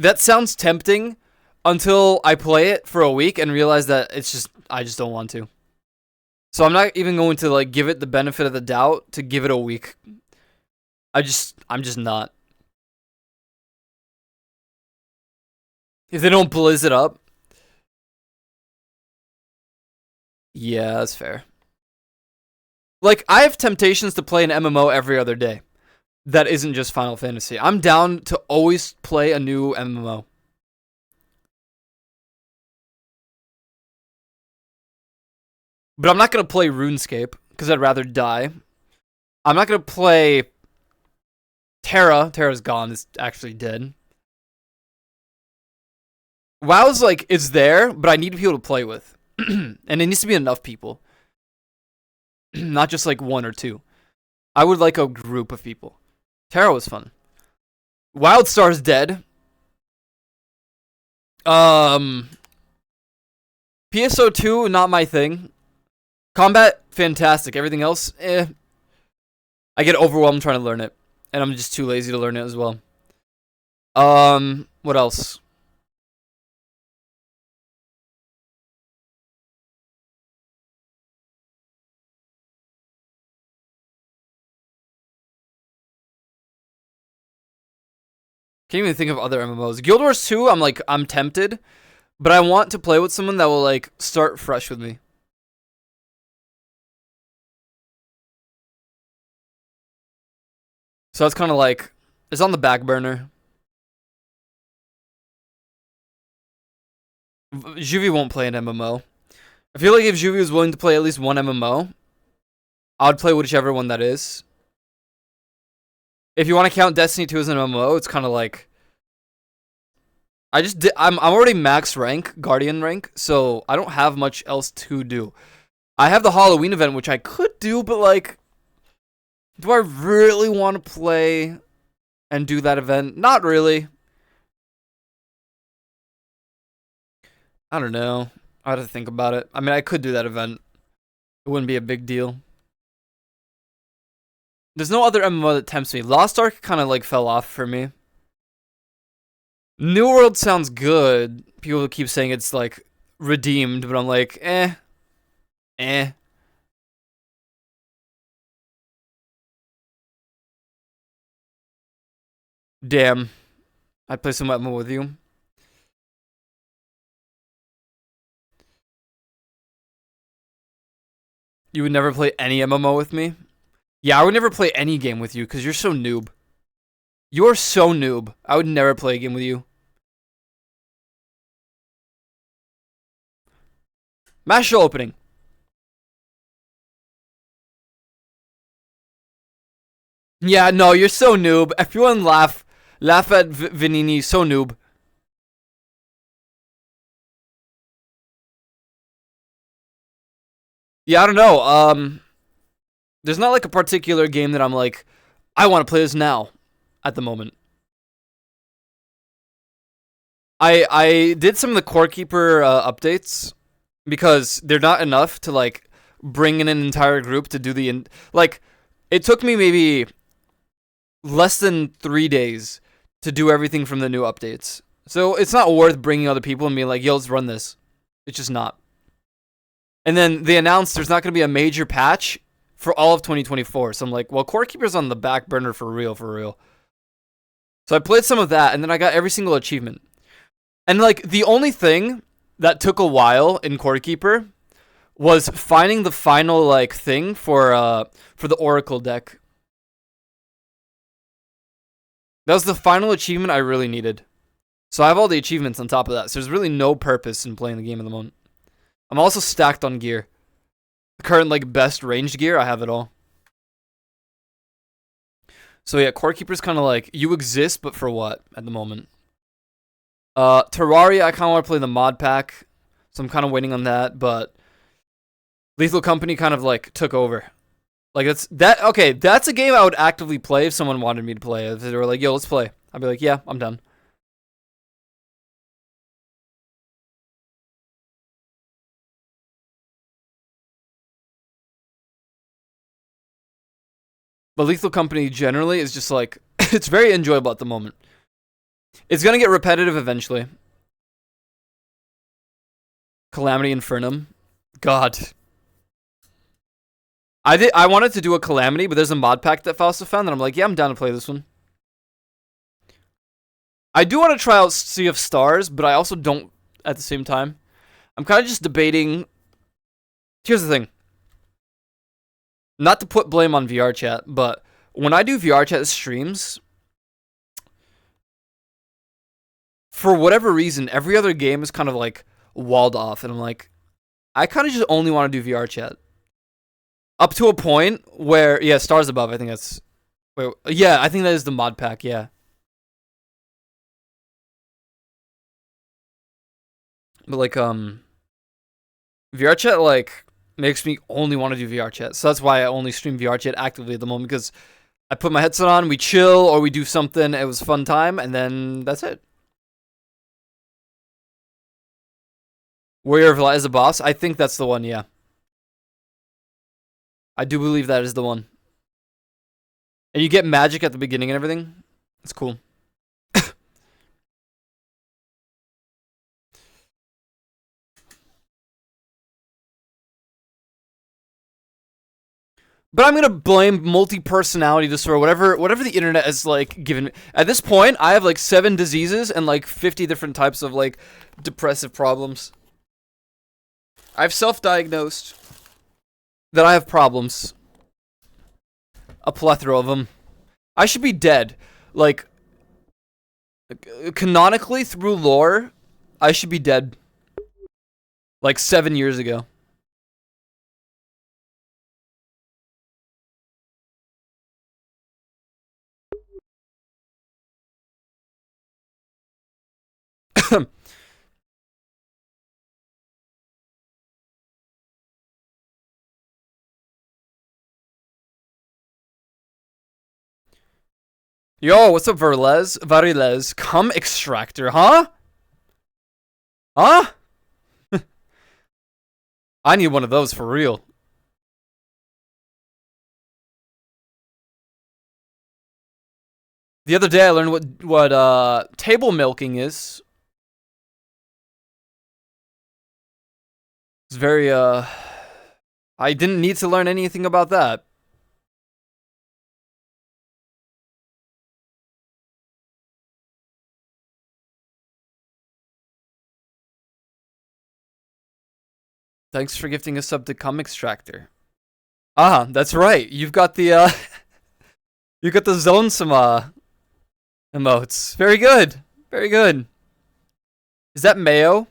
That sounds tempting until I play it for a week and realize that I just don't want to. So I'm not even going to like give it the benefit of the doubt to give it a week. I'm just not. If they don't blizz it up. Yeah, that's fair. Like, I have temptations to play an MMO every other day. That isn't just Final Fantasy. I'm down to always play a new MMO. But I'm not going to play RuneScape, because I'd rather die. I'm not going to play Terra. Terra's gone. It's actually dead. WoW's like, it's there, but I need people to play with. And it needs to be enough people. Not just like one or two. I would like a group of people. Terra was fun. Wildstar's dead. PSO2, not my thing. Combat, fantastic. Everything else, I get overwhelmed trying to learn it. And I'm just too lazy to learn it as well. What else? Can't even think of other MMOs. Guild Wars 2, I'm tempted, but I want to play with someone that will like start fresh with me. So that's kind of like, it's on the back burner. Juvie won't play an MMO. I feel like if Juvie was willing to play at least one MMO, I would play whichever one that is. If you want to count Destiny 2 as an MMO, it's kind of like, I'm already max rank, Guardian rank, so I don't have much else to do. I have the Halloween event, which I could do, but like, do I really want to play and do that event? Not really. I don't know. I have to think about it. I mean, I could do that event. It wouldn't be a big deal. There's no other MMO that tempts me. Lost Ark kind of like fell off for me. New World sounds good. People keep saying it's like redeemed, but I'm like, eh. Damn. I'd play some MMO with you. You would never play any MMO with me? Yeah, I would never play any game with you because you're so noob. You're so noob. I would never play a game with you. Mashal opening. Yeah, no, you're so noob. Everyone laugh at Vanini, so noob. Yeah, I don't know. There's not like a particular game that I'm like, I want to play this now at the moment. I did some of the Core Keeper updates because they're not enough to like bring in an entire group to do the like. It took me maybe less than 3 days to do everything from the new updates. So it's not worth bringing other people and being like, yo, let's run this. It's just not. And then they announced there's not going to be a major patch for all of 2024. So I'm like, well, Core Keeper's on the back burner for real, for real. So I played some of that, and then I got every single achievement. And like, the only thing that took a while in Core Keeper was finding the final like thing for the Oracle deck. That was the final achievement I really needed. So I have all the achievements on top of that. So there's really no purpose in playing the game at the moment. I'm also stacked on gear. The current like best ranged gear, I have it all. So yeah, Core Keeper's kind of like, you exist, but for what at the moment? Terraria, I kind of want to play the mod pack. So I'm kind of waiting on that, but Lethal Company kind of like took over. Like that's a game I would actively play if someone wanted me to play. If they were like, yo, let's play. I'd be like, yeah, I'm done. But Lethal Company generally is just like, it's very enjoyable at the moment. It's gonna get repetitive eventually. Calamity Infernum. God. I wanted to do a Calamity, but there's a mod pack that Fausto found, and I'm like, yeah, I'm down to play this one. I do want to try out Sea of Stars, but I also don't at the same time. I'm kind of just debating. Here's the thing. Not to put blame on VRChat, but when I do VRChat streams, for whatever reason, every other game is kind of like walled off, and I'm like, I kind of just only want to do VRChat. Up to a point where, yeah, Stars Above, I think that's, wait, yeah, I think that is the mod pack, yeah. But like, VRChat like makes me only want to do VRChat, so that's why I only stream VRChat actively at the moment, because I put my headset on, we chill, or we do something, it was a fun time, and then that's it. Warrior of Light as a boss, I think that's the one, yeah. I do believe that is the one. And you get magic at the beginning and everything. It's cool. But I'm gonna blame multi-personality disorder, whatever the internet has like given me. At this point, I have like 7 diseases and like 50 different types of like depressive problems. I've self-diagnosed that I have problems. A plethora of them. I should be dead. Like, canonically through lore, I should be dead. Like 7 years ago. Yo, what's up, Verles? Variles, come extractor, huh? Huh? I need one of those for real. The other day I learned what table milking is. It's very I didn't need to learn anything about that. Thanks for gifting a sub to Cum Extractor. Ah, that's right. You've got the you got the zone sama emotes. Very good. Very good. Is that mayo?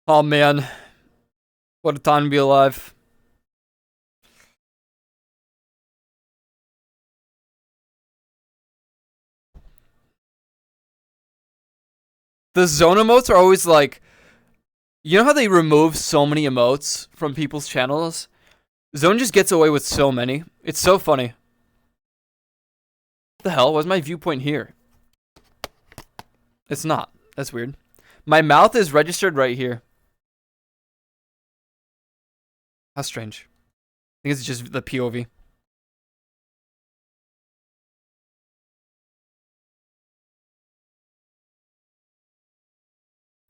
Oh man. What a time to be alive. The zone emotes are always like, you know how they remove so many emotes from people's channels? Zone just gets away with so many. It's so funny. What the hell? Why's my viewpoint here? It's not. That's weird. My mouth is registered right here. How strange. I think it's just the POV.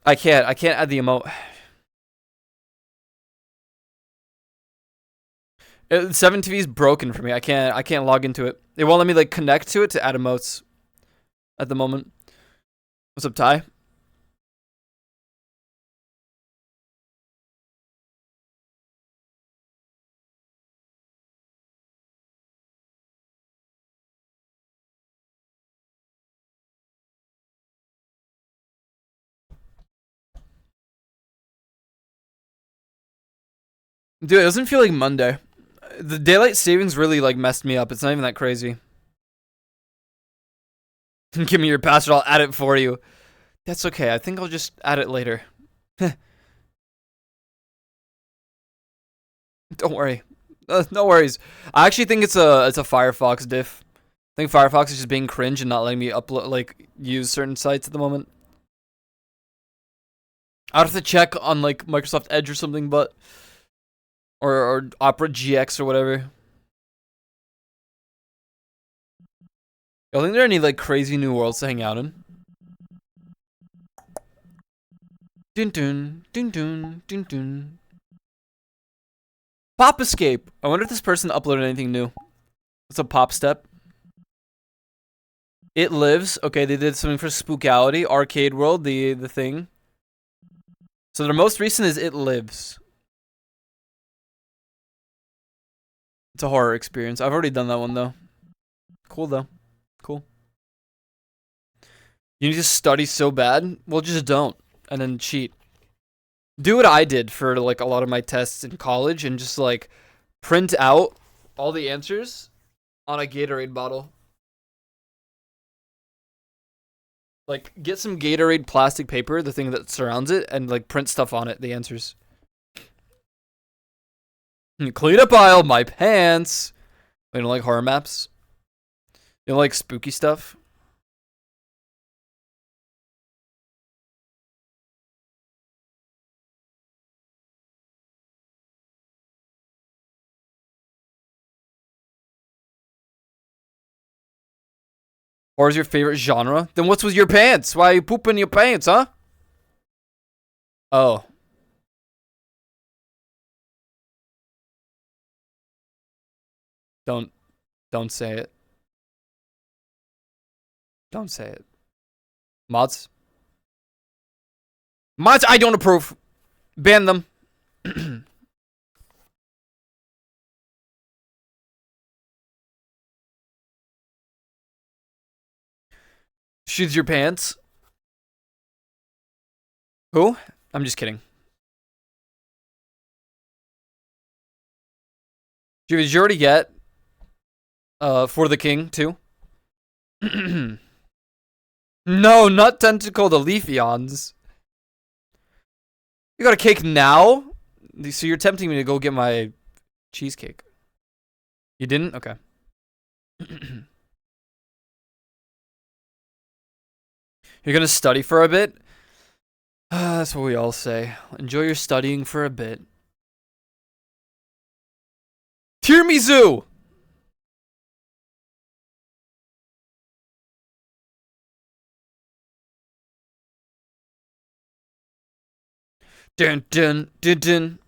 I can't add the emote. 7TV is broken for me. I can't log into it. It won't let me like connect to it to add emotes at the moment. What's up, Ty? Dude, it doesn't feel like Monday. The daylight savings really like messed me up. It's not even that crazy. Give me your password. I'll add it for you. That's okay. I think I'll just add it later. Don't worry. No worries. I actually think it's a Firefox diff. I think Firefox is just being cringe and not letting me upload like use certain sites at the moment. I'd have to check on like Microsoft Edge or something, but or Opera GX or whatever. I don't think there are any like crazy new worlds to hang out in. Dun dun dun dun dun dun. Pop Escape. I wonder if this person uploaded anything new. What's a pop step? It Lives. Okay, they did something for Spookality. Arcade World, the thing. So their most recent is It Lives. It's a horror experience. I've already done that one though. Cool though. Cool. You need to study so bad? Well, just don't. And then cheat. Do what I did for like a lot of my tests in college and just like print out all the answers on a Gatorade bottle. Like get some Gatorade plastic paper, the thing that surrounds it, and like print stuff on it, the answers. Clean up aisle, my pants. You don't like horror maps? You don't like spooky stuff? Or is your favorite genre? Then what's with your pants? Why are you pooping your pants, huh? Oh. Don't. Don't say it. Don't say it. Mods? Mods, I don't approve. Ban them. Shoots your pants. Who? I'm just kidding. Did you already get For the King too? No, not Tentacle, the Leafeons. You got a cake now? So you're tempting me to go get my cheesecake. You didn't? Okay. You're gonna study for a bit? That's what we all say. Enjoy your studying for a bit. Tiramisu! Dun dun dun dun.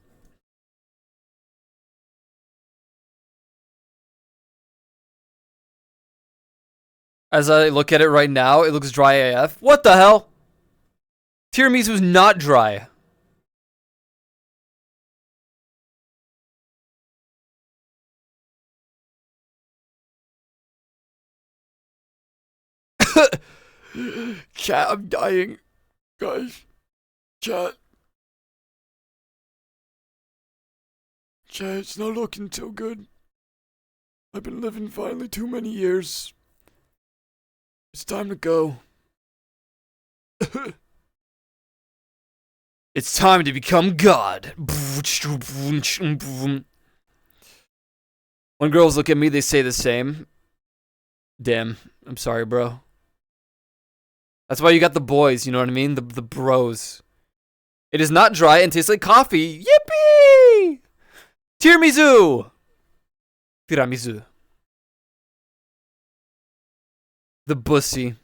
As I look at it right now, it looks dry AF. What the hell? Tiramisu's not dry. Chat, I'm dying. Guys. Chat. Chat, it's not looking too good. I've been living finally too many years. It's time to go. It's time to become God. When girls look at me, they say the same. Damn. I'm sorry, bro. That's why you got the boys, you know what I mean? The bros. It is not dry and tastes like coffee. Yippee! Tiramisu! Tiramisu. The bussy.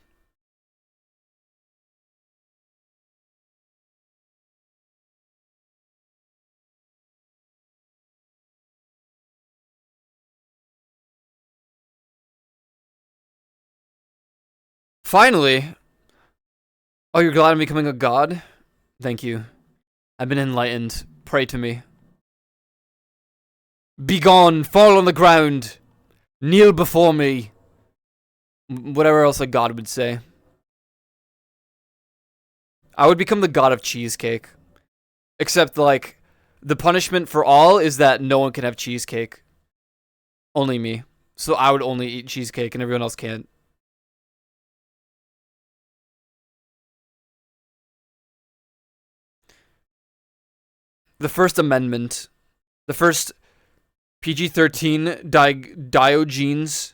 Finally. Oh, you're glad I'm becoming a god? Thank you. I've been enlightened. Pray to me. Begone! Fall on the ground! Kneel before me! Whatever else a god would say. I would become the god of cheesecake. Except, like, the punishment for all is that no one can have cheesecake. Only me. So I would only eat cheesecake and everyone else can't. The First Amendment. The first PG-13 Diogenes.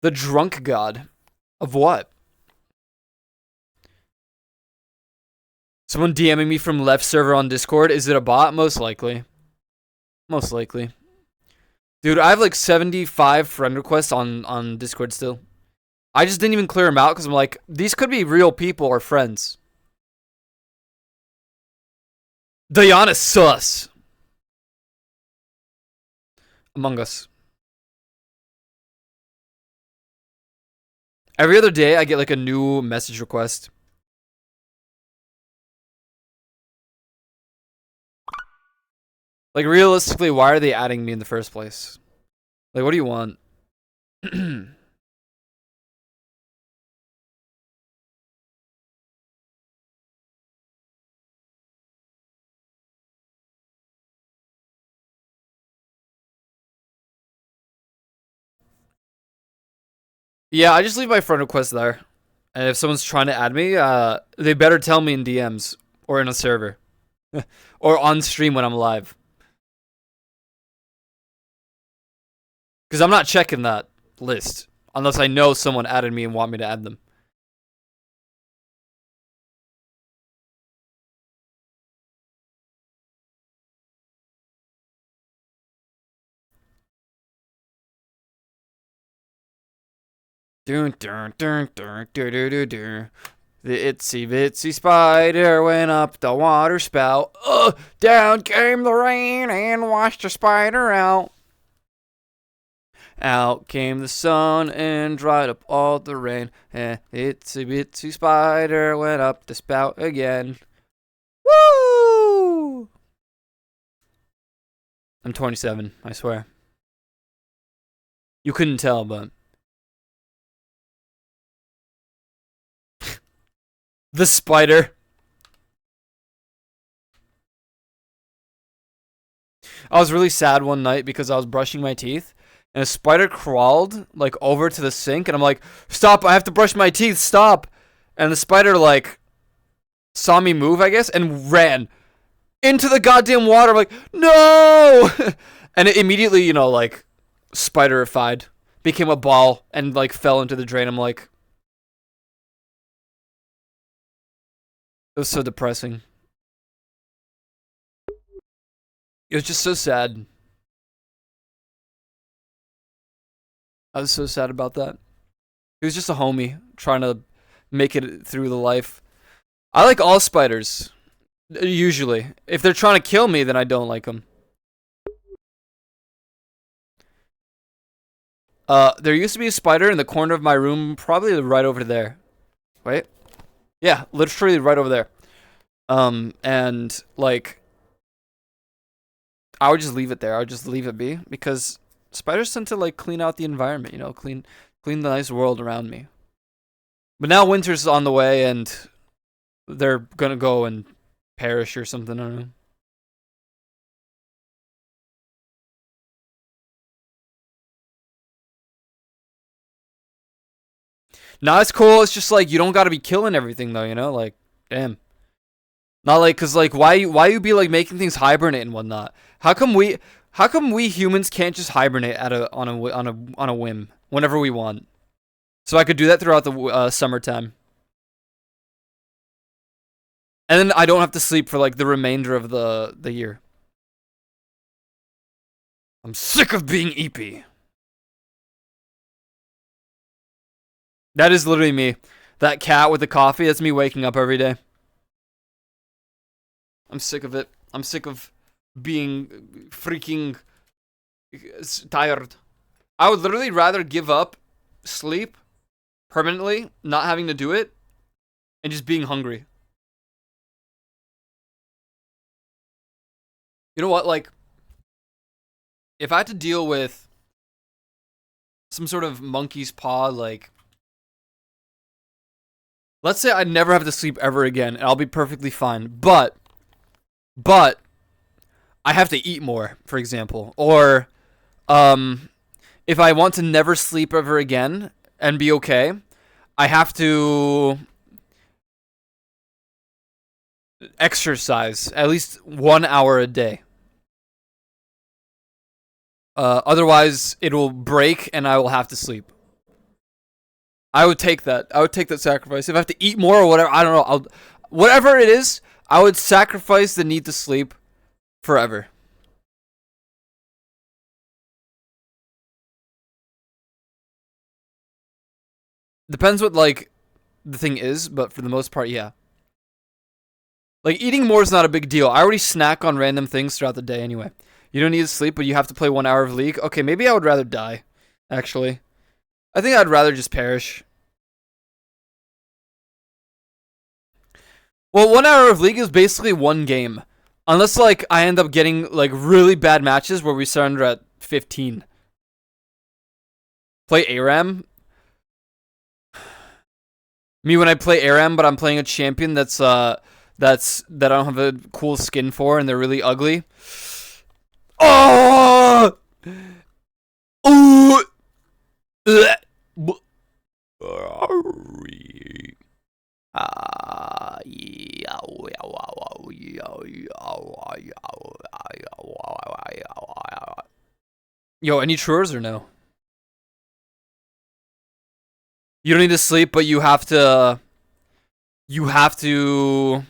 The drunk god. Of what? Someone DMing me from left server on Discord. Is it a bot? Most likely. Most likely. Dude, I have like 75 friend requests on Discord still. I just didn't even clear them out because I'm like, these could be real people or friends. Diana sus. Among Us. Every other day, I get like a new message request. Like, realistically, why are they adding me in the first place? Like, what do you want? Yeah, I just leave my friend request there. And if someone's trying to add me, they better tell me in DMs or in a server. Or on stream when I'm live. Because I'm not checking that list. Unless I know someone added me and want me to add them. Dun, dun, dun, dun, dun, dun, dun, dun. The itsy bitsy spider went up the water spout. Down came the rain and washed the spider out. Out came the sun and dried up all the rain. And the itsy bitsy spider went up the spout again. Woo! I'm 27, I swear. You couldn't tell, but the spider. I was really sad one night because I was brushing my teeth and a spider crawled like over to the sink and I'm like, "Stop, I have to brush my teeth, stop." And the spider like saw me move, I guess, and ran into the goddamn water. I'm like, "No!" And it immediately, you know, like spiderified, became a ball and like fell into the drain. I'm like, it was so depressing. It was just so sad. I was so sad about that. He was just a homie trying to make it through the life. I like all spiders. Usually. If they're trying to kill me, then I don't like them. There used to be a spider in the corner of my room, probably right over there. Wait. Yeah, literally right over there. And like, I would just leave it there. I would just leave it be because spiders tend to like clean out the environment, you know, clean the nice world around me. But now winter's on the way and they're gonna go and perish or something, I don't know. Nah, it's cool. It's just like you don't gotta be killing everything though, you know? Like, damn. Not like, cause like, why you be like making things hibernate and whatnot? How come we humans can't just hibernate at on a whim whenever we want? So I could do that throughout the summertime, and then I don't have to sleep for like the remainder of the year. I'm sick of being eepy. That is literally me. That cat with the coffee. That's me waking up every day. I'm sick of it. I'm sick of being freaking tired. I would literally rather give up sleep permanently, not having to do it, and just being hungry. You know what? Like, if I had to deal with some sort of monkey's paw, like, let's say I never have to sleep ever again, and I'll be perfectly fine. But I have to eat more, for example, or if I want to never sleep ever again and be okay, I have to exercise at least 1 hour a day. Otherwise, it will break and I will have to sleep. I would take that. I would take that sacrifice. If I have to eat more or whatever, I don't know. Whatever it is, I would sacrifice the need to sleep forever. Depends what like the thing is, but for the most part, yeah. Like eating more is not a big deal. I already snack on random things throughout the day anyway. You don't need to sleep, but you have to play 1 hour of League. Okay, maybe I would rather die. Actually, I think I'd rather just perish. Well, 1 hour of League is basically one game, unless like I end up getting like really bad matches where we surrender at 15. Play ARAM. Me when I play ARAM, but I'm playing a champion that I don't have a cool skin for, and they're really ugly. Oh! Ooh! Yo, any chores or no? You don't need to sleep, but you have to. You have to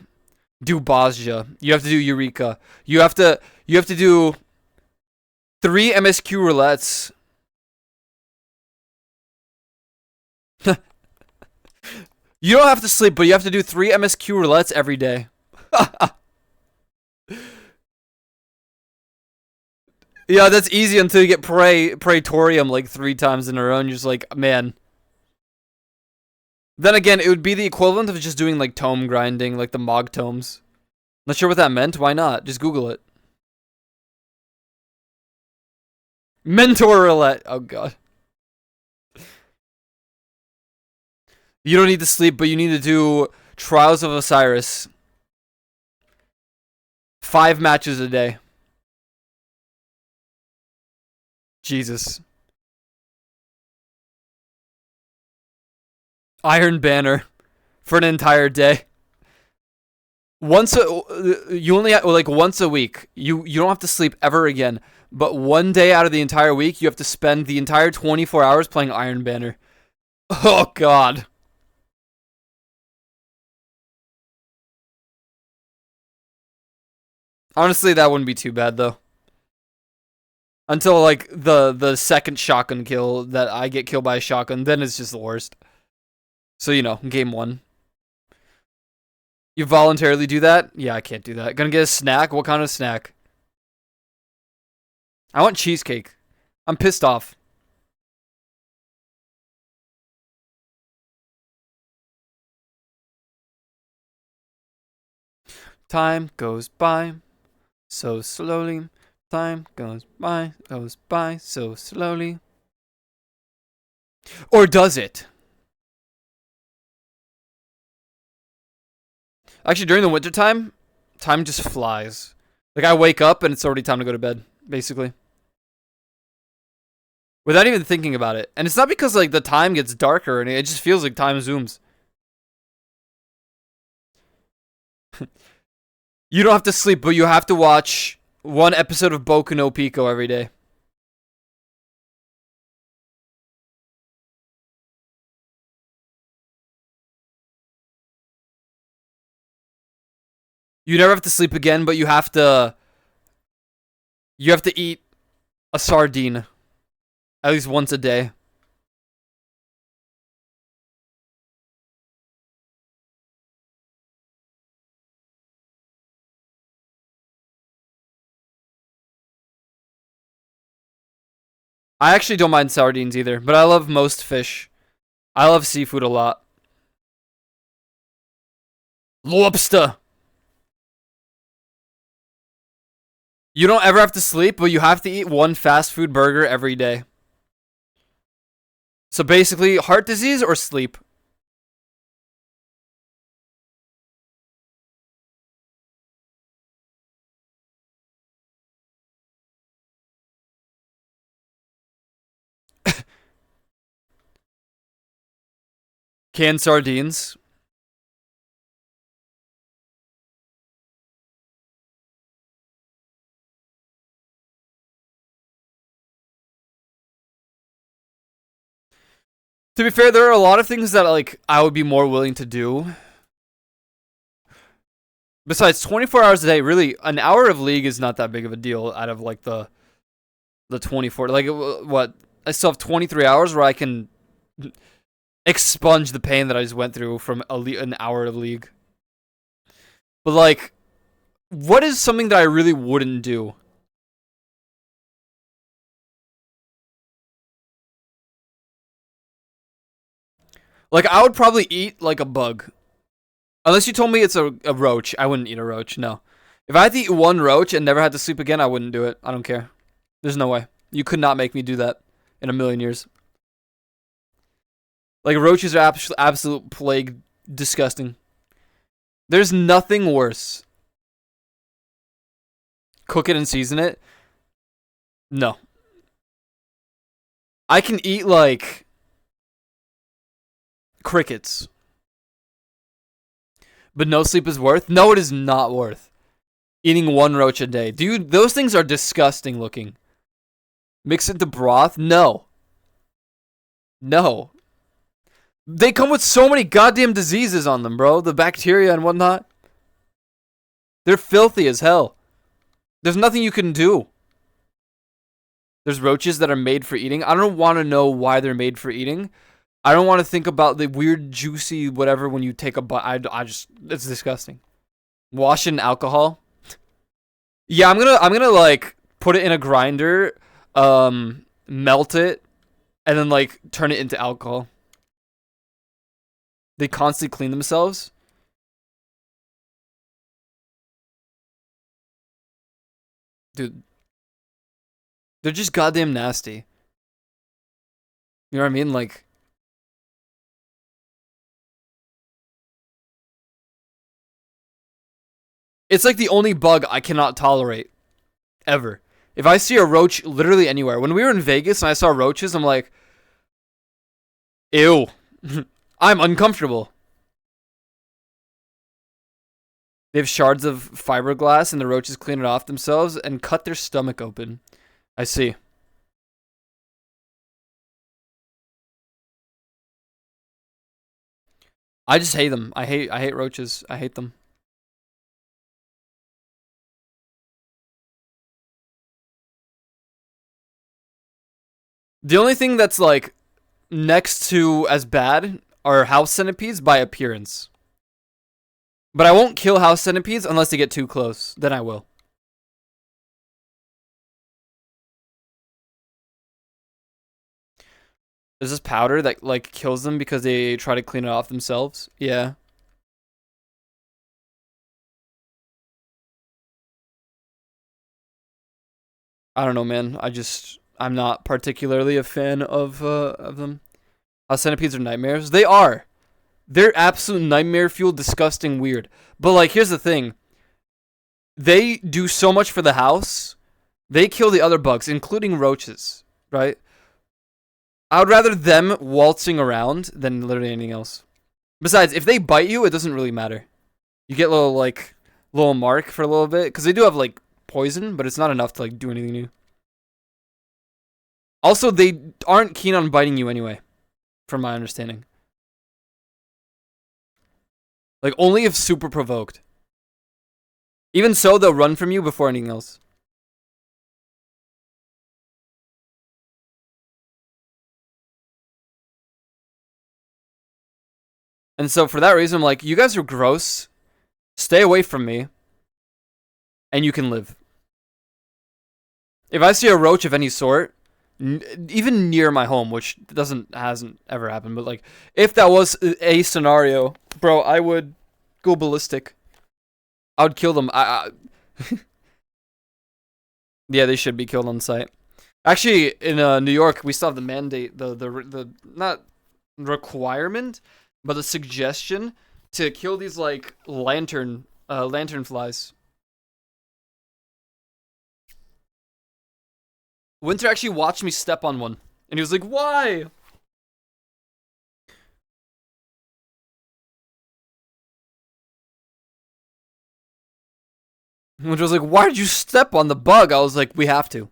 do Bosja. You have to do Eureka. You have to. You have to do 3 MSQ roulettes. You don't have to sleep, but you have to do 3 MSQ roulettes every day. Yeah, that's easy until you get Praetorium like 3 times in a row, and you're just like, man. Then again, it would be the equivalent of just doing like tome grinding, like the Mog tomes. Not sure what that meant. Why not? Just Google it. Mentor roulette. Oh god. You don't need to sleep, but you need to do Trials of Osiris. 5 matches a day. Jesus. Iron Banner for an entire day. You only have, like once a week. You don't have to sleep ever again. But one day out of the entire week, you have to spend the entire 24 hours playing Iron Banner. Oh god. Honestly, that wouldn't be too bad though. Until like the second shotgun kill that I get killed by a shotgun, then it's just the worst. So you know, game 1. You voluntarily do that? Yeah, I can't do that. Gonna get a snack? What kind of snack? I want cheesecake. I'm pissed off. Time goes by so slowly. Time goes by so slowly. Or does it? Actually, during the wintertime, time just flies. Like, I wake up and it's already time to go to bed, basically. Without even thinking about it. And it's not because, like, the time gets darker, and it just feels like time zooms. You don't have to sleep, but you have to watch 1 episode of Boku no Pico every day. You never have to sleep again, but you have to eat a sardine at least once a day. I actually don't mind sardines either, but I love most fish. I love seafood a lot. Lobster. You don't ever have to sleep, but you have to eat 1 fast food burger every day. So basically, heart disease or sleep. Canned sardines. To be fair, there are a lot of things that like I would be more willing to do. Besides, 24 hours a day, really, an hour of League is not that big of a deal out of like the 24. Like, what? I still have 23 hours where I can expunge the pain that I just went through from an hour of League. But like, what is something that I really wouldn't do? Like, I would probably eat like a bug. Unless you told me it's a roach, I wouldn't eat a roach, no. If I had to eat 1 roach and never had to sleep again, I wouldn't do it. I don't care. There's no way. You could not make me do that in a million years. Like, roaches are absolute plague. Disgusting. There's nothing worse. Cook it and season it? No. I can eat, like, crickets. But no sleep is worth? No, it is not worth. Eating 1 roach a day. Dude, those things are disgusting looking. Mix it into broth? No. No. They come with so many goddamn diseases on them, bro. The bacteria and whatnot. They're filthy as hell. There's nothing you can do. There's roaches that are made for eating. I don't want to know why they're made for eating. I don't want to think about the weird, juicy whatever when you take a bite. I just, it's disgusting. Wash it in alcohol. Yeah, I'm gonna like put it in a grinder, melt it, and then like turn it into alcohol. They constantly clean themselves. Dude, they're just goddamn nasty. You know what I mean? Like, it's like the only bug I cannot tolerate ever. If I see a roach literally anywhere, when we were in Vegas and I saw roaches, I'm like, ew. I'm uncomfortable. They have shards of fiberglass and the roaches clean it off themselves and cut their stomach open. I see. I just hate them. I hate roaches. I hate them. The only thing that's like next to as bad are house centipedes by appearance. But I won't kill house centipedes unless they get too close. Then I will. There's this powder that like kills them because they try to clean it off themselves. Yeah. I don't know, man. I'm not particularly a fan of them. Centipedes are nightmares. They are. They're absolute nightmare fuel, disgusting, weird. But like, here's the thing. They do so much for the house. They kill the other bugs, including roaches, right? I would rather them waltzing around than literally anything else. Besides, if they bite you, it doesn't really matter. You get little mark for a little bit because they do have like poison, but it's not enough to like do anything new. Also, they aren't keen on biting you anyway, from my understanding. Like only if super provoked. Even so, they'll run from you before anything else. And so for that reason, I'm like, you guys are gross. Stay away from me. And you can live. If I see a roach of any sort, even near my home, which hasn't ever happened, but like, if that was a scenario, bro, I would go ballistic. I would kill them. Yeah, they should be killed on sight. Actually, in New York, we still have the mandate, the not requirement, but the suggestion to kill these like lantern flies. Winter actually watched me step on one, and he was like, "Why?" Winter was like, "Why did you step on the bug?" I was like, "We have to."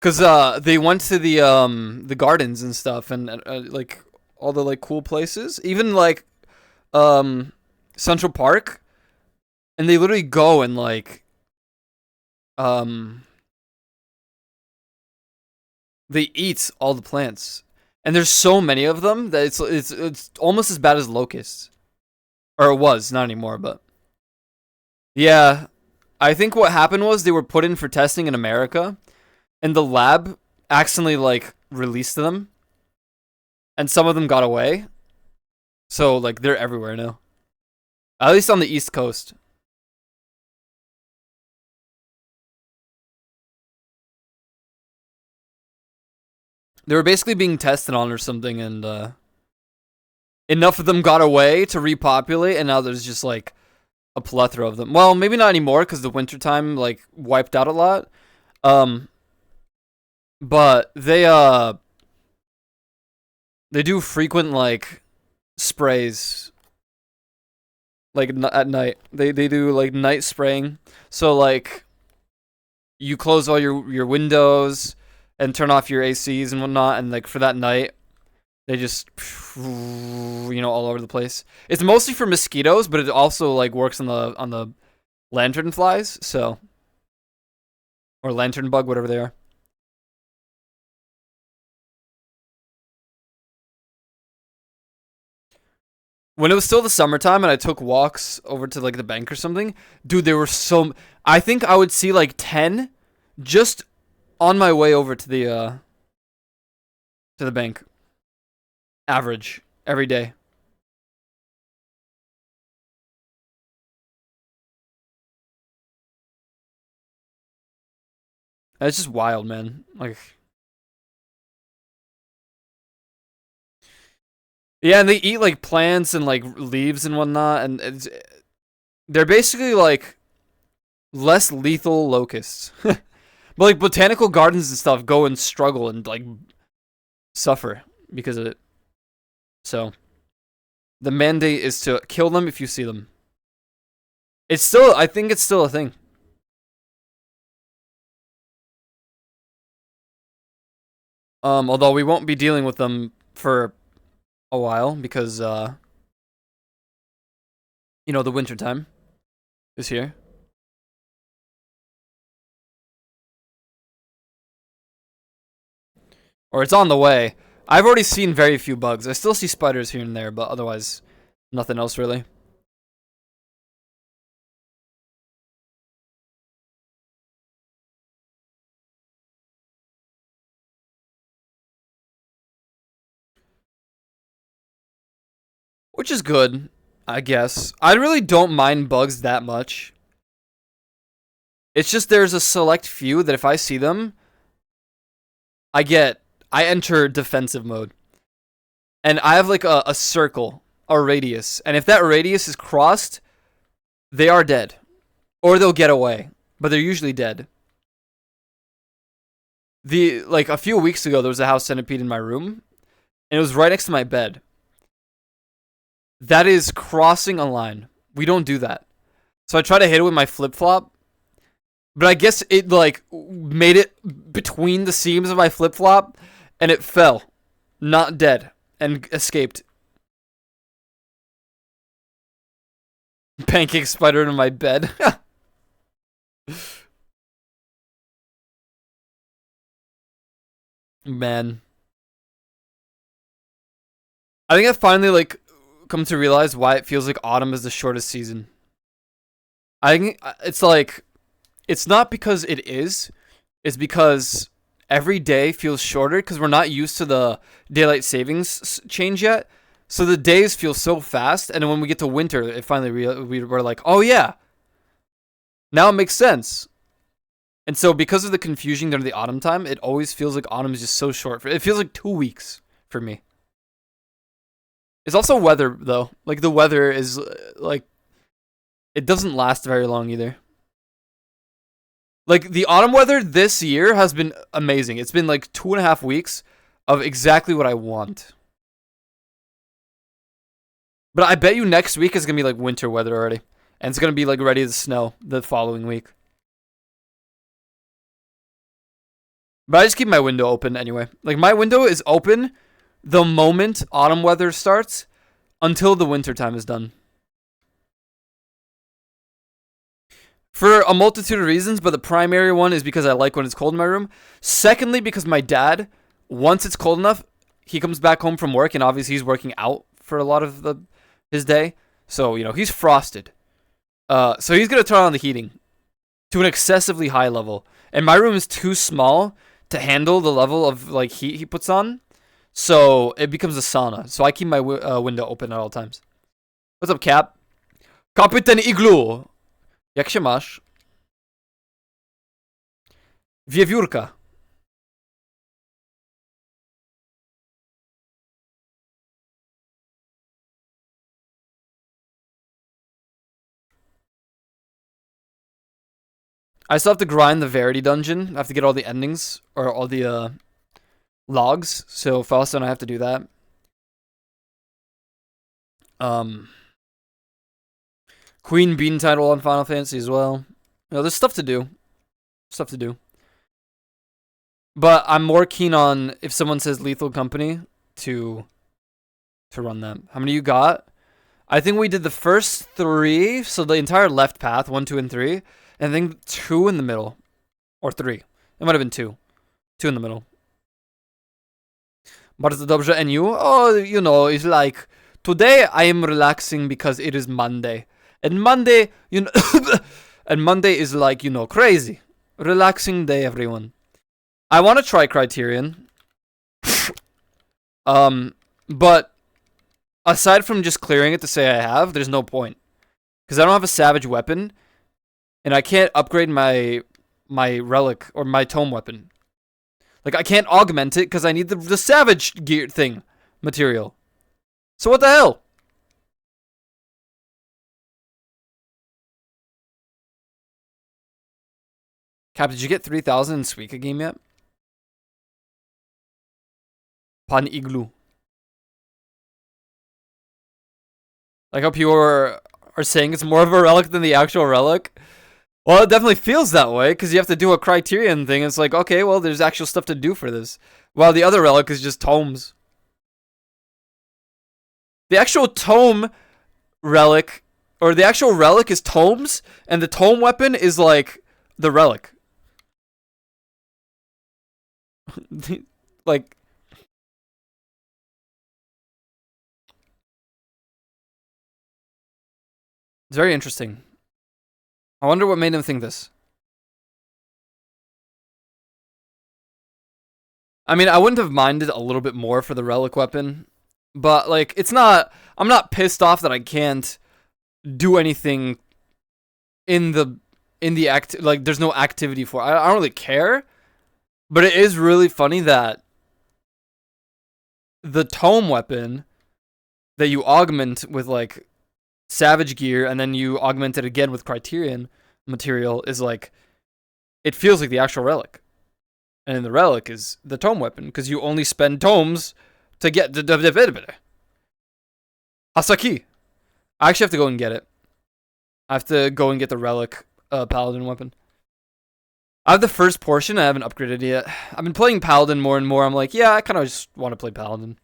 Cause they went to the gardens and stuff and like all the like cool places, even like Central Park, and they literally go and like um they eat all the plants, and there's so many of them that it's almost as bad as locusts, or it was, not anymore, but yeah, I think what happened was they were put in for testing in America, and the lab accidentally like released them, and some of them got away, so like they're everywhere now, at least on the East Coast. They were basically being tested on or something, and enough of them got away to repopulate, and now there's just like a plethora of them. Well, maybe not anymore because the wintertime like wiped out a lot. Um, but they do frequent like sprays like at night. They do like night spraying. So like you close all your windows and turn off your ACs and whatnot, and like for that night they just all over the place. It's mostly for mosquitoes, but it also like works on the lantern flies, so or lantern bug, whatever they are. When it was still the summertime and I took walks over to like the bank or something, dude, there were so. I think I would see like 10 just on my way over to the bank. Average every day. It's just wild, man. Like, yeah, and they eat like plants and like leaves and whatnot, and they're basically like less lethal locusts. But like botanical gardens and stuff go and struggle and like suffer because of it. So the mandate is to kill them if you see them. It's still, I think it's still a thing. Although we won't be dealing with them for a while because you know, the winter time is here. Or it's on the way. I've already seen very few bugs. I still see spiders here and there, but otherwise nothing else really. Which is good, I guess. I really don't mind bugs that much. It's just there's a select few that if I see them, I enter defensive mode. And I have like a circle, a radius. And if that radius is crossed, they are dead. Or they'll get away. But they're usually dead. Like a few weeks ago, there was a house centipede in my room. And it was right next to my bed. That is crossing a line. We don't do that. So I tried to hit it with my flip-flop. But I guess it like made it between the seams of my flip-flop. And it fell. Not dead. And escaped. Pancake spider in my bed. Man. I think I finally like come to realize why it feels like autumn is the shortest season. I think it's like it's not because it is. It's because every day feels shorter because we're not used to the daylight savings change yet. So the days feel so fast, and then when we get to winter, it finally we're like, oh yeah, now it makes sense. And so because of the confusion during the autumn time, it always feels like autumn is just so short. It feels like 2 weeks for me. It's also weather though. Like the weather is like it doesn't last very long either. Like the autumn weather this year has been amazing. It's been like 2.5 weeks of exactly what I want. But I bet you next week is gonna be like winter weather already. And it's gonna be like ready to snow the following week. But I just keep my window open anyway. Like my window is open the moment autumn weather starts until the winter time is done. For a multitude of reasons, but the primary one is because I like when it's cold in my room. Secondly, because my dad, once it's cold enough, he comes back home from work and obviously he's working out for a lot of his day. So, you know, he's frosted. So he's going to turn on the heating to an excessively high level. And my room is too small to handle the level of like heat he puts on. So it becomes a sauna. So I keep my window open at all times. What's up, Cap? Kapitan Igloo. Jak się masz? Wiewiórka. I still have to grind the Verity dungeon. I have to get all the endings or all the logs. So Fausto and I have to do that. Queen Bean title on Final Fantasy as well. You know, there's stuff to do. Stuff to do. But I'm more keen on if someone says Lethal Company to run that. How many you got? I think we did the first 3, so the entire left path, 1, 2, and 3, and I think 2 in the middle, or 3. It might have been 2. 2 in the middle. Bardzo dobrze, and you? Oh, you know, it's like Today I am relaxing because it is Monday. And Monday, you know, and Monday is like, you know, crazy. Relaxing day, everyone. I want to try Criterion. But aside from just clearing it to say I have, there's no point. Because I don't have a savage weapon, and I can't upgrade my relic or my tome weapon. Like, I can't augment it because I need the savage gear thing material. So what the hell? Cap, did you get 3,000 in Suika game yet? Pan Igloo. Like how people are saying it's more of a relic than the actual relic. Well, it definitely feels that way because you have to do a Criterion thing. It's like, okay, well, there's actual stuff to do for this. While the other relic is just tomes. The actual tome relic, or the actual relic is tomes, and the tome weapon is like the relic. Like, it's very interesting. I wonder what made him think this. I mean, I wouldn't have minded a little bit more for the relic weapon, but like, it's not. I'm not pissed off that I can't do anything in the act. Like, there's no activity for it. I don't really care, but it is really funny that the tome weapon that you augment with like savage gear and then you augment it again with Criterion material is like, it feels like the actual relic. And the relic is the tome weapon because you only spend tomes to get the Hasaki. I actually have to go and get it. I have to go and get the relic paladin weapon. I have the first portion. I haven't upgraded yet. I've been playing paladin more and more. I'm like, yeah, I kind of just want to play paladin.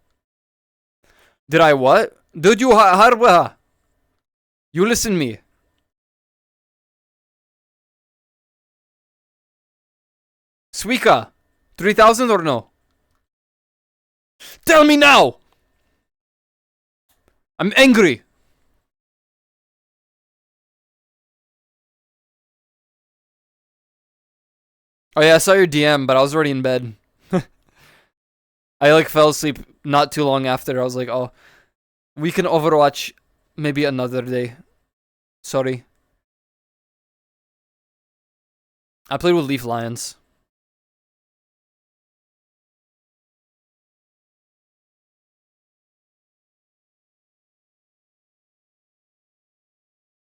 Did I what? Did you harba? You listen me. Suika, 3,000 or no? Tell me now! I'm angry. Oh yeah, I saw your DM, but I was already in bed. I like fell asleep not too long after. I was like, oh, we can Overwatch maybe another day. Sorry. I played with Leaf Lions.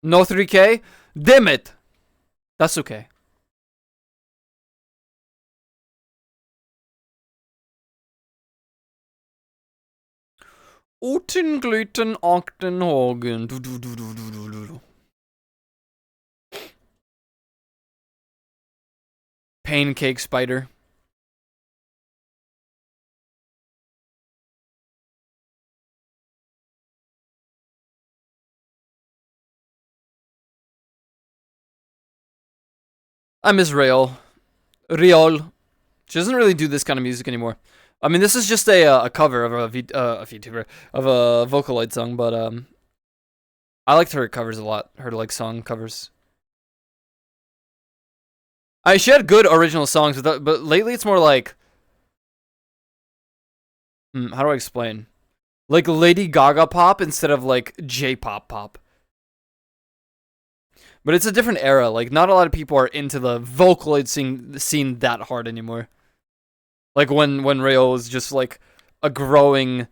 No 3K? Damn it! That's okay. Oten, gluten, Octen, Hogan. Pancake spider. I miss Rael. Riol. She doesn't really do this kind of music anymore. I mean, this is just a cover of a VTuber, of a Vocaloid song, but I liked her covers a lot. Her like song covers. She had good original songs, but lately it's more like, how do I explain? Like Lady Gaga pop instead of like J-pop pop. But it's a different era. Like, not a lot of people are into the Vocaloid scene that hard anymore. Like when Rayo was just like a growing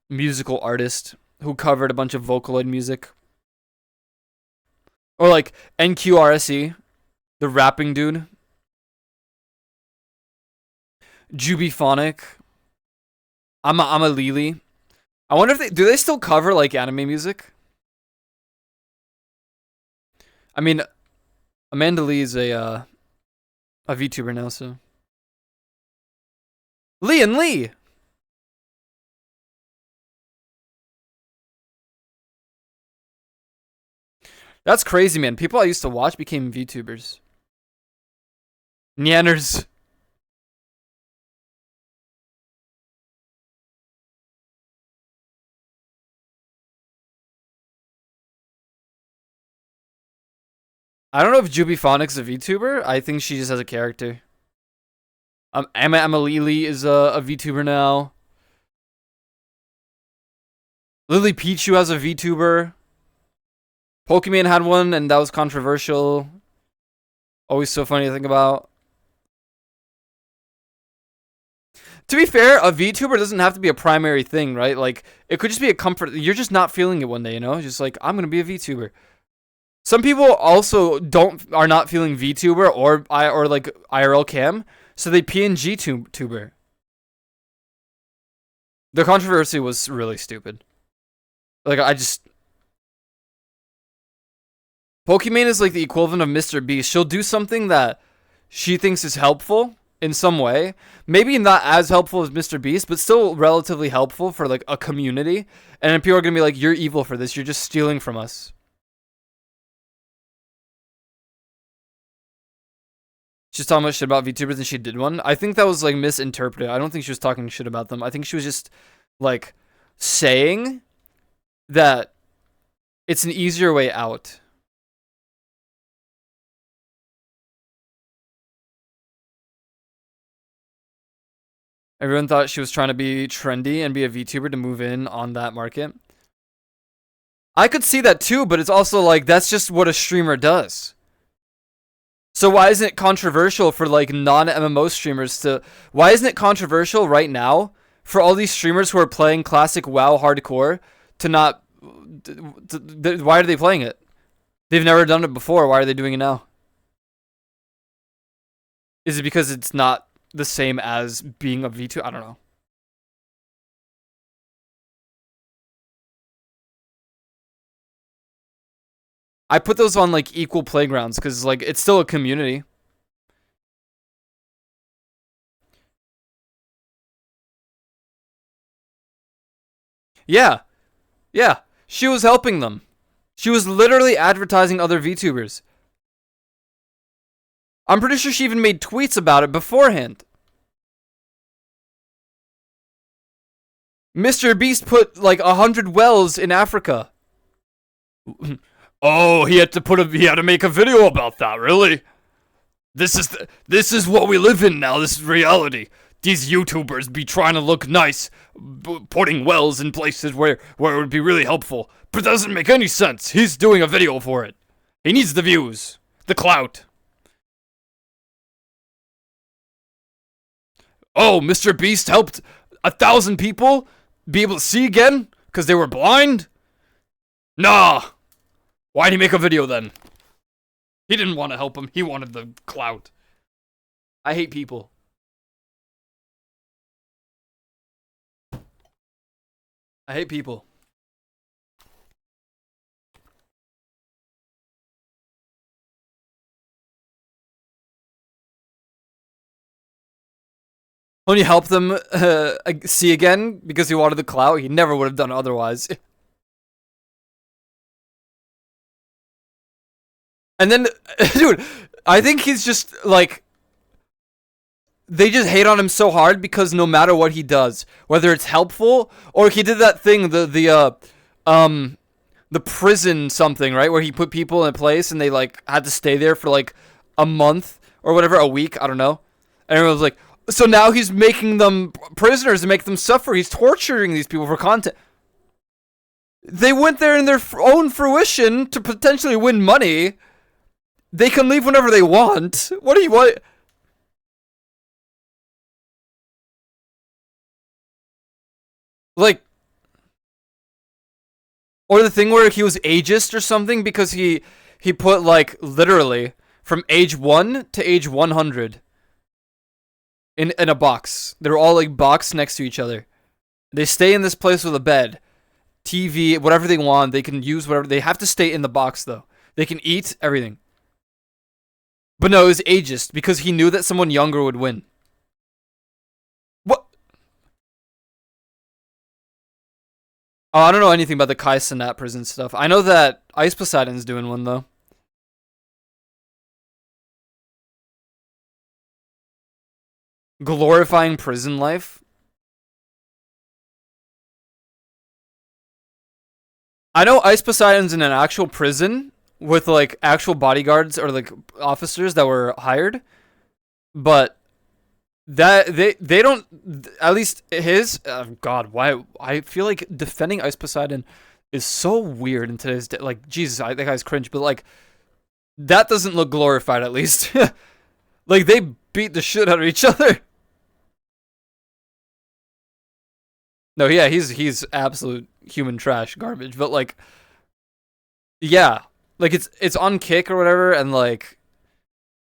musical artist who covered a bunch of Vocaloid music. Or like NQRSE, the rapping dude. Jubiphonic. I'm a Lily. I wonder if they still cover like anime music? I mean, Amanda Lee is a VTuber now, so. Lee and Lee! That's crazy, man. People I used to watch became VTubers. Nyanners. I don't know if Jubiphonic's a VTuber. I think she just has a character. Emma Lily is a VTuber now. Lily Pichu has a VTuber. Pokemon had one, and that was controversial. Always so funny to think about. To be fair, a VTuber doesn't have to be a primary thing, right? Like, it could just be a comfort. You're just not feeling it one day, you know? Just like, I'm gonna be a VTuber. Some people also are not feeling VTuber or like IRL cam, so they PNG tuber. The controversy was really stupid. Like, Pokimane is like the equivalent of Mr. Beast. She'll do something that she thinks is helpful in some way. Maybe not as helpful as Mr. Beast, but still relatively helpful for like a community. And then people are gonna be like, you're evil for this. You're just stealing from us. She's talking about shit about VTubers and she did one. I think that was like misinterpreted. I don't think she was talking shit about them. I think she was just like saying that it's an easier way out. Everyone thought she was trying to be trendy and be a VTuber to move in on that market. I could see that too, but it's also like, that's just what a streamer does. So why isn't it controversial for like non-MMO streamers to... Why isn't it controversial right now for all these streamers who are playing classic WoW hardcore to not... Why are they playing it? They've never done it before. Why are they doing it now? Is it because it's not the same as being a VTuber? I don't know. I put those on like equal playgrounds because like it's still a community. Yeah. Yeah. She was helping them. She was literally advertising other VTubers. I'm pretty sure she even made tweets about it beforehand. Mr. Beast put like 100 wells in Africa. Oh, he had to make a video about that, really? This is what we live in now. This is reality. These YouTubers be trying to look nice, putting wells in places where it would be really helpful, but it doesn't make any sense. He's doing a video for it. He needs the views, the clout. Oh, Mr. Beast helped 1,000 people be able to see again because they were blind? Nah. Why'd he make a video then? He didn't want to help him. He wanted the clout. I hate people. I hate people. When you help them see again because he wanted the clout, he never would have done otherwise. And then, dude, I think he's just like, they just hate on him so hard because no matter what he does, whether it's helpful or he did that thing, the prison something, right, where he put people in a place and they like had to stay there for like a month or whatever, a week, I don't know. And everyone was like, so now he's making them prisoners and make them suffer. He's torturing these people for content. They went there in their own fruition to potentially win money. They can leave whenever they want. What do you want? Like, or the thing where he was ageist or something because he put like literally from age 1 to age 100 in a box. They're all like boxed next to each other. They stay in this place with a bed, TV, whatever they want. They can use whatever. They have to stay in the box though. They can eat everything. But no, it was ageist because he knew that someone younger would win. What? Oh, I don't know anything about the Kai Cenat prison stuff. I know that Ice Poseidon's doing one though. Glorifying prison life. I know Ice Poseidon's in an actual prison with like actual bodyguards or like officers that were hired, but that they don't, at least his God, why I feel like defending Ice Poseidon is so weird in today's day. Like Jesus, that guy's cringe, but like that doesn't look glorified at least. Like they beat the shit out of each other. No, yeah, he's absolute human trash garbage, but like yeah, like it's on Kick or whatever, and like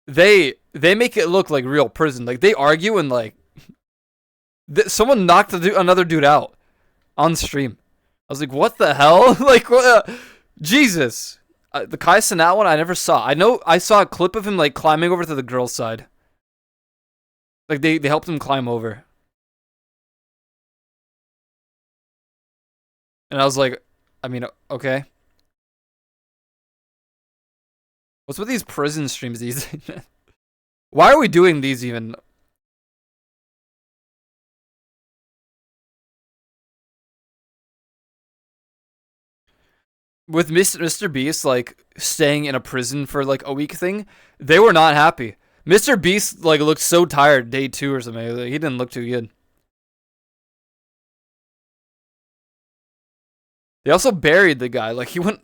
they make it look like real prison. Like they argue and like someone knocked another dude out on stream. I was like, what the hell? Like what? Jesus. The Kai Cenat one I never saw. I know I saw a clip of him like climbing over to the girl's side. Like they helped him climb over. And I was like, I mean, okay. What's with these prison streams these days? Why are we doing these even? With Mr. Beast like staying in a prison for like a week thing, they were not happy. Mr. Beast like looked so tired day 2 or something. Like, he didn't look too good. They also buried the guy. Like he went.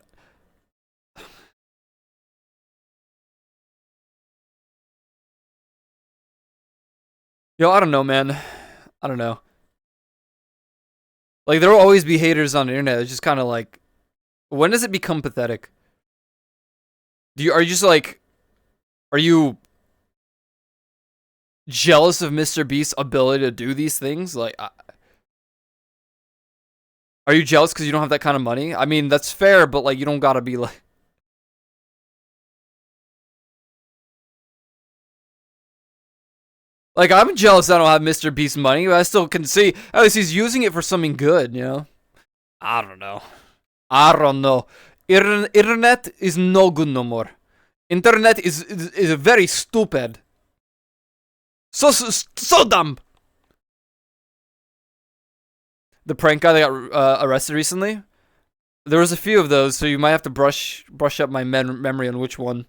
Yo, I don't know, man. I don't know. Like there will always be haters on the internet. It's just kind of like, when does it become pathetic? Are you just like, are you jealous of Mr. Beast's ability to do these things? Like, are you jealous because you don't have that kind of money? I mean, that's fair, but like, you don't gotta be like. Like, I'm jealous I don't have Mr. Beast's money, but I still can see at least he's using it for something good, you know? I don't know. I don't know. Internet is no good no more. Internet is very stupid. So dumb. The prank guy that got arrested recently. There was a few of those, so you might have to brush up my memory on which one.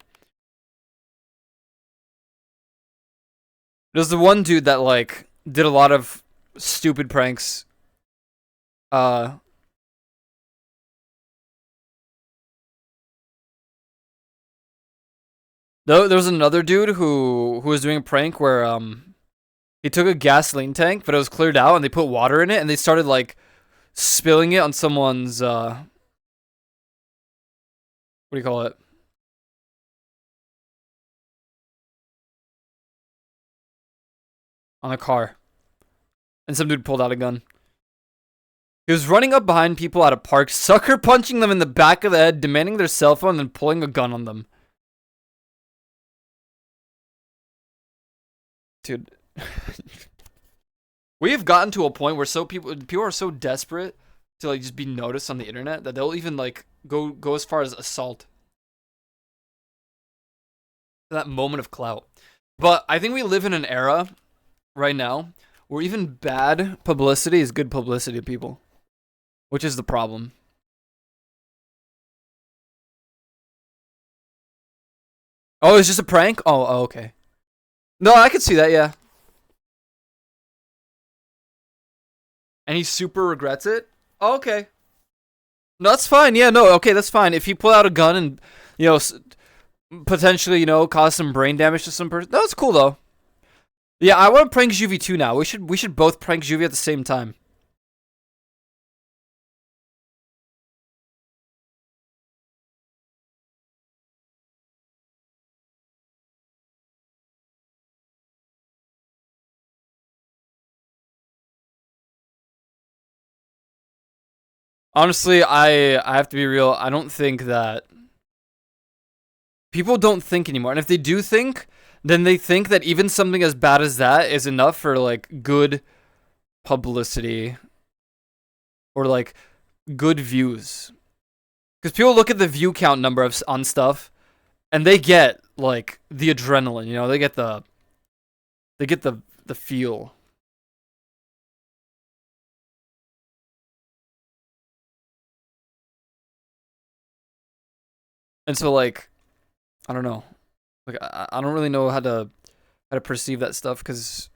There's the one dude that like did a lot of stupid pranks. Uh, there was another dude who was doing a prank where he took a gasoline tank, but it was cleared out, and they put water in it, and they started like spilling it on someone's what do you call it? On a car. And some dude pulled out a gun. He was running up behind people at a park, sucker punching them in the back of the head, demanding their cell phone, and pulling a gun on them. Dude. We have gotten to a point where people are so desperate to like just be noticed on the internet that they'll even like go as far as assault. That moment of clout. But I think we live in an era right now where even bad publicity is good publicity to people, which is the problem. Oh, it's just a prank? Oh, okay. No, I could see that, yeah. And he super regrets it? Oh, okay. No, that's fine. Yeah, no, okay, that's fine. If he pulled out a gun and, you know, potentially, you know, cause some brain damage to some person, that's cool though. Yeah, I want to prank Juvie too now. We should both prank Juvie at the same time. Honestly, I have to be real. I don't think that people don't think anymore. And if they do think, then they think that even something as bad as that is enough for like good publicity or like good views. Because people look at the view count number on stuff, and they get like the adrenaline. You know, they get the feel. And so like, I don't know. Like I don't really know how to perceive that stuff because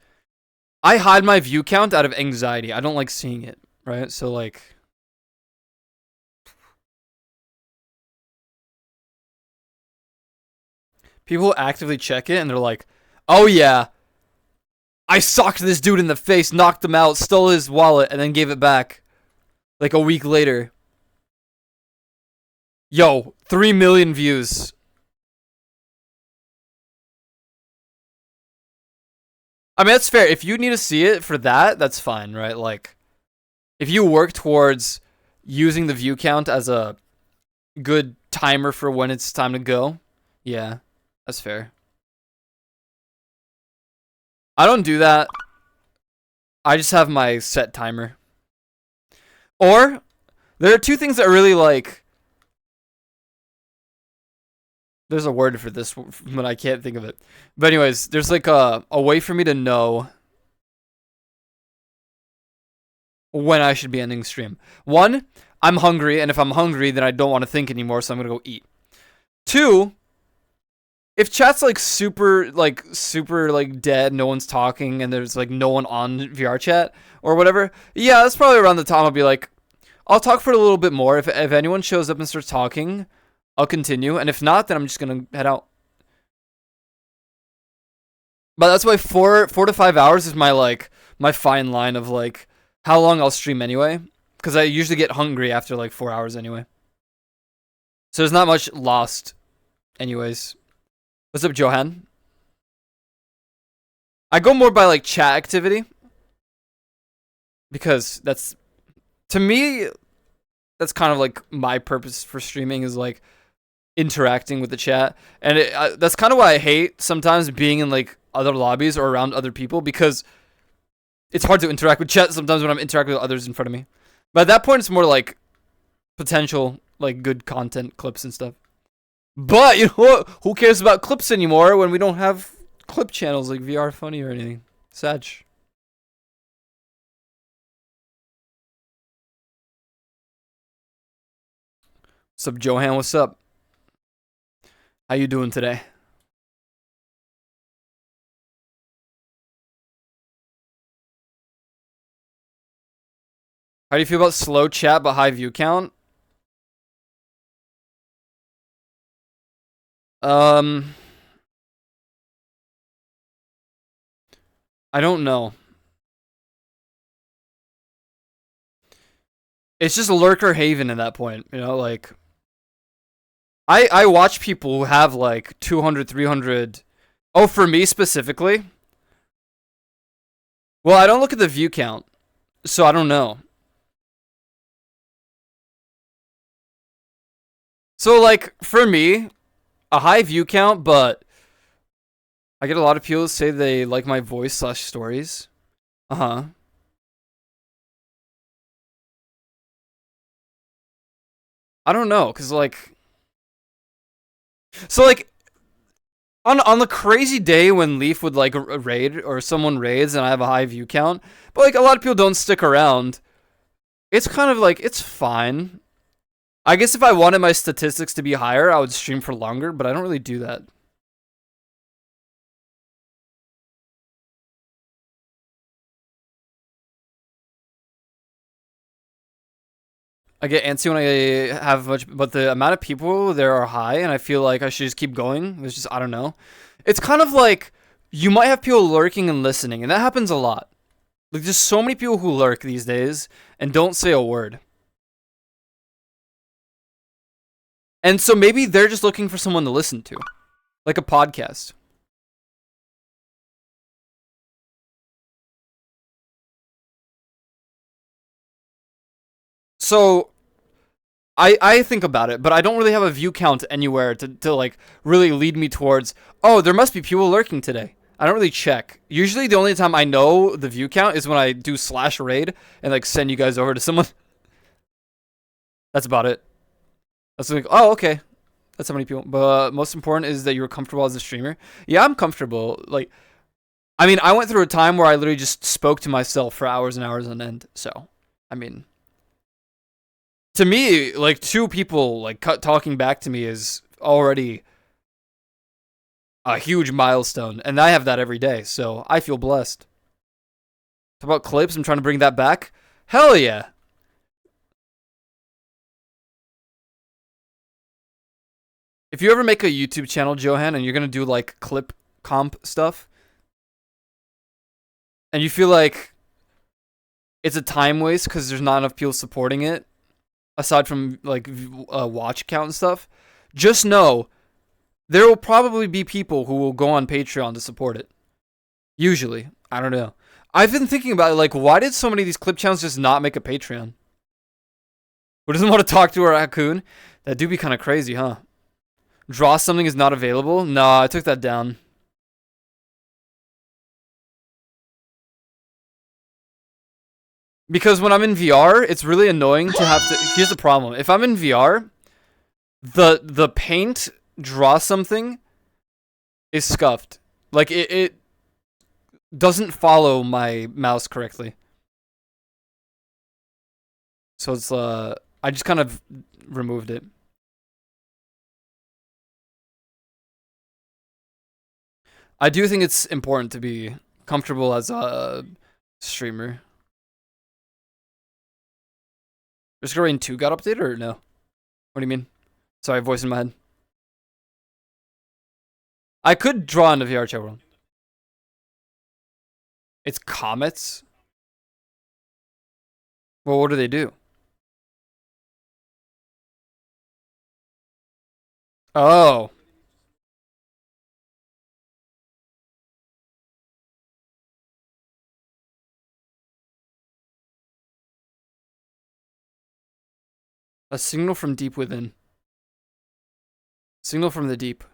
I hide my view count out of anxiety. I don't like seeing it, right? So like, people actively check it and they're like, "Oh yeah, I socked this dude in the face, knocked him out, stole his wallet, and then gave it back." Like a week later, yo, 3 million views. I mean, that's fair. If you need to see it for that, that's fine, right? Like, if you work towards using the view count as a good timer for when it's time to go, yeah, that's fair. I don't do that. I just have my set timer. Or, there are two things that really like. There's a word for this, but I can't think of it. But anyways, there's like a way for me to know when I should be ending stream. One, I'm hungry, and if I'm hungry, then I don't want to think anymore, so I'm gonna go eat. Two, if chat's like super like dead, no one's talking, and there's like no one on VRChat or whatever, yeah, that's probably around the time I'll be like, I'll talk for a little bit more. If anyone shows up and starts talking, I'll continue, and if not, then I'm just gonna head out. But that's why 4 to 5 hours is my fine line of like how long I'll stream anyway, because I usually get hungry after like 4 hours anyway. So there's not much lost, anyways. What's up, Johan? I go more by like chat activity because that's, to me, that's kind of like my purpose for streaming is like interacting with the chat, and that's kind of why I hate sometimes being in like other lobbies or around other people, because it's hard to interact with chat sometimes when I'm interacting with others in front of me. But at that point, it's more like potential like good content clips and stuff. But you know what? Who cares about clips anymore when we don't have clip channels like VR Funny or anything? Sad. What's up, Johan? What's up? How you doing today? How do you feel about slow chat but high view count? I don't know. It's just lurker haven at that point, you know, like I watch people who have like 200, 300. Oh, for me specifically? Well, I don't look at the view count, so I don't know. So like for me, a high view count, but I get a lot of people say they like my voice / stories. Uh-huh. I don't know, cause like, so like on the crazy day when Leaf would like raid or someone raids and I have a high view count, but like a lot of people don't stick around. It's kind of like, it's fine. I guess if I wanted my statistics to be higher, I would stream for longer, but I don't really do that. I get antsy when I have much, but the amount of people there are high, and I feel like I should just keep going. It's just, I don't know. It's kind of like you might have people lurking and listening, and that happens a lot. Like, there's so many people who lurk these days and don't say a word. And so maybe they're just looking for someone to listen to, like a podcast. So I think about it, but I don't really have a view count anywhere to like really lead me towards, oh, there must be people lurking today. I don't really check. Usually the only time I know the view count is when I do /raid and like send you guys over to someone. That's about it. That's like, oh, okay. That's how many people. But most important is that you're comfortable as a streamer. Yeah, I'm comfortable. Like, I mean, I went through a time where I literally just spoke to myself for hours and hours on end. So, I mean, to me, like two people like talking back to me is already a huge milestone, and I have that every day, so I feel blessed. Talk about clips, I'm trying to bring that back. Hell yeah. If you ever make a YouTube channel, Johan, and you're gonna do like clip comp stuff, and you feel like it's a time waste because there's not enough people supporting it, aside from like watch count and stuff, just know there will probably be people who will go on Patreon to support it. Usually. I don't know. I've been thinking about it, like, why did so many of these clip channels just not make a Patreon? Who doesn't want to talk to a raccoon? That do be kind of crazy, huh? Draw something is not available? Nah, I took that down. Because when I'm in VR, it's really annoying to have to... Here's the problem. If I'm in VR, the paint draw something is scuffed. Like, it doesn't follow my mouse correctly. So it's, I just kind of removed it. I do think it's important to be comfortable as a streamer. Risk of Rain 2 got updated or no? What do you mean? Sorry, voice in my head. I could draw in the VRChat world. It's comets? Well, what do they do? Oh. A signal from deep within. Signal from the deep.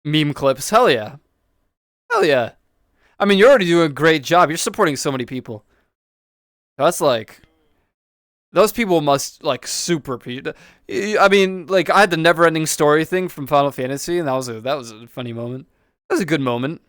Meme clips. Hell yeah. Hell yeah. I mean, you're already doing a great job. You're supporting so many people. That's like... Those people must, like, super... I mean, like, I had the never-ending story thing from Final Fantasy, and that was a funny moment. That was a good moment.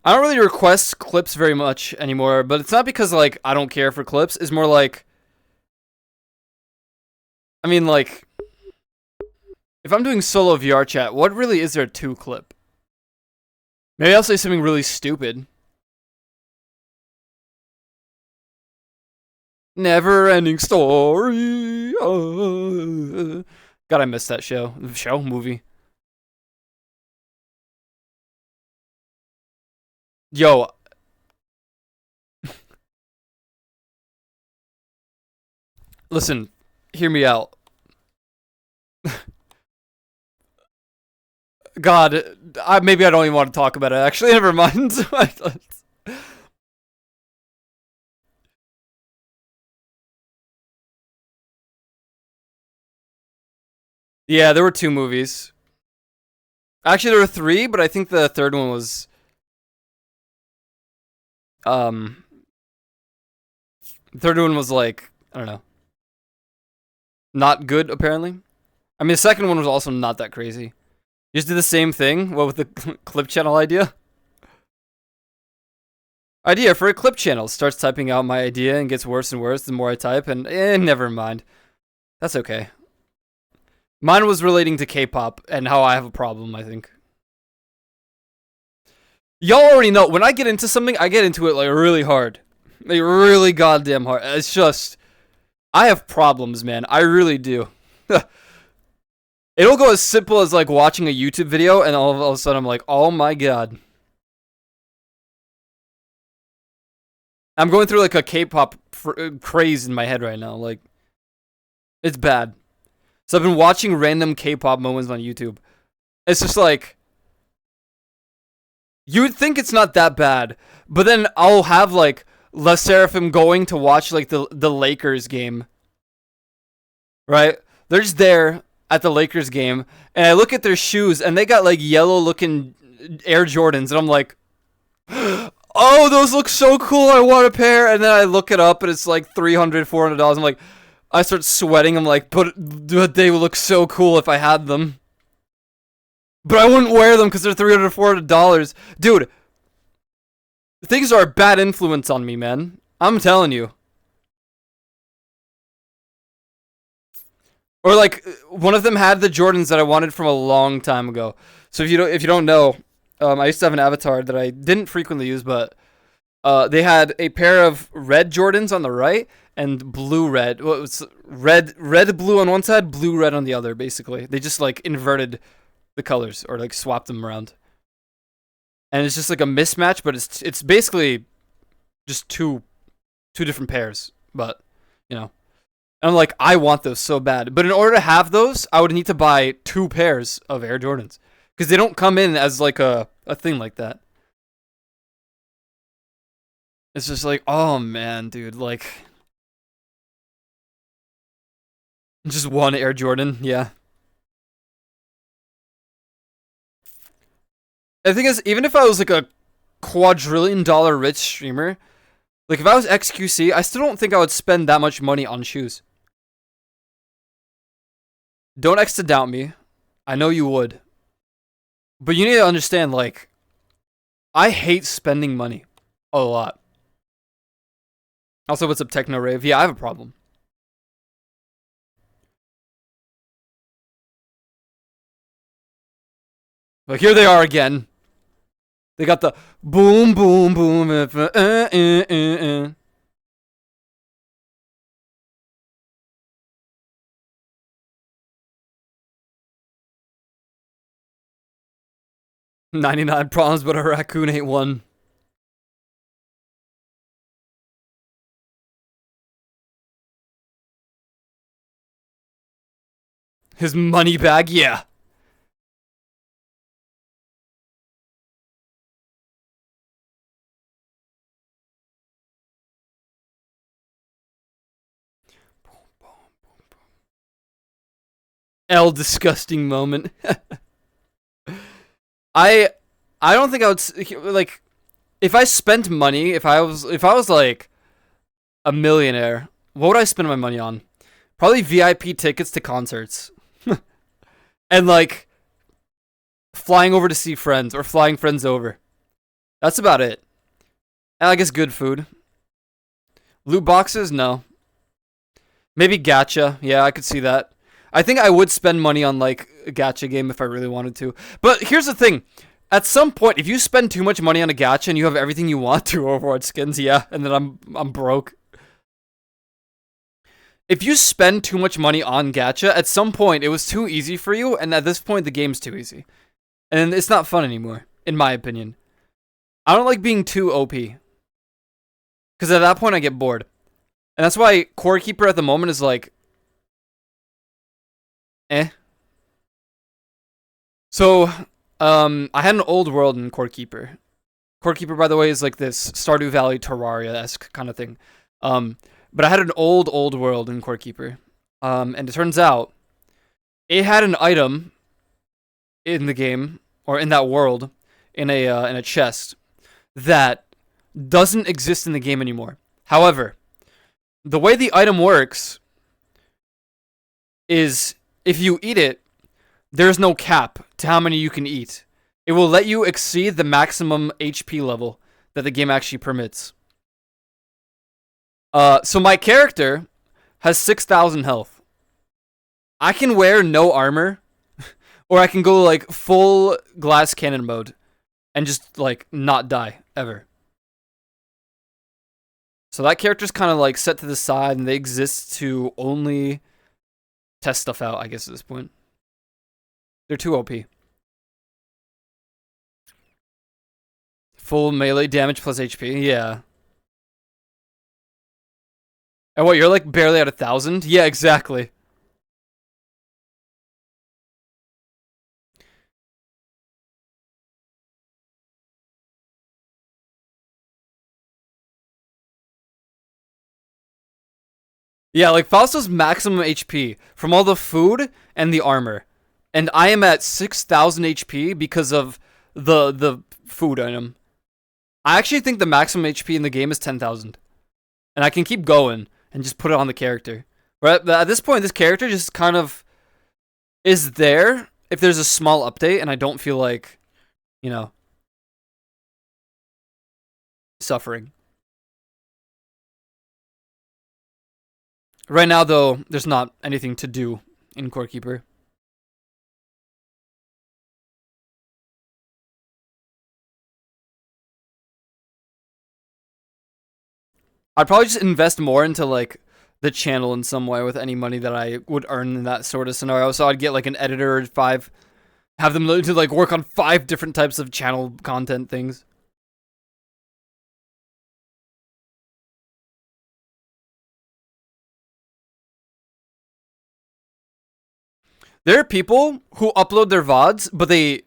I don't really request clips very much anymore, but it's not because, like, I don't care for clips. It's more like... I mean, like... If I'm doing solo VRChat, what really is there to clip? Maybe I'll say something really stupid. Never-ending story. God, I missed that show. Movie. Yo. Listen, hear me out. God, maybe I don't even want to talk about it. Actually, never mind. Yeah, there were 2 movies. Actually, there were 3, but I think the third one was... The third one was like, I don't know. Not good, apparently. I mean, the second one was also not that crazy. You just did the same thing? What, with the clip channel idea? Idea for a clip channel. Starts typing out my idea and gets worse and worse the more I type, and never mind. That's okay. Mine was relating to K-pop and how I have a problem, I think. Y'all already know, when I get into something, I get into it, like, really hard. Like, really goddamn hard. It's just... I have problems, man. I really do. It'll go as simple as, like, watching a YouTube video, and all of a sudden I'm like, oh my god. I'm going through, like, a K-pop craze in my head right now. Like, it's bad. So I've been watching random K-pop moments on YouTube. It's just like... You'd think it's not that bad, but then I'll have like La Seraphim going to watch like the Lakers game, right? They're just there at the Lakers game, and I look at their shoes, and they got like yellow looking Air Jordans, and I'm like, oh, those look so cool. I want a pair. And then I look it up, and it's like $300, $400. I'm like, I start sweating. I'm like, but they would look so cool if I had them. But I wouldn't wear them because they're $300, $400. Dude, things are a bad influence on me, man. I'm telling you. Or like one of them had the Jordans that I wanted from a long time ago. So if you don't know, I used to have an avatar that I didn't frequently use, but they had a pair of red Jordans on the right and blue red. Well, it was red blue on one side, blue red on the other. Basically, they just like inverted the colors or like swapped them around, and it's just like a mismatch. But it's basically just two different pairs. But you know, and I'm like, I want those so bad. But in order to have those, I would need to buy 2 pairs of Air Jordans because they don't come in as like a thing like that. It's just like, oh man, dude, like just one Air Jordan, yeah. The thing is, even if I was like a quadrillion-dollar rich streamer, like if I was XQC, I still don't think I would spend that much money on shoes. Don't X to doubt me. I know you would. But you need to understand, like, I hate spending money a lot. Also, what's up, Techno Rave? Yeah, I have a problem. But here they are again. They got the boom, boom, boom. Uh. 99 problems, but a raccoon ain't one. His money bag, yeah. L disgusting moment. I don't think I would like if I spent money, if I was like a millionaire, what would I spend my money on? Probably VIP tickets to concerts. And like flying over to see friends or flying friends over. That's about it. And I guess good food. Loot boxes? No. Maybe gacha. Yeah, I could see that. I think I would spend money on like a gacha game if I really wanted to. But here's the thing. At some point, if you spend too much money on a gacha and you have everything you want to Overwatch skins, yeah, and then I'm broke. If you spend too much money on gacha, at some point it was too easy for you, and at this point the game's too easy. And it's not fun anymore, in my opinion. I don't like being too OP. Because at that point I get bored. And that's why Core Keeper at the moment is like... eh. So, I had an old world in Core Keeper. Core Keeper, by the way, is like this Stardew Valley Terraria-esque kind of thing. But I had an old world in Core Keeper. And it turns out it had an item in the game, or in that world, in a chest, that doesn't exist in the game anymore. However, the way the item works is if you eat it, there's no cap to how many you can eat. It will let you exceed the maximum HP level that the game actually permits. So my character has 6,000 health. I can wear no armor, or I can go like full glass cannon mode and just like not die ever. So that character's kind of like set to the side, and they exist to only test stuff out, I guess, at this point. They're too OP. Full melee damage plus HP, yeah. And what, you're like barely at 1,000? Yeah, exactly. Yeah, like Fausto's maximum HP from all the food and the armor, and I am at 6,000 HP because of the food item. I actually think the maximum HP in the game is 10,000, and I can keep going and just put it on the character. Right at this point, this character just kind of is there if there's a small update, and I don't feel like, you know, suffering. Right now, though, there's not anything to do in Core Keeper. I'd probably just invest more into like the channel in some way with any money that I would earn in that sort of scenario. So I'd get like an editor or five, have them to like work on 5 different types of channel content things. There are people who upload their VODs, but they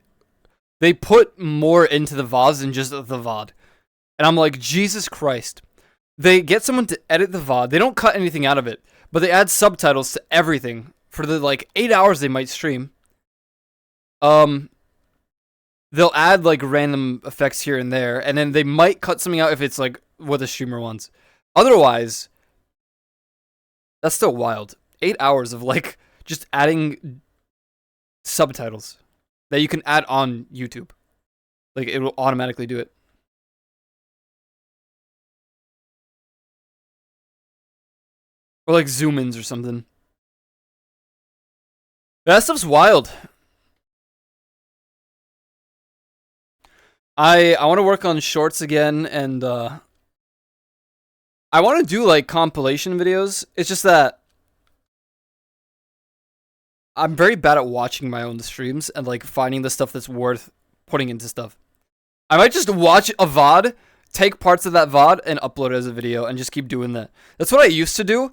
put more into the VODs than just the VOD. And I'm like, Jesus Christ. They get someone to edit the VOD. They don't cut anything out of it, but they add subtitles to everything for the like 8 hours they might stream. Um, they'll add like random effects here and there, and then they might cut something out if it's like what the streamer wants. Otherwise, that's still wild. 8 hours of like just adding subtitles that you can add on YouTube. Like it will automatically do it. Or like zoom ins or something. That stuff's wild. I want to work on shorts again, and I want to do like compilation videos. It's just that I'm very bad at watching my own streams and like finding the stuff that's worth putting into stuff. I might just watch a VOD, take parts of that VOD, and upload it as a video, and just keep doing that. That's what I used to do.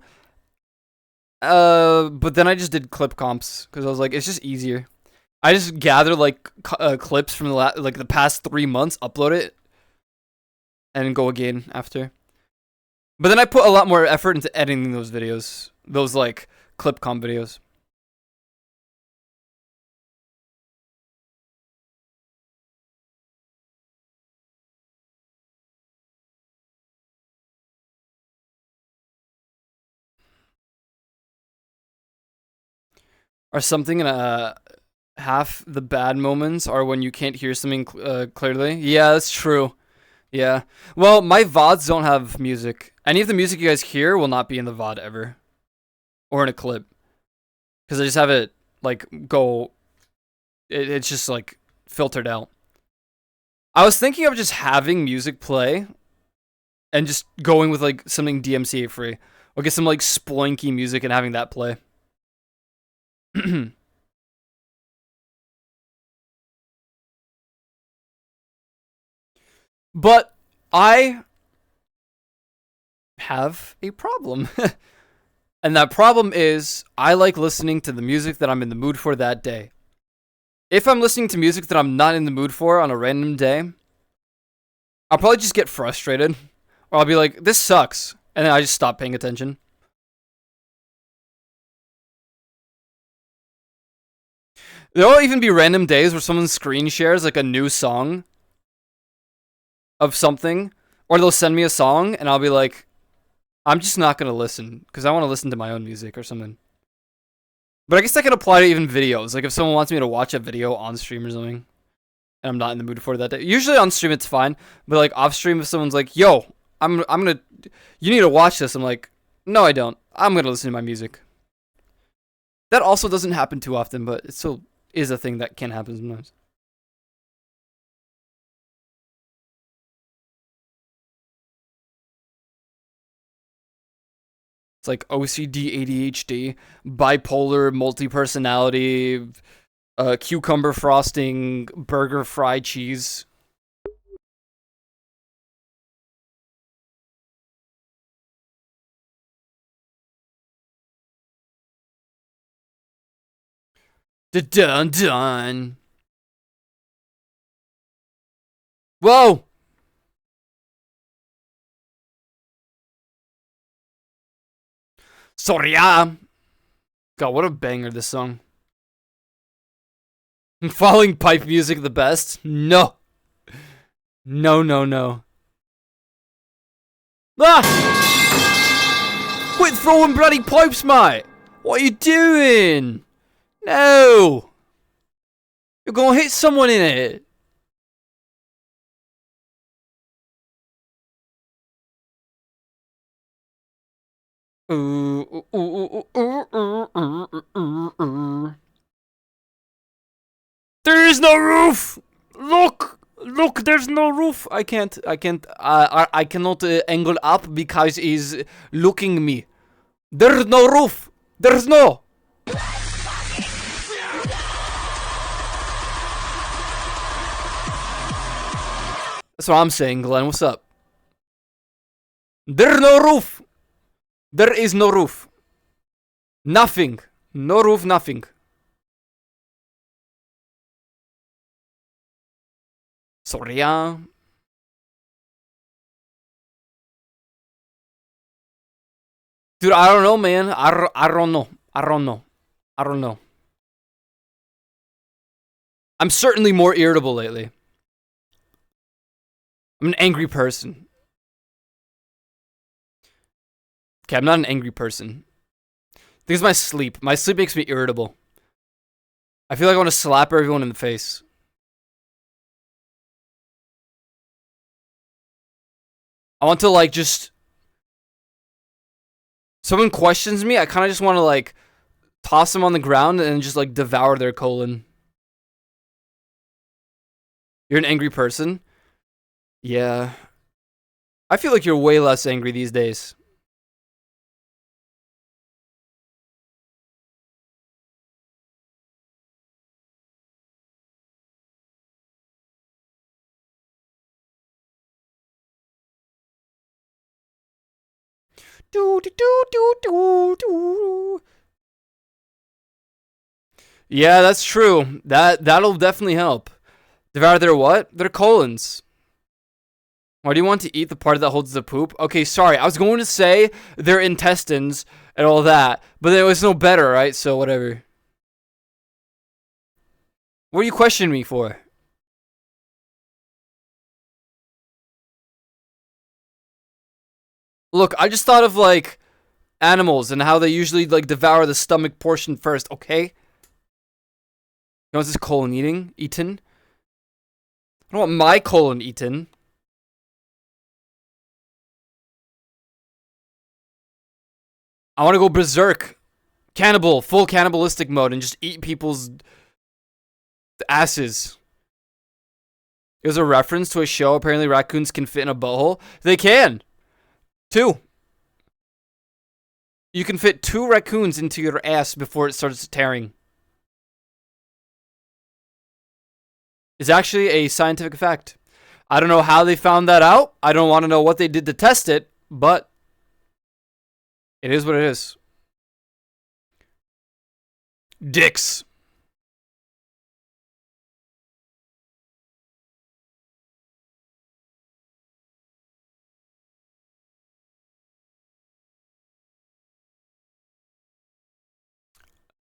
But then I just did clip comps because I was like, it's just easier. I just gather like clips from the past 3 months, upload it, and go again after. But then I put a lot more effort into editing those videos, those like clip comp videos. Or something in half the bad moments are when you can't hear something clearly. Yeah, that's true. Yeah. Well, my VODs don't have music. Any of the music you guys hear will not be in the VOD ever. Or in a clip. Because I just have it, like, go... it's just, like, filtered out. I was thinking of just having music play and just going with, like, something DMCA free. Or get some, like, sploinky music and having that play. But I have a problem. And that problem is I like listening to the music that I'm in the mood for that day. If I'm listening to music that I'm not in the mood for on a random day, I'll probably just get frustrated. Or I'll be like, this sucks. And then I just stop paying attention. There'll even be random days where someone screen shares like a new song of something. Or they'll send me a song and I'll be like, I'm just not going to listen because I want to listen to my own music or something. But I guess that can apply to even videos. Like if someone wants me to watch a video on stream or something, and I'm not in the mood for it that day. Usually on stream it's fine, but like off stream, if someone's like, "Yo, I'm gonna, you need to watch this," I'm like, "No, I don't. I'm gonna listen to my music." That also doesn't happen too often, but it still is a thing that can happen sometimes. It's like OCD, ADHD, bipolar, multi-personality, cucumber frosting, burger fry cheese. Dun dun. Whoa! Sorry. God, what a banger this song. Falling pipe music the best? No. No, no, no. Ah! Quit throwing bloody pipes, mate! What are you doing? No! You're gonna hit someone in it. There is no roof! Look! Look, there's no roof! I cannot angle up because he's looking me. There's no roof! There's no! That's what I'm saying, Glenn. What's up? There's no roof! There is no roof. Nothing. No roof, nothing. Sorry, Dude, I don't know, man. I don't know. I don't know. I don't know. I'm certainly more irritable lately. I'm an angry person. Okay, I'm not an angry person. I think it's my sleep. My sleep makes me irritable. I feel like I want to slap everyone in the face. I want to, like, just... Someone questions me, I kind of just want to, like, toss them on the ground and just, like, devour their colon. You're an angry person? Yeah. I feel like you're way less angry these days. Yeah, that's true. That'll definitely help. Devour their what? Their colons. Why do you want to eat the part that holds the poop? Okay, sorry. I was going to say their intestines and all that, but it was no better, right? So whatever. What are you questioning me for? Look, I just thought of, like, animals and how they usually, like, devour the stomach portion first, okay? You want this colon eaten? I don't want my colon eaten. I want to go berserk. Cannibal. Full cannibalistic mode and just eat people's asses. It was a reference to a show. Apparently raccoons can fit in a butthole. They can. 2. You can fit 2 raccoons into your ass before it starts tearing. It's actually a scientific fact. I don't know how they found that out. I don't want to know what they did to test it, but it is what it is. Dicks.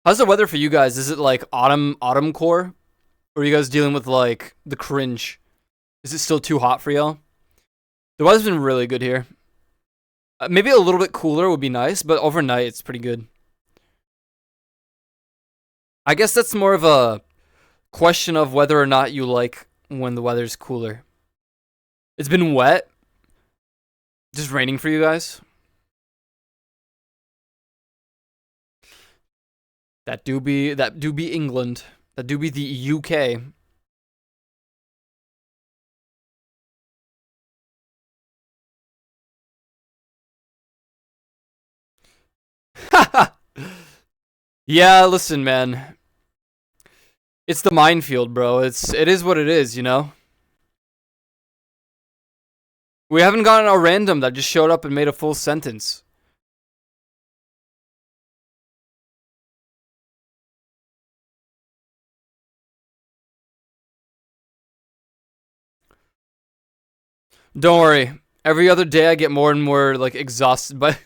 How's the weather for you guys? Is it like autumn core? Or are you guys dealing with like the cringe? Is it still too hot for y'all? The weather's been really good here. Maybe a little bit cooler would be nice, but overnight it's pretty good. I guess that's more of a question of whether or not you like when the weather's cooler. It's been wet. Just raining for you guys. That do be England. That do be the UK. Yeah, listen, man. It's the minefield, bro. It is what it is, you know? We haven't gotten a random that just showed up and made a full sentence. Don't worry. Every other day I get more and more like exhausted by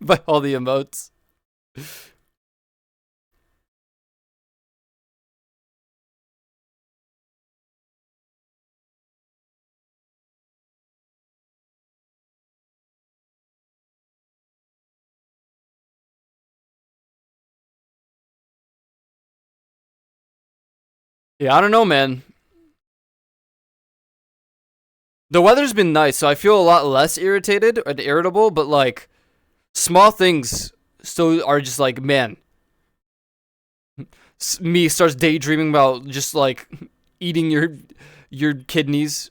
by all the emotes. Yeah, I don't know, man. The weather's been nice, so I feel a lot less irritated and irritable, but like small things still are just like, man, me starts daydreaming about just like eating your kidneys.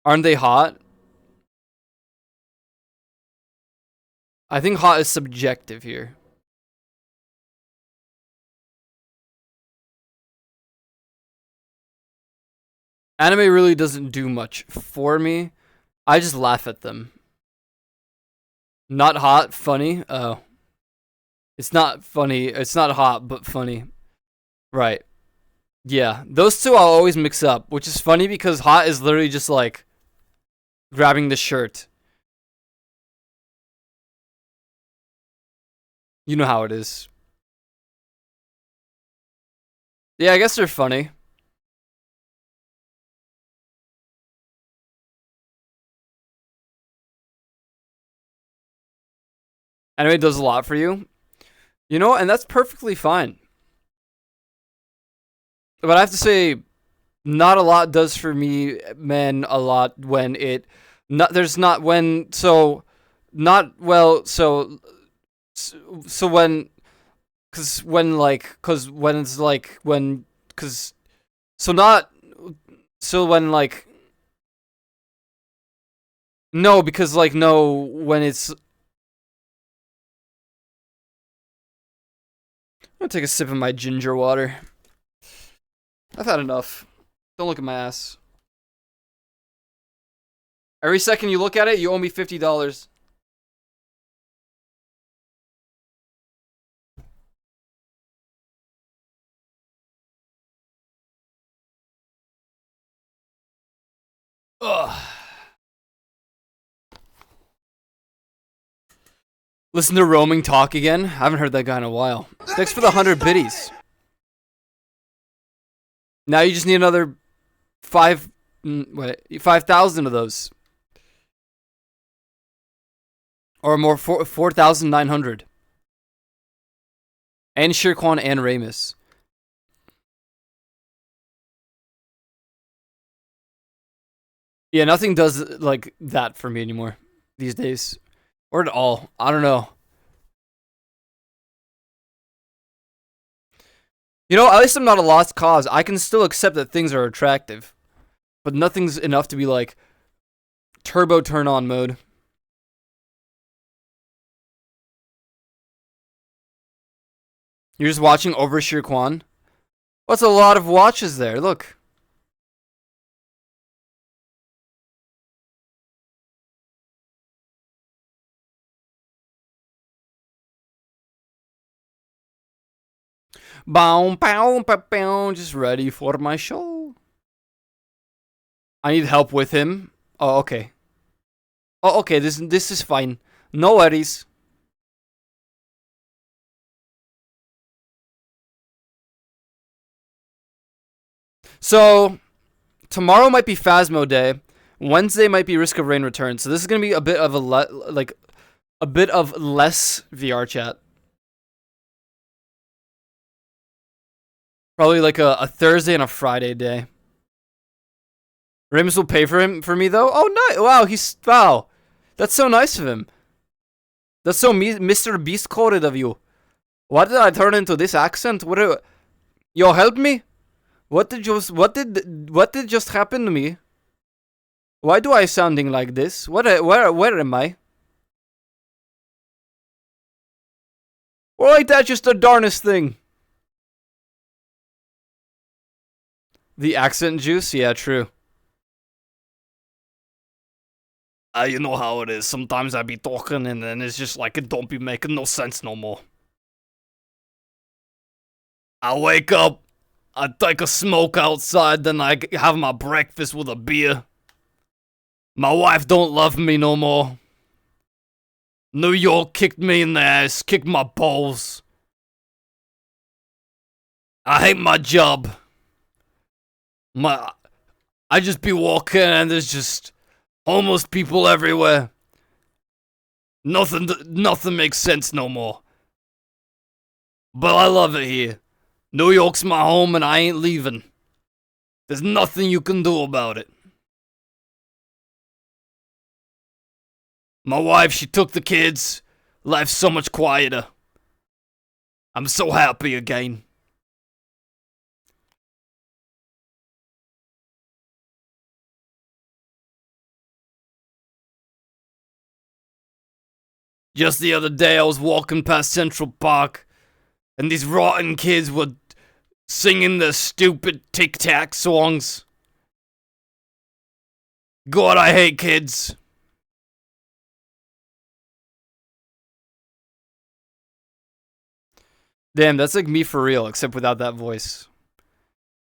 Aren't they hot? I think hot is subjective here. Anime really doesn't do much for me. I just laugh at them. Not hot, funny. Oh, it's not funny. It's not hot, but funny. Right. Yeah, those two I'll always mix up, which is funny because hot is literally just like grabbing the shirt. You know how it is. Yeah, I guess they're funny. Anime does a lot for you. You know, and that's perfectly fine. But I have to say, not a lot does for me, man, a lot when it. Not, there's not when. So. Not, well, so when. Because when, like. Because when it's like. When. Because. So not. So when, like. No, because, like, no, when it's. I'm gonna take a sip of my ginger water. I've had enough. Don't look at my ass. Every second you look at it, you owe me $50. Ugh. Listen to Roaming talk again. I haven't heard that guy in a while. Thanks for the 100 biddies. Now you just need another 5,000 of those. Or more, 4,900. And Shirkwan and Ramus. Yeah, nothing does like that for me anymore these days. Or at all. I don't know. You know, at least I'm not a lost cause. I can still accept that things are attractive. But nothing's enough to be like turbo turn on mode. You're just watching Oversheer Quan? What's a lot of watches there? Look. Bow, pow, pow, pow, just ready for my show. I need help with him. Oh, okay. Oh, okay. This is fine. No worries. So tomorrow might be Phasmo Day. Wednesday might be Risk of Rain Return. So this is gonna be a bit of a bit of less VR chat. Probably like a Thursday and a Friday day. Rims will pay for me though. Oh no! Wow. That's so nice of him. That's so Mr. Beast coded of you. Why did I turn into this accent? Yo, help me. What did just happen to me? Why do I sounding like this? Where am I? Well, ain't that just the darnest thing? The accent juice? Yeah, true. You know how it is. Sometimes I be talking and then it's just like it don't be making no sense no more. I wake up, I take a smoke outside, then I have my breakfast with a beer. My wife don't love me no more. New York kicked me in the ass, kicked my balls. I hate my job. I just be walking and there's just homeless people everywhere. Nothing makes sense no more. But I love it here. New York's my home and I ain't leaving. There's nothing you can do about it. My wife, she took the kids. Life's so much quieter. I'm so happy again. Just the other day, I was walking past Central Park, and these rotten kids were singing their stupid Tic Tac songs. God, I hate kids. Damn, that's like me for real, except without that voice.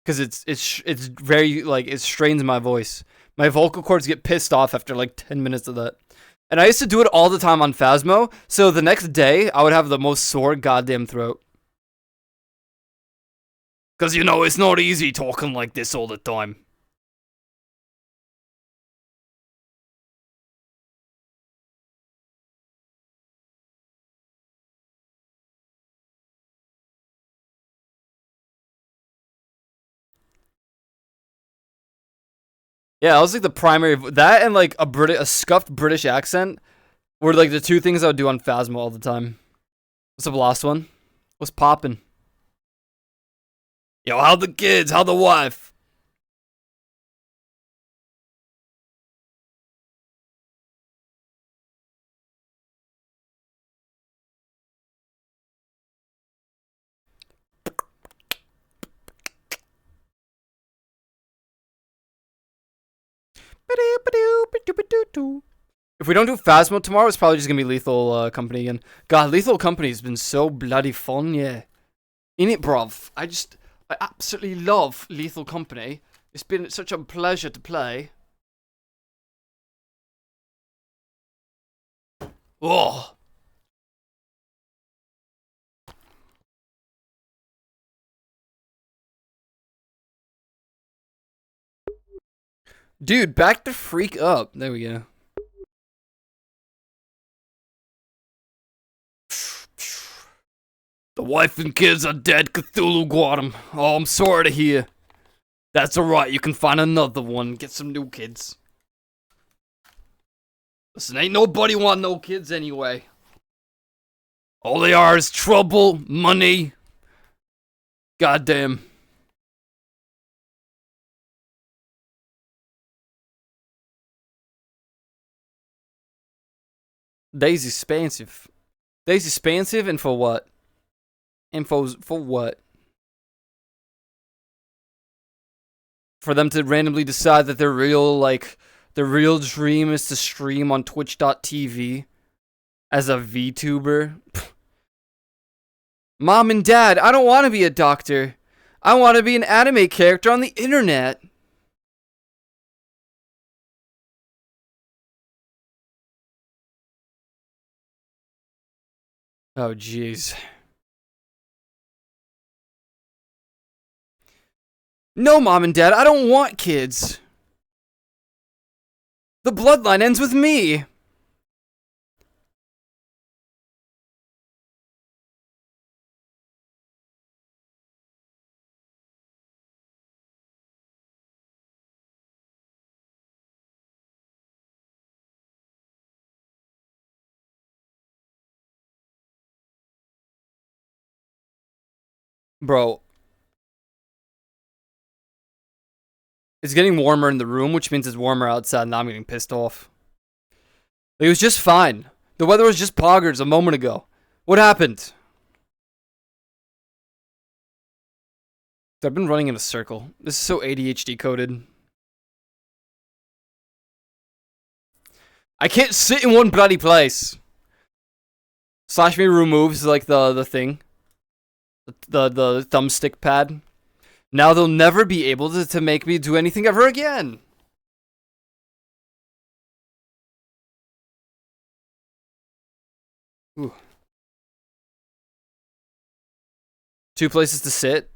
Because it's very, like, it strains my voice. My vocal cords get pissed off after like 10 minutes of that. And I used to do it all the time on Phasmo, so the next day, I would have the most sore goddamn throat. Because, you know, it's not easy talking like this all the time. Yeah, that was like the primary, that and like a scuffed British accent were like the two things I would do on Phasmo all the time. What's up, last one? What's poppin'? Yo, how the kids? How the wife? If we don't do Phasmo tomorrow, it's probably just gonna be Lethal Company again. God, Lethal Company's been so bloody fun, yeah. In it, bruv. I absolutely love Lethal Company. It's been such a pleasure to play. Oh. Dude, back the freak up. There we go. The wife and kids are dead. Cthulhu got them. Oh, I'm sorry to hear. That's alright, you can find another one. Get some new kids. Listen, ain't nobody want no kids anyway. All they are is trouble, money. Goddamn. Daisy's expensive. Daisy's expensive, and for what? Info's for what? For them to randomly decide that their real dream is to stream on twitch.tv as a VTuber. Mom and Dad, I don't want to be a doctor. I want to be an anime character on the internet. Oh, jeez. No, Mom and Dad, I don't want kids. The bloodline ends with me. Bro. It's getting warmer in the room, which means it's warmer outside, and I'm getting pissed off. It was just fine. The weather was just poggers a moment ago. What happened? I've been running in a circle. This is so ADHD coded. I can't sit in one bloody place. Slash me removes like the thing. The thumbstick pad. Now they'll never be able to make me do anything ever again. Ooh. 2 places to sit.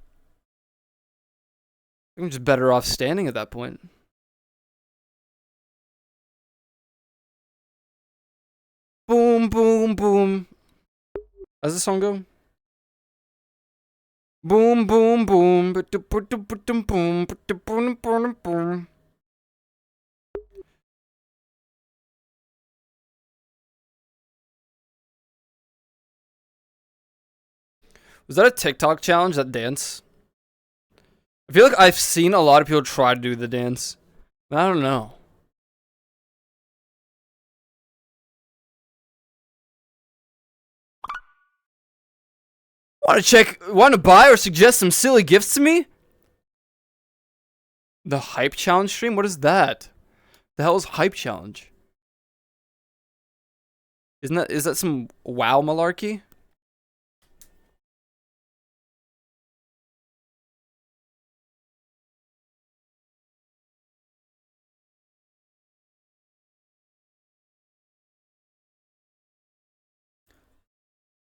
I'm just better off standing at that point. Boom, boom, boom. How's the song go? Boom, boom, boom. Boom, boom, boom, boom. Was that a TikTok challenge, that dance? I feel like I've seen a lot of people try to do the dance. But I don't know. Want to buy or suggest some silly gifts to me? The hype challenge stream? What is that? The hell is hype challenge? Is that some WoW malarkey?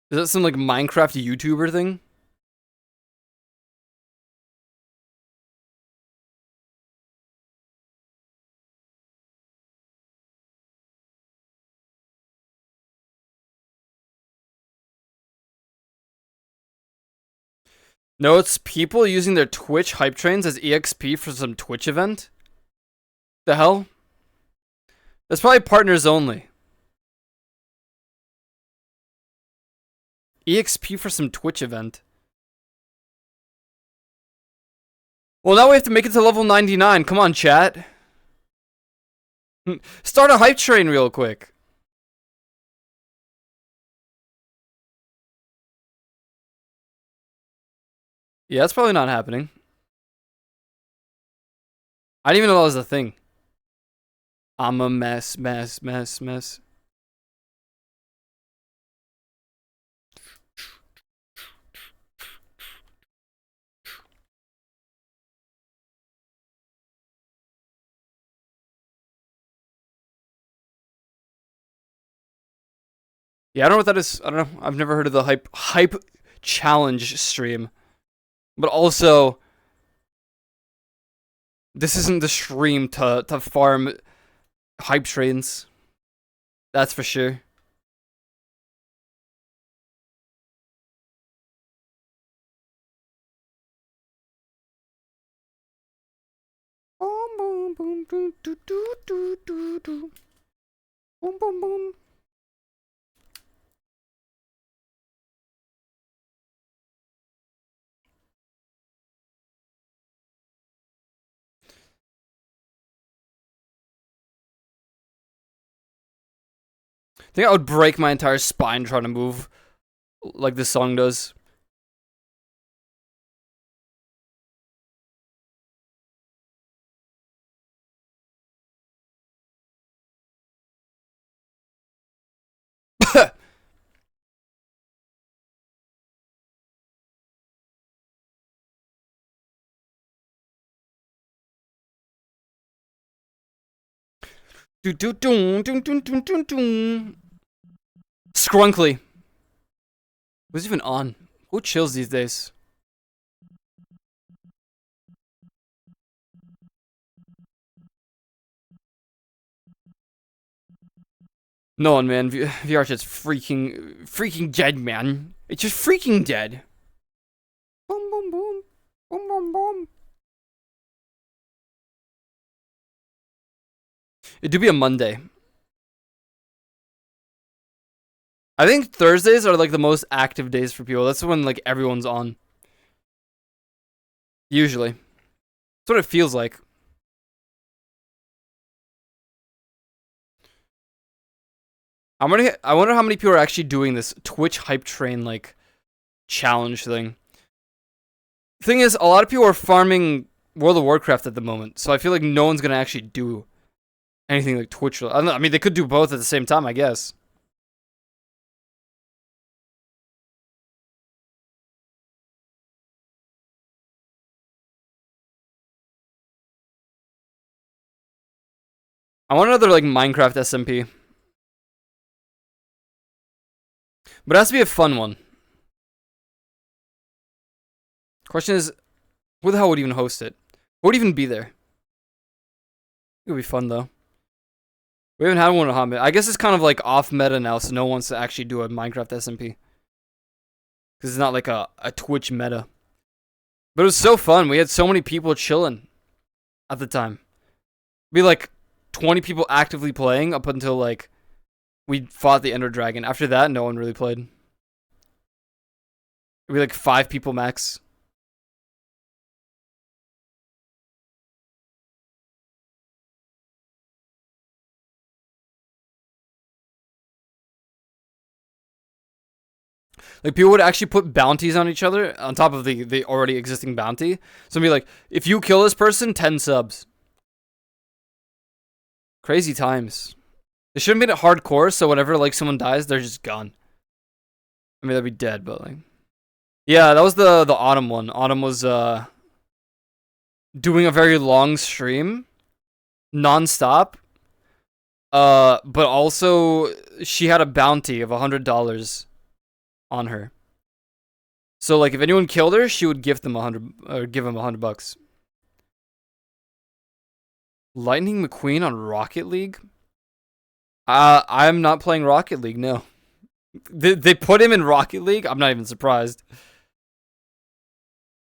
Is that some like Minecraft YouTuber thing? No, it's people using their Twitch hype trains as EXP for some Twitch event. The hell? That's probably partners only. EXP for some Twitch event. Well, now we have to make it to level 99. Come on, chat. Start a hype train real quick. Yeah, that's probably not happening. I didn't even know that was a thing. I'm a mess. Yeah, I don't know what that is. I don't know. I've never heard of the hype challenge stream. But also, this isn't the stream to farm hype trains. That's for sure. Boom boom boom doo doo doo doo doo doo. Boom boom boom. I think I would break my entire spine trying to move like this song does. Do do do do do do do do. Scrunkly. Who's even on? Who chills these days? No one, man. VRChat's freaking dead, man. It's just freaking dead. Boom, boom, boom. Boom, boom, boom. It do be a Monday. I think Thursdays are like the most active days for people. That's when like everyone's on. Usually. That's what it feels like. I wonder how many people are actually doing this Twitch hype train like challenge thing. Thing is, a lot of people are farming World of Warcraft at the moment, so I feel like no one's gonna actually do anything like Twitch. I don't know, I mean, they could do both at the same time, I guess. I want another like Minecraft SMP. But it has to be a fun one. Question is, who the hell would even host it? Who would even be there? It would be fun though. We haven't had one in a hot minute. I guess it's kind of like off meta now, so no one wants to actually do a Minecraft SMP. Because it's not like a Twitch meta. But it was so fun. We had so many people chilling at the time. Be like 20 people actively playing up until like we fought the Ender Dragon. After that, no one really played. It'd be like 5 people max. Like people would actually put bounties on each other on top of the already existing bounty. So it'd be like, if you kill this person, 10 subs. Crazy times. They should have made it hardcore, so whenever like someone dies, they're just gone. I mean, they'd be dead, but like, yeah, that was the Autumn one. Autumn was doing a very long stream, non-stop. But also she had a bounty of $100 on her. So like, if anyone killed her, she would give them give him $100. Lightning McQueen on Rocket League? I'm not playing Rocket League, no. They put him in Rocket League? I'm not even surprised.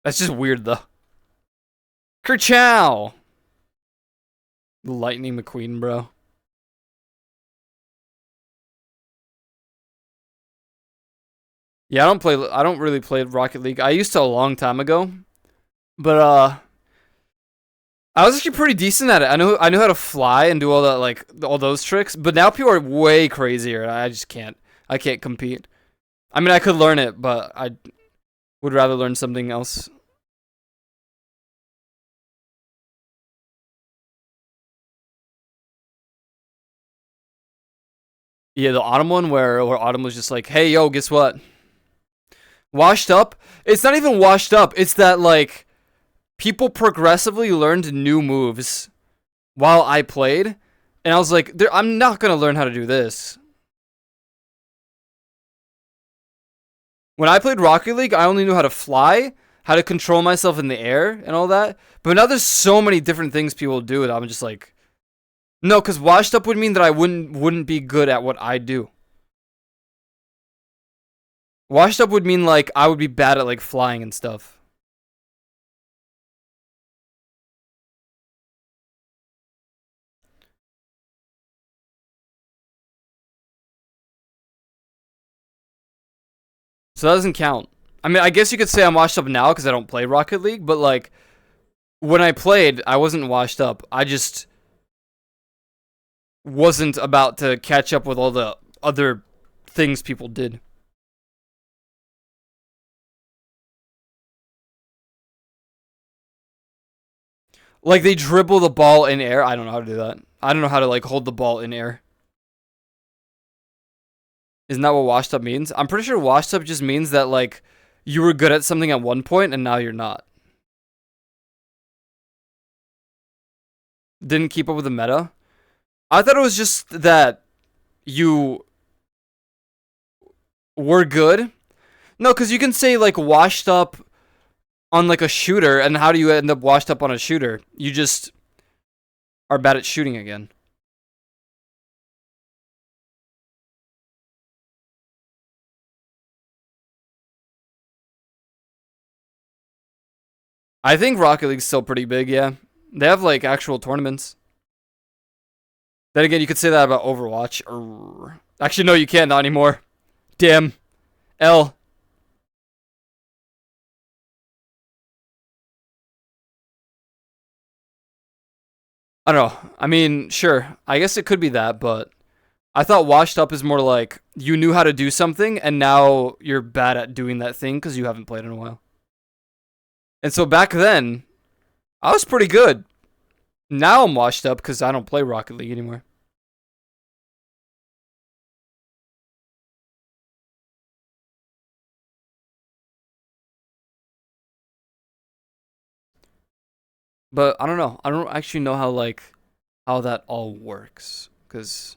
That's just weird, though. Kerchow! Lightning McQueen, bro. Yeah, I don't really play Rocket League. I used to a long time ago. But I was actually pretty decent at it. I knew how to fly and do all that, like all those tricks. But now people are way crazier. I just can't. I can't compete. I mean, I could learn it, but I would rather learn something else. Yeah, the Autumn one where Autumn was just like, "Hey, yo, guess what? Washed up." It's not even washed up. It's that like people progressively learned new moves while I played, and I was like, I'm not gonna learn how to do this. When I played Rocket League, I only knew how to fly, how to control myself in the air, and all that. But now there's so many different things people do that I'm just like, no, because washed up would mean that I wouldn't be good at what I do. Washed up would mean like I would be bad at like flying and stuff. So that doesn't count. I mean, I guess you could say I'm washed up now because I don't play Rocket League, but like when I played, I wasn't washed up. I just wasn't about to catch up with all the other things people did. Like they dribble the ball in air. I don't know how to do that. I don't know how to like hold the ball in air. Isn't that what washed up means? I'm pretty sure washed up just means that like you were good at something at one point and now you're not. Didn't keep up with the meta. I thought it was just that you were good. No, because you can say like washed up on like a shooter, and how do you end up washed up on a shooter? You just are bad at shooting again. I think Rocket League's still pretty big, yeah. They have like actual tournaments. Then again, you could say that about Overwatch. Actually, no, you can't, not anymore. Damn. L. I don't know. I mean, sure. I guess it could be that, but I thought washed up is more like you knew how to do something and now you're bad at doing that thing because you haven't played in a while. And so back then, I was pretty good. Now I'm washed up because I don't play Rocket League anymore. But I don't know. I don't actually know how that all works because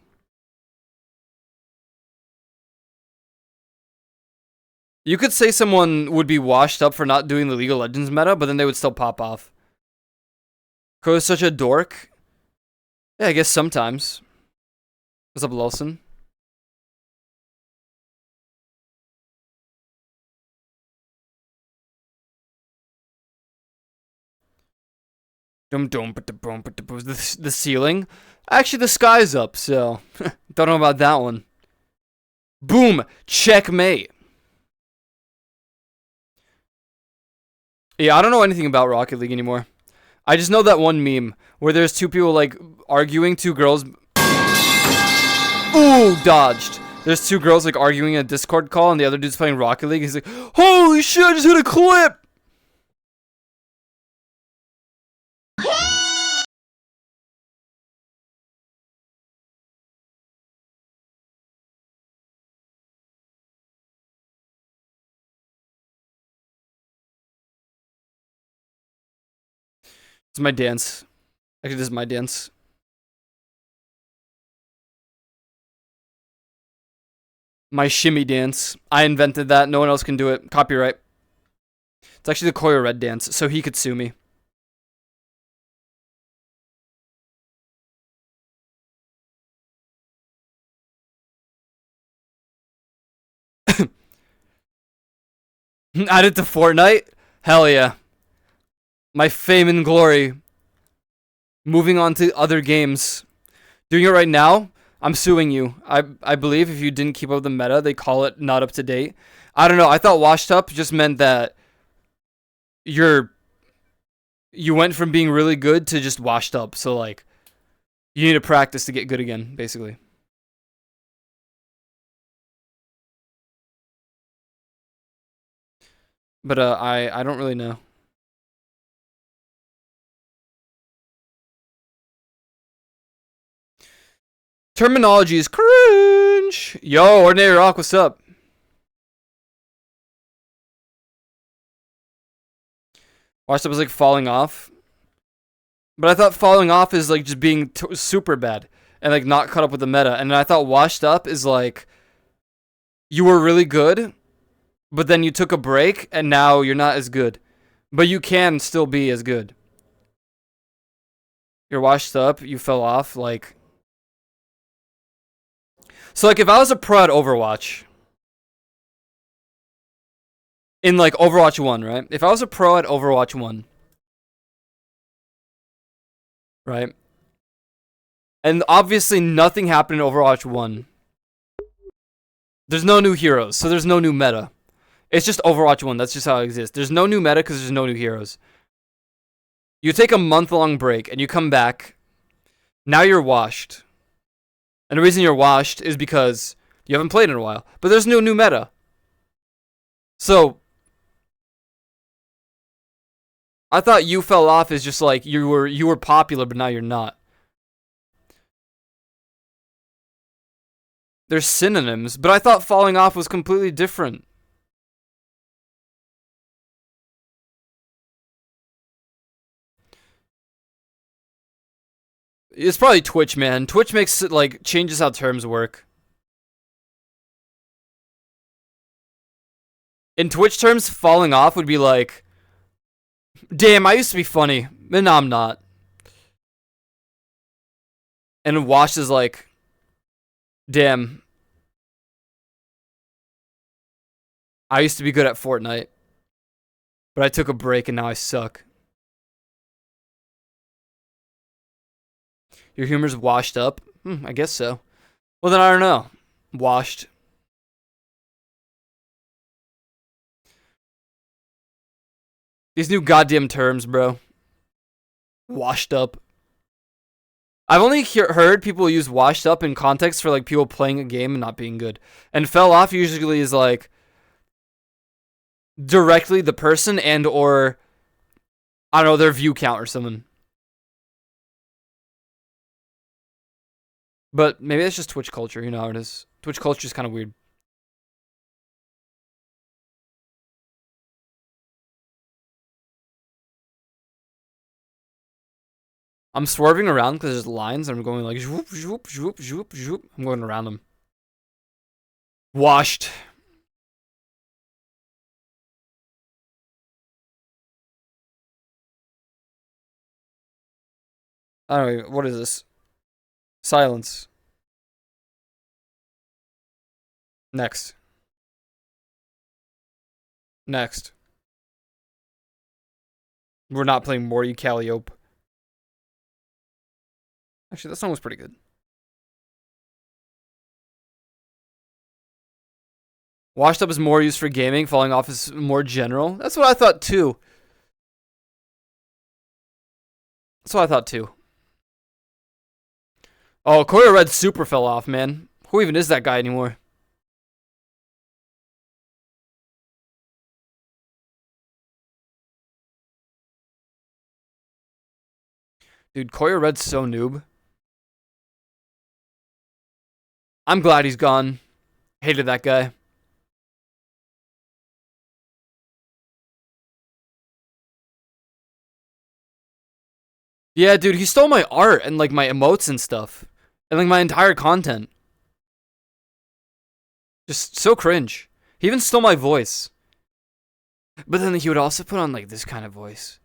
You could say someone would be washed up for not doing the League of Legends meta, but then they would still pop off. Crow is such a dork. Yeah, I guess sometimes. What's up, Lawson? The ceiling? Actually, the sky's up, so don't know about that one. Boom! Checkmate. Yeah, I don't know anything about Rocket League anymore. I just know that one meme where there's two people like arguing, two girls. Ooh, dodged. There's two girls like arguing in a Discord call, and the other dude's playing Rocket League. He's like, "Holy shit! I just hit a clip." It's my dance. Actually, this is my dance. My shimmy dance. I invented that. No one else can do it. Copyright. It's actually the Koyo Red dance, so he could sue me. Add it to Fortnite? Hell yeah. My fame and glory. Moving on to other games. Doing it right now, I'm suing you. I believe if you didn't keep up with the meta, they call it not up to date. I don't know. I thought washed up just meant that you went from being really good to just washed up. So like you need to practice to get good again, basically. But I don't really know. Terminology is cringe. Yo, Ordinary Rock, what's up? Washed up is like falling off. But I thought falling off is like just being super bad and like not caught up with the meta. And I thought washed up is like you were really good, but then you took a break and now you're not as good. But you can still be as good. You're washed up, you fell off, like. So like if I was a pro at Overwatch, in like Overwatch 1, right? If I was a pro at Overwatch 1, right? And obviously nothing happened in Overwatch 1. There's no new heroes, so there's no new meta. It's just Overwatch 1, that's just how it exists. There's no new meta because there's no new heroes. You take a month-long break and you come back. Now you're washed. And the reason you're washed is because you haven't played in a while. But there's no new meta. So I thought you fell off as just like you were popular, but now you're not. There's synonyms, but I thought falling off was completely different. It's probably Twitch, man. Twitch makes it like changes how terms work. In Twitch terms, falling off would be like, damn, I used to be funny, but now I'm not. And washed is like, damn, I used to be good at Fortnite, but I took a break and now I suck. Your humor's washed up? I guess so. Well, then I don't know. Washed. These new goddamn terms, bro. Washed up. I've only heard people use washed up in context for like people playing a game and not being good. And fell off usually is like directly the person and or I don't know, their view count or something. But maybe that's just Twitch culture, you know how it is. Twitch culture is kind of weird. I'm swerving around because there's lines and I'm going like zhoop, zhoop, zhoop, zhoop, zhoop. I'm going around them. Washed. I don't know. What is this? Silence. Next. Next. We're not playing Morty Calliope. Actually, that song was pretty good. Washed up is more used for gaming, falling off is more general. That's what I thought too. That's what I thought too. Oh, Koya Red super fell off, man. Who even is that guy anymore? Dude, Koya Red's so noob. I'm glad he's gone. Hated that guy. Yeah, dude, he stole my art and like my emotes and stuff. And like my entire content. Just so cringe. He even stole my voice. But then he would also put on like this kind of voice.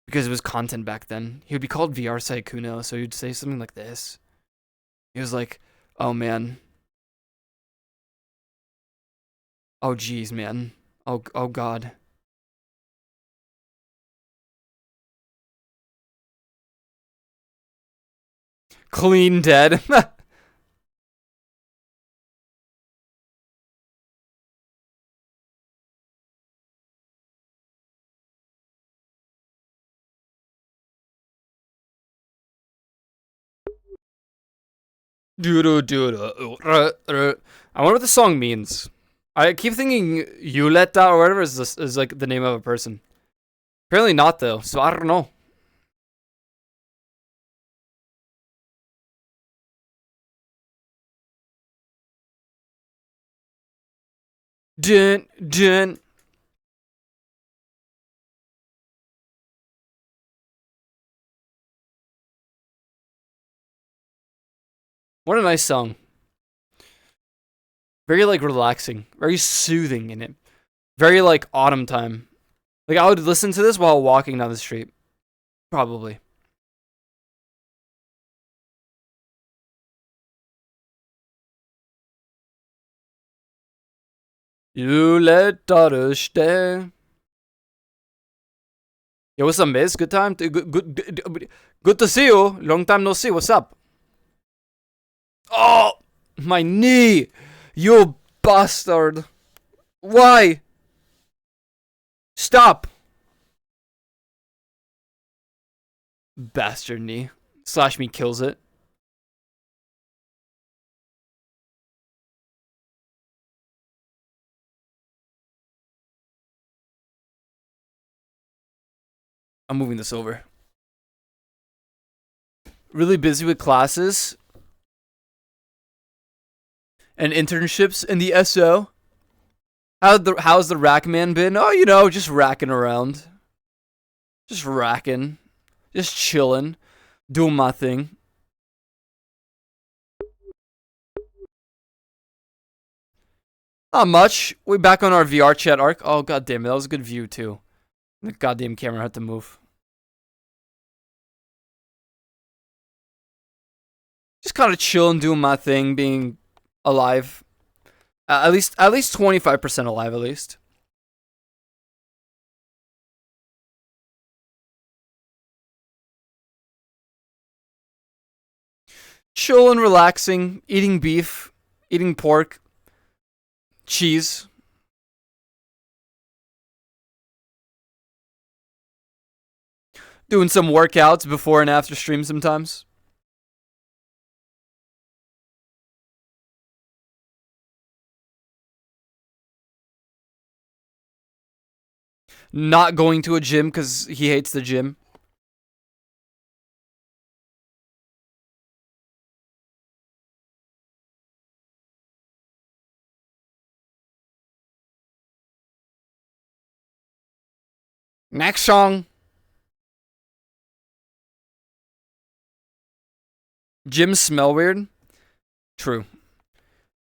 Because it was content back then. He would be called VRChat Kuno, so he'd say something like this. He was like, oh man. Oh jeez, man. Oh god. Clean dead. I wonder what the song means. I keep thinking Yuleta or whatever is like the name of a person. Apparently not though, so I don't know. Dun dun. What a nice song. Very like relaxing, very soothing in it. Very like autumn time. Like I would listen to this while walking down the street. Probably. You let daughter stay. Yo, what's up, Miz? Good time? Good to see you. Long time no see. What's up? Oh, my knee. You bastard. Why? Stop. Bastard knee. Slash me kills it. I'm moving this over. Really busy with classes and internships in the SO. How's the rack man been? Oh, you know, just racking around. Just racking. Just chilling. Doing my thing. Not much. We back on our VRChat arc. Oh, god damn it. That was a good view, too. The goddamn camera had to move. Just kind of chilling, doing my thing, being alive. At least 25% alive, at least. Chilling, relaxing, eating beef, eating pork, cheese. Doing some workouts before and after stream sometimes. Not going to a gym because he hates the gym. Next song. Gyms smell weird. True.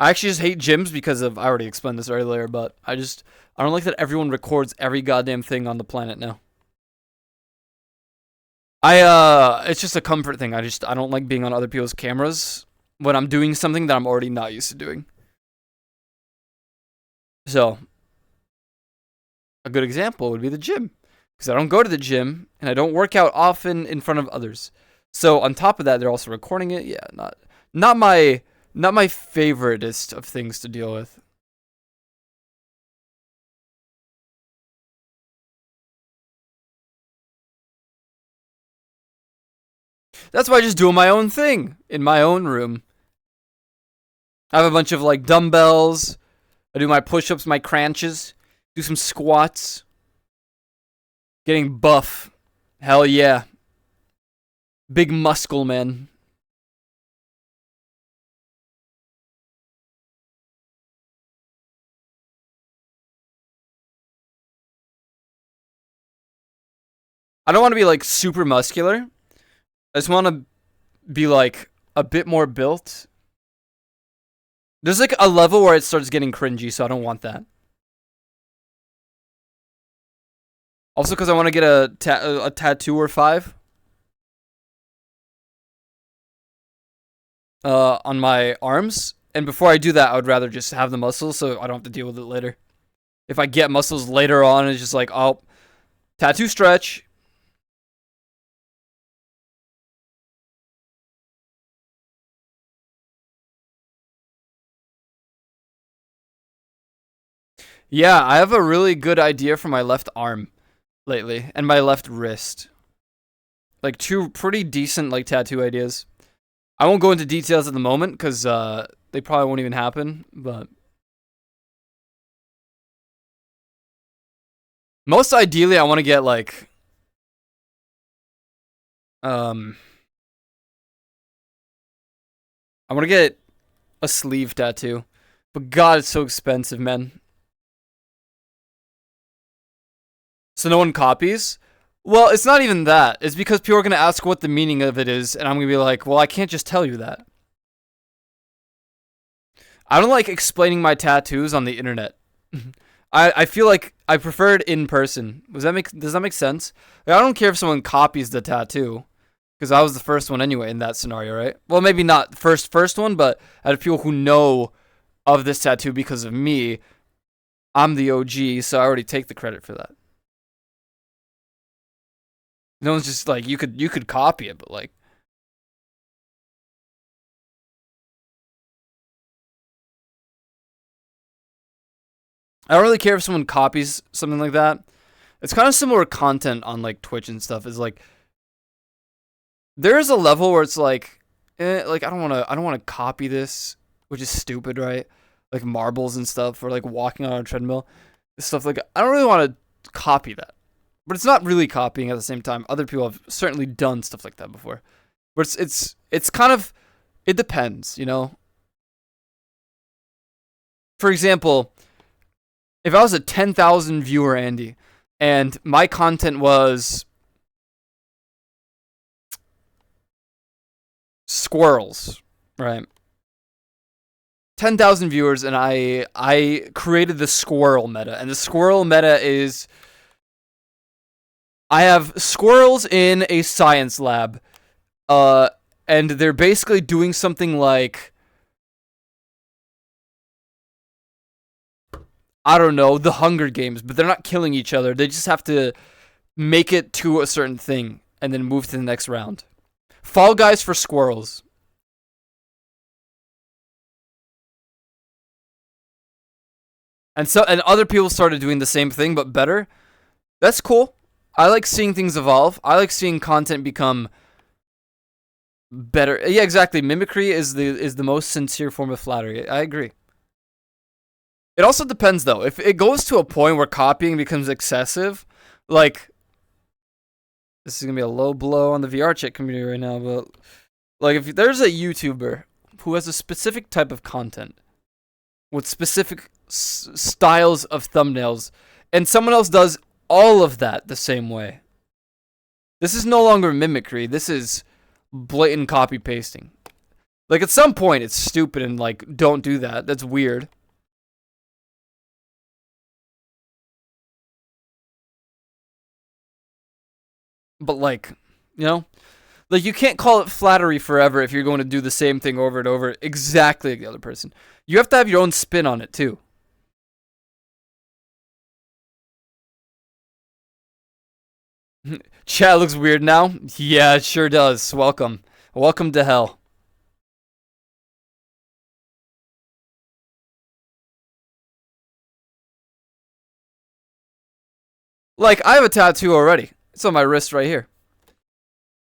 I actually just hate gyms because of, I already explained this earlier, but I don't like that everyone records every goddamn thing on the planet now. It's just a comfort thing. I don't like being on other people's cameras when I'm doing something that I'm already not used to doing. So, a good example would be the gym. Because I don't go to the gym and I don't work out often in front of others. So on top of that, they're also recording it. Yeah, not my favoriteest of things to deal with. That's why I just do my own thing in my own room. I have a bunch of like dumbbells. I do my push-ups, my crunches, do some squats. Getting buff. Hell yeah. Big muscle man. I don't want to be like super muscular. I just want to be like a bit more built. There's like a level where it starts getting cringy, so I don't want that. Also, because I want to get a tattoo or 5. On my arms. And before I do that, I would rather just have the muscles so I don't have to deal with it later. If I get muscles later on, it's just like, oh, tattoo stretch. Yeah, I have a really good idea for my left arm lately and my left wrist. Like 2 pretty decent like tattoo ideas. I won't go into details at the moment because they probably won't even happen, but most ideally I want to get like I want to get a sleeve tattoo. But god, it's so expensive, man. So no one copies? Well, it's not even that. It's because people are going to ask what the meaning of it is, and I'm going to be like, well, I can't just tell you that. I don't like explaining my tattoos on the internet. I feel like I prefer it in person. Does that make sense? Like, I don't care if someone copies the tattoo, because I was the first one anyway in that scenario, right? Well, maybe not first one, but out of people who know of this tattoo because of me, I'm the OG, so I already take the credit for that. No one's just like you could copy it, but like I don't really care if someone copies something like that. It's kind of similar content on like Twitch and stuff. Is like there is a level where it's like, like I don't want to copy this, which is stupid, right? Like marbles and stuff, or like walking on a treadmill, stuff like I don't really want to copy that. But it's not really copying at the same time. Other people have certainly done stuff like that before. But it's kind of it depends, you know. For example, if I was a 10,000 viewer Andy and my content was squirrels, right? 10,000 viewers and I created the squirrel meta, and the squirrel meta is I have squirrels in a science lab, and they're basically doing something like I don't know, the Hunger Games, but they're not killing each other. They just have to make it to a certain thing and then move to the next round. Fall Guys for squirrels. And other people started doing the same thing but better. That's cool. I like seeing things evolve. I like seeing content become better. Yeah, exactly. Mimicry is the most sincere form of flattery. I agree. It also depends though. If it goes to a point where copying becomes excessive, like this is going to be a low blow on the VRChat community right now, but like if there's a YouTuber who has a specific type of content with specific styles of thumbnails and someone else does all of that the same way, this is no longer mimicry. This is blatant copy pasting. Like at some point it's stupid and like don't do that. That's weird. But like You know? Like, you can't call it flattery forever if you're going to do the same thing over and over exactly like the other person. You have to have your own spin on it, too. Chat looks weird now? Yeah, it sure does. Welcome. Welcome to hell. Like, I have a tattoo already. It's on my wrist right here.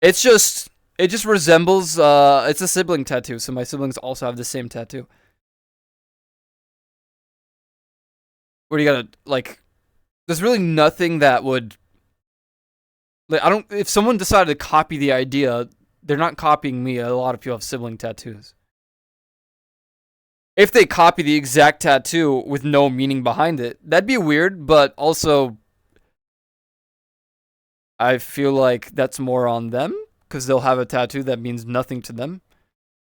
It's just... It just resembles... It's a sibling tattoo, so my siblings also have the same tattoo. Where you gotta, like... There's really nothing that would... Like, I don't... If someone decided to copy the idea, they're not copying me. A lot of people have sibling tattoos. If they copy the exact tattoo with no meaning behind it, that'd be weird, but also... I feel like that's more on them, because they'll have a tattoo that means nothing to them.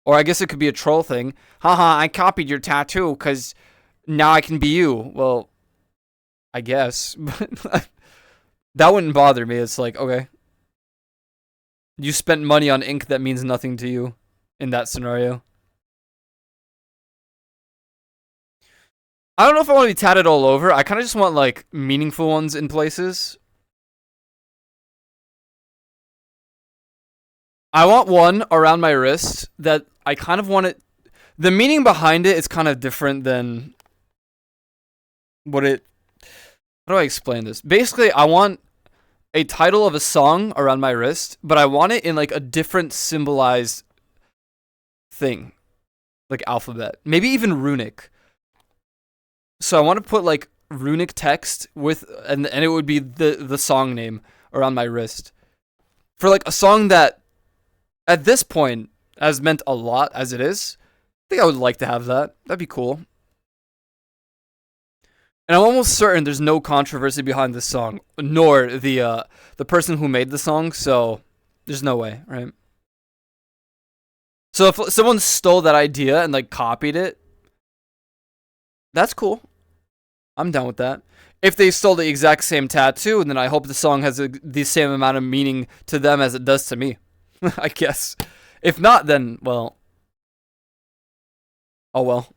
Or I guess it could be a troll thing. Haha, I copied your tattoo, because now I can be you. Well, I guess. That wouldn't bother me. It's like, okay. You spent money on ink that means nothing to you in that scenario. I don't know if I want to be tatted all over. I kind of just want, like, meaningful ones in places. I want one around my wrist that I kind of want it... The meaning behind it is kind of different than what it... How do I explain this? Basically, I want a title of a song around my wrist, but I want it in, like, a different symbolized thing. Like alphabet. Maybe even runic. So I want to put, like, runic text with... And it would be the song name around my wrist. For, like, a song that, at this point, has meant a lot as it is. I think I would like to have that. That'd be cool. And I'm almost certain there's no controversy behind this song, nor the person who made the song, so there's no way, right? So if someone stole that idea and, like, copied it, that's cool. I'm down with that. If they stole the exact same tattoo, then I hope the song has the same amount of meaning to them as it does to me. I guess. If not, then, well... Oh well.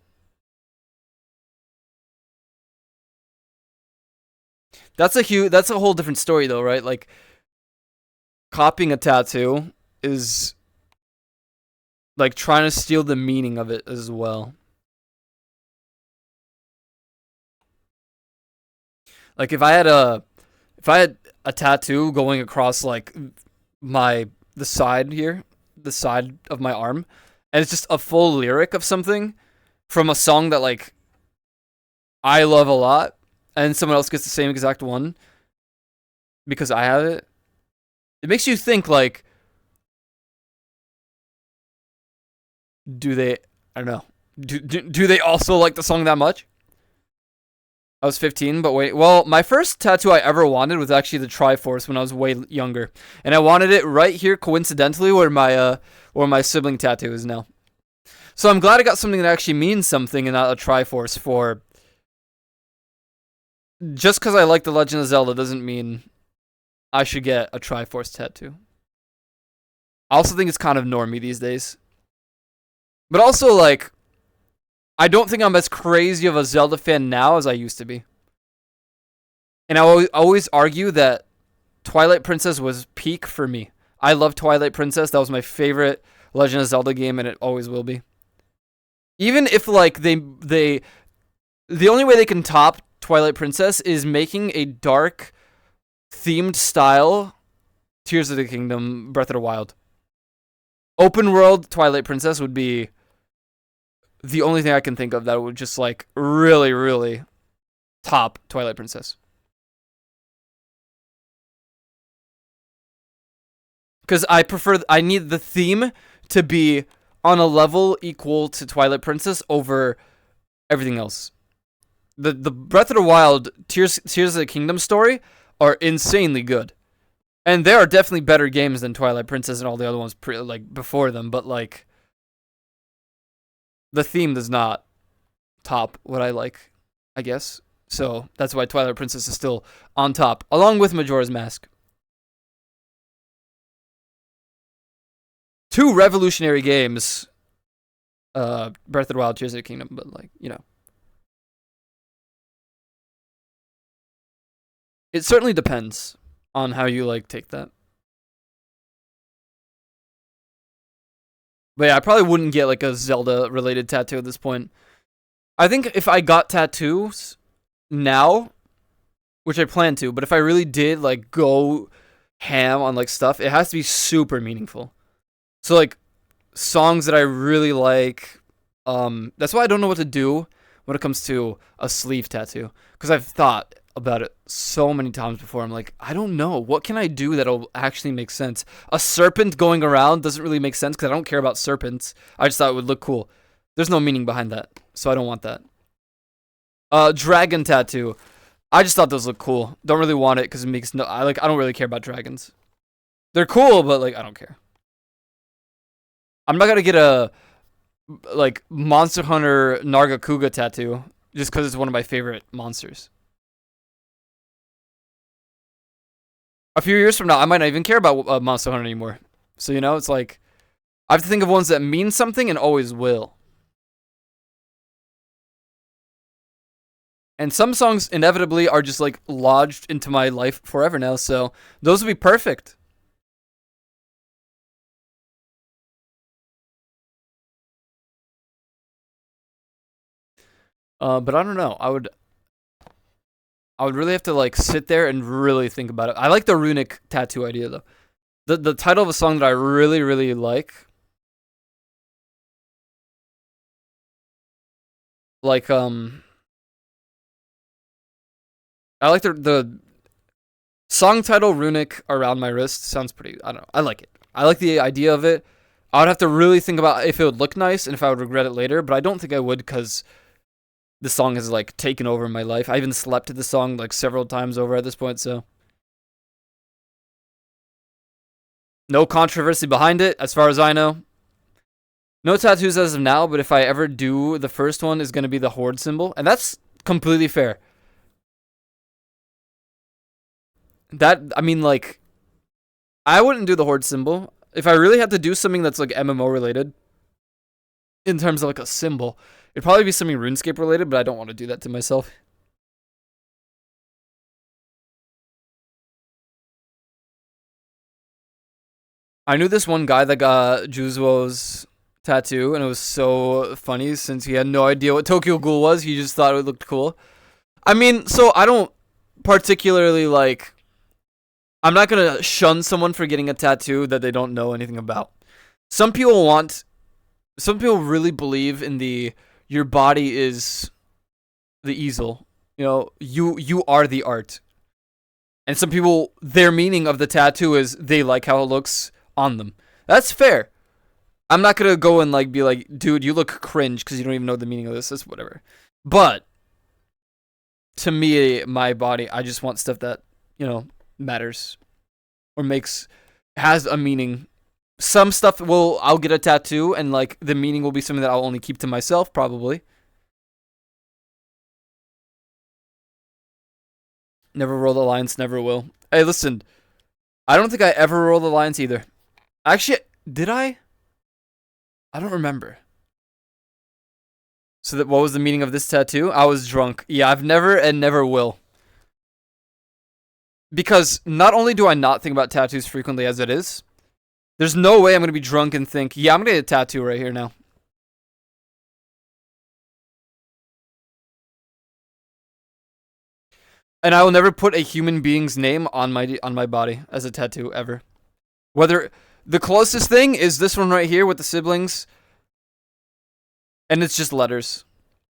That's a whole different story, though, right? Like, copying a tattoo is, like, trying to steal the meaning of it as well. Like, if I had a tattoo going across, like, the side here, the side of my arm, and it's just a full lyric of something from a song that, like, I love a lot, and someone else gets the same exact one because I have it, it makes you think, like, do they, I don't know, do they also like the song that much? I was 15, but wait, well, my first tattoo I ever wanted was actually the Triforce when I was way younger, and I wanted it right here, coincidentally, where my sibling tattoo is now. So I'm glad I got something that actually means something and not a Triforce for... Just because I like The Legend of Zelda doesn't mean I should get a Triforce tattoo. I also think it's kind of normie these days. But also, like, I don't think I'm as crazy of a Zelda fan now as I used to be. And I always argue that Twilight Princess was peak for me. I love Twilight Princess. That was my favorite Legend of Zelda game, and it always will be. Even if, like, the only way they can top Twilight Princess is making a dark themed style Tears of the Kingdom Breath of the Wild. Open world Twilight Princess would be the only thing I can think of that would just, like, really, really top Twilight Princess. Because I need the theme to be on a level equal to Twilight Princess over everything else. The Breath of the Wild Tears of the Kingdom story are insanely good. And there are definitely better games than Twilight Princess and all the other ones like before them, but, like, the theme does not top what I like, I guess. So that's why Twilight Princess is still on top, along with Majora's Mask. two revolutionary games. Breath of the Wild, Tears of the Kingdom, but like, you know. It certainly depends on how you like take that. But yeah, I probably wouldn't get like a Zelda related tattoo at this point. I think if I got tattoos now, which I plan to, but if I really did like go ham on like stuff, it has to be super meaningful. So like songs that I really like. That's why I don't know what to do when it comes to a sleeve tattoo, because I've thought about it so many times before. I'm like, I don't know, what can I do that'll actually make sense? A serpent going around doesn't really make sense because I don't care about serpents. I just thought it would look cool. There's no meaning behind that, so I don't want that. Dragon tattoo. I just thought those looked cool. Don't really want it because it makes no. I don't really care about dragons. They're cool, but like I don't care. I'm not gonna get a like Monster Hunter Nargacuga tattoo just because it's one of my favorite monsters. A few years from now, I might not even care about Monster Hunter anymore. So, you know, it's like, I have to think of ones that mean something and always will. And some songs inevitably are just like lodged into my life forever now, so those would be perfect. But I don't know. I would really have to like sit there and really think about it. I like the runic tattoo idea though. The title of a song that I really, really like I like the song title runic around my wrist. Sounds pretty, I don't know. I like it. I like the idea of it. I would have to really think about if it would look nice and if I would regret it later, but I don't think I would because the song has like taken over my life. I even slept to the song like several times over at this point, so no controversy behind it, as far as I know. No tattoos as of now, but if I ever do, the first one is going to be the horde symbol, and that's completely fair. That, I mean, like, I wouldn't do the horde symbol. If I really had to do something that's like MMO related, in terms of like a symbol, it'd probably be something RuneScape related, but I don't want to do that to myself. I knew this one guy that got Juzuo's tattoo, and it was so funny since he had no idea what Tokyo Ghoul was. He just thought it looked cool. I mean, so I don't particularly like. I'm not gonna shun someone for getting a tattoo that they don't know anything about. Some people want. Some people really believe in the your body is the easel. You know, you are the art. And some people, their meaning of the tattoo is they like how it looks on them. That's fair. I'm not gonna go and like be like, dude, you look cringe because you don't even know the meaning of this. It's whatever. But to me, my body, I just want stuff that, you know, matters or has a meaning. Some stuff I'll get a tattoo and like the meaning will be something that I'll only keep to myself probably. Never roll the lines, never will. Hey, listen, I don't think I ever roll the lines either. Actually, did I? I don't remember. So what was the meaning of this tattoo? I was drunk. Yeah, I've never and never will. Because not only do I not think about tattoos frequently as it is, there's no way I'm going to be drunk and think, yeah, I'm going to get a tattoo right here now. And I will never put a human being's name on my body as a tattoo ever. Whether the closest thing is this one right here with the siblings, and it's just letters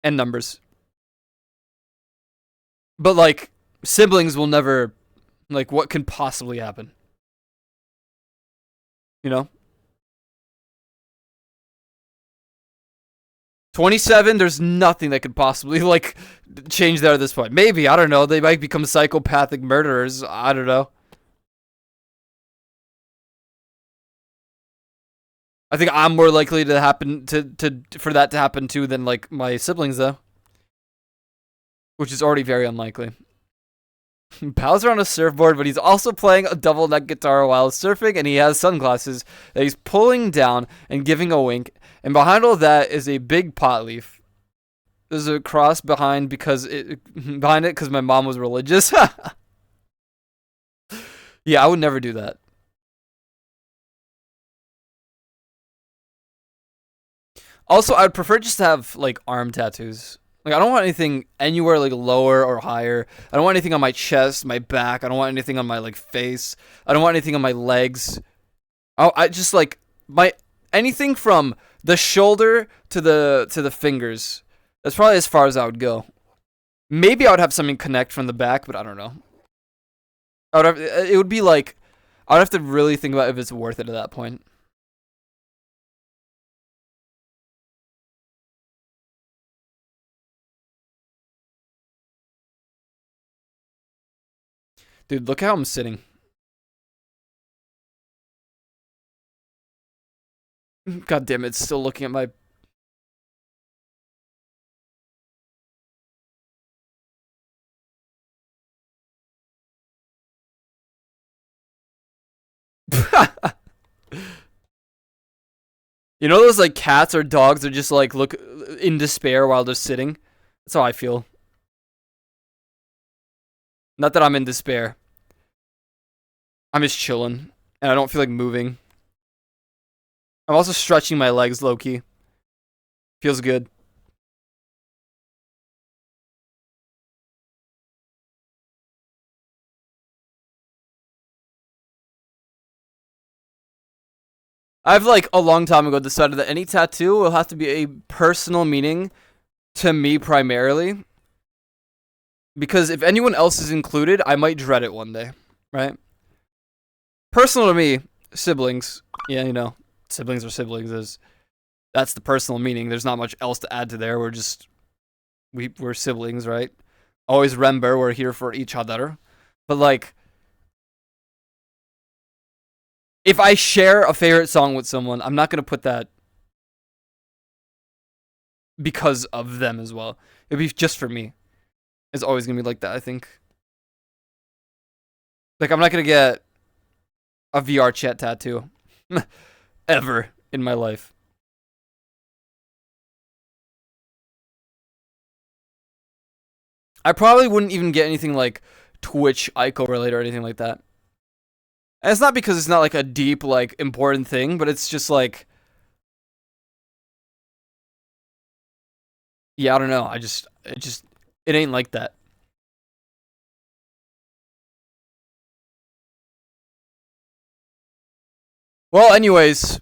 and numbers. But like siblings will never, like, what can possibly happen? You know? 27, there's nothing that could possibly, like, change that at this point. Maybe, I don't know. They might become psychopathic murderers. I don't know. I think I'm more likely to happen for that to happen too than like my siblings though. Which is already very unlikely. Bowser on a surfboard, but he's also playing a double neck guitar while surfing, and he has sunglasses that he's pulling down and giving a wink. And behind all that is a big pot leaf. There's a cross behind behind it because my mom was religious. Yeah, I would never do that. Also, I'd prefer just to have like arm tattoos. Like I don't want anything anywhere like lower or higher. I don't want anything on my chest, my back. I don't want anything on my like face. I don't want anything on my legs. I just like my anything from the shoulder to the fingers. That's probably as far as I would go. Maybe I would have something connect from the back, but I don't know. It would be like I would have to really think about if it's worth it at that point. Dude, look how I'm sitting. God damn it, it's still looking at my... You know those like cats or dogs that just like look in despair while they're sitting? That's how I feel. Not that I'm in despair. I'm just chilling, and I don't feel like moving. I'm also stretching my legs low-key. Feels good. I've like a long time ago decided that any tattoo will have to be a personal meaning to me primarily. Because if anyone else is included, I might dread it one day, right? Personal to me, siblings. Yeah, you know, siblings are siblings. That's the personal meaning. There's not much else to add to there. We're siblings, right? Always remember we're here for each other. But like, if I share a favorite song with someone, I'm not gonna put that because of them as well. It'd be just for me. It's always gonna be like that, I think. Like, I'm not gonna get a VRChat tattoo ever in my life. I probably wouldn't even get anything like Twitch Ico related or anything like that. And it's not because it's not like a deep, like important thing, but it's just like, yeah, I don't know. It ain't like that. Well, anyways,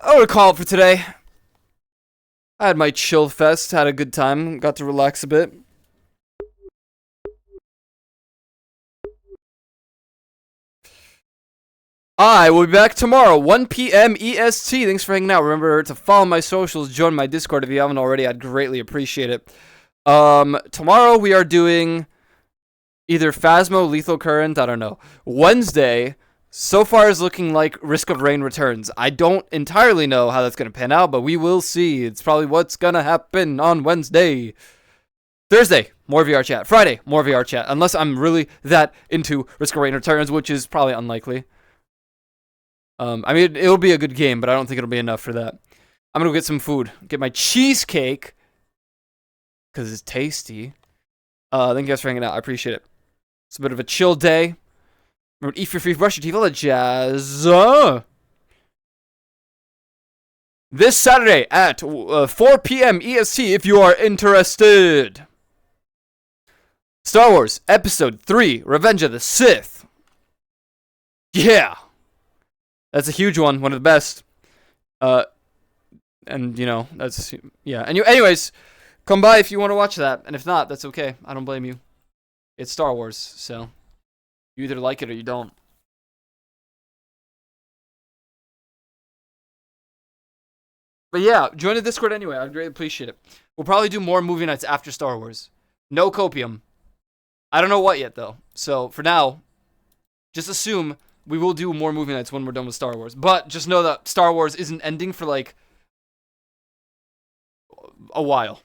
I would call it for today. I had my chill fest, had a good time, got to relax a bit. I will be back tomorrow, 1 p.m. EST. Thanks for hanging out. Remember to follow my socials, join my Discord if you haven't already. I'd greatly appreciate it. Tomorrow we are doing either Phasmo, Lethal Current, I don't know. Wednesday, so far is looking like Risk of Rain returns. I don't entirely know how that's going to pan out, but we will see. It's probably what's going to happen on Wednesday. Thursday, more VRChat. Friday, more VRChat. Unless I'm really that into Risk of Rain returns, which is probably unlikely. I mean, it'll be a good game, but I don't think it'll be enough for that. I'm gonna go get some food. Get my cheesecake. Because it's tasty. Thank you guys for hanging out. I appreciate it. It's a bit of a chill day. Remember to eat your free, brush your teeth, all that jazz. This Saturday at 4 p.m. EST if you are interested. Star Wars Episode 3, Revenge of the Sith. Yeah. That's a huge one of the best. And, you know, that's, yeah. Anyways, come by if you want to watch that. And if not, that's okay. I don't blame you. It's Star Wars, so you either like it or you don't. But yeah, join the Discord anyway. I'd greatly appreciate it. We'll probably do more movie nights after Star Wars. No copium. I don't know what yet, though. So, for now, just assume we will do more movie nights when we're done with Star Wars. But just know that Star Wars isn't ending for, like, a while.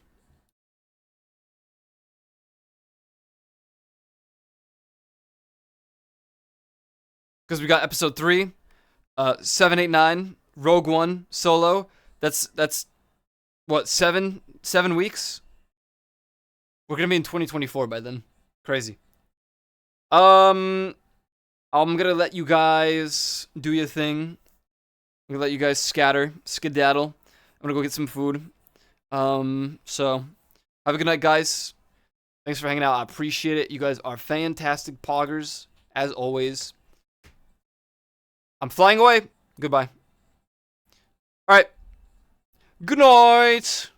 Because we got episode 3, 789, Rogue One, Solo. That's what, 7 weeks? We're gonna be in 2024 by then. Crazy. I'm gonna let you guys do your thing. I'm gonna let you guys skedaddle. I'm gonna go get some food. So have a good night, guys. Thanks for hanging out. I appreciate it. You guys are fantastic poggers, as always. I'm flying away. Goodbye. All right. Good night.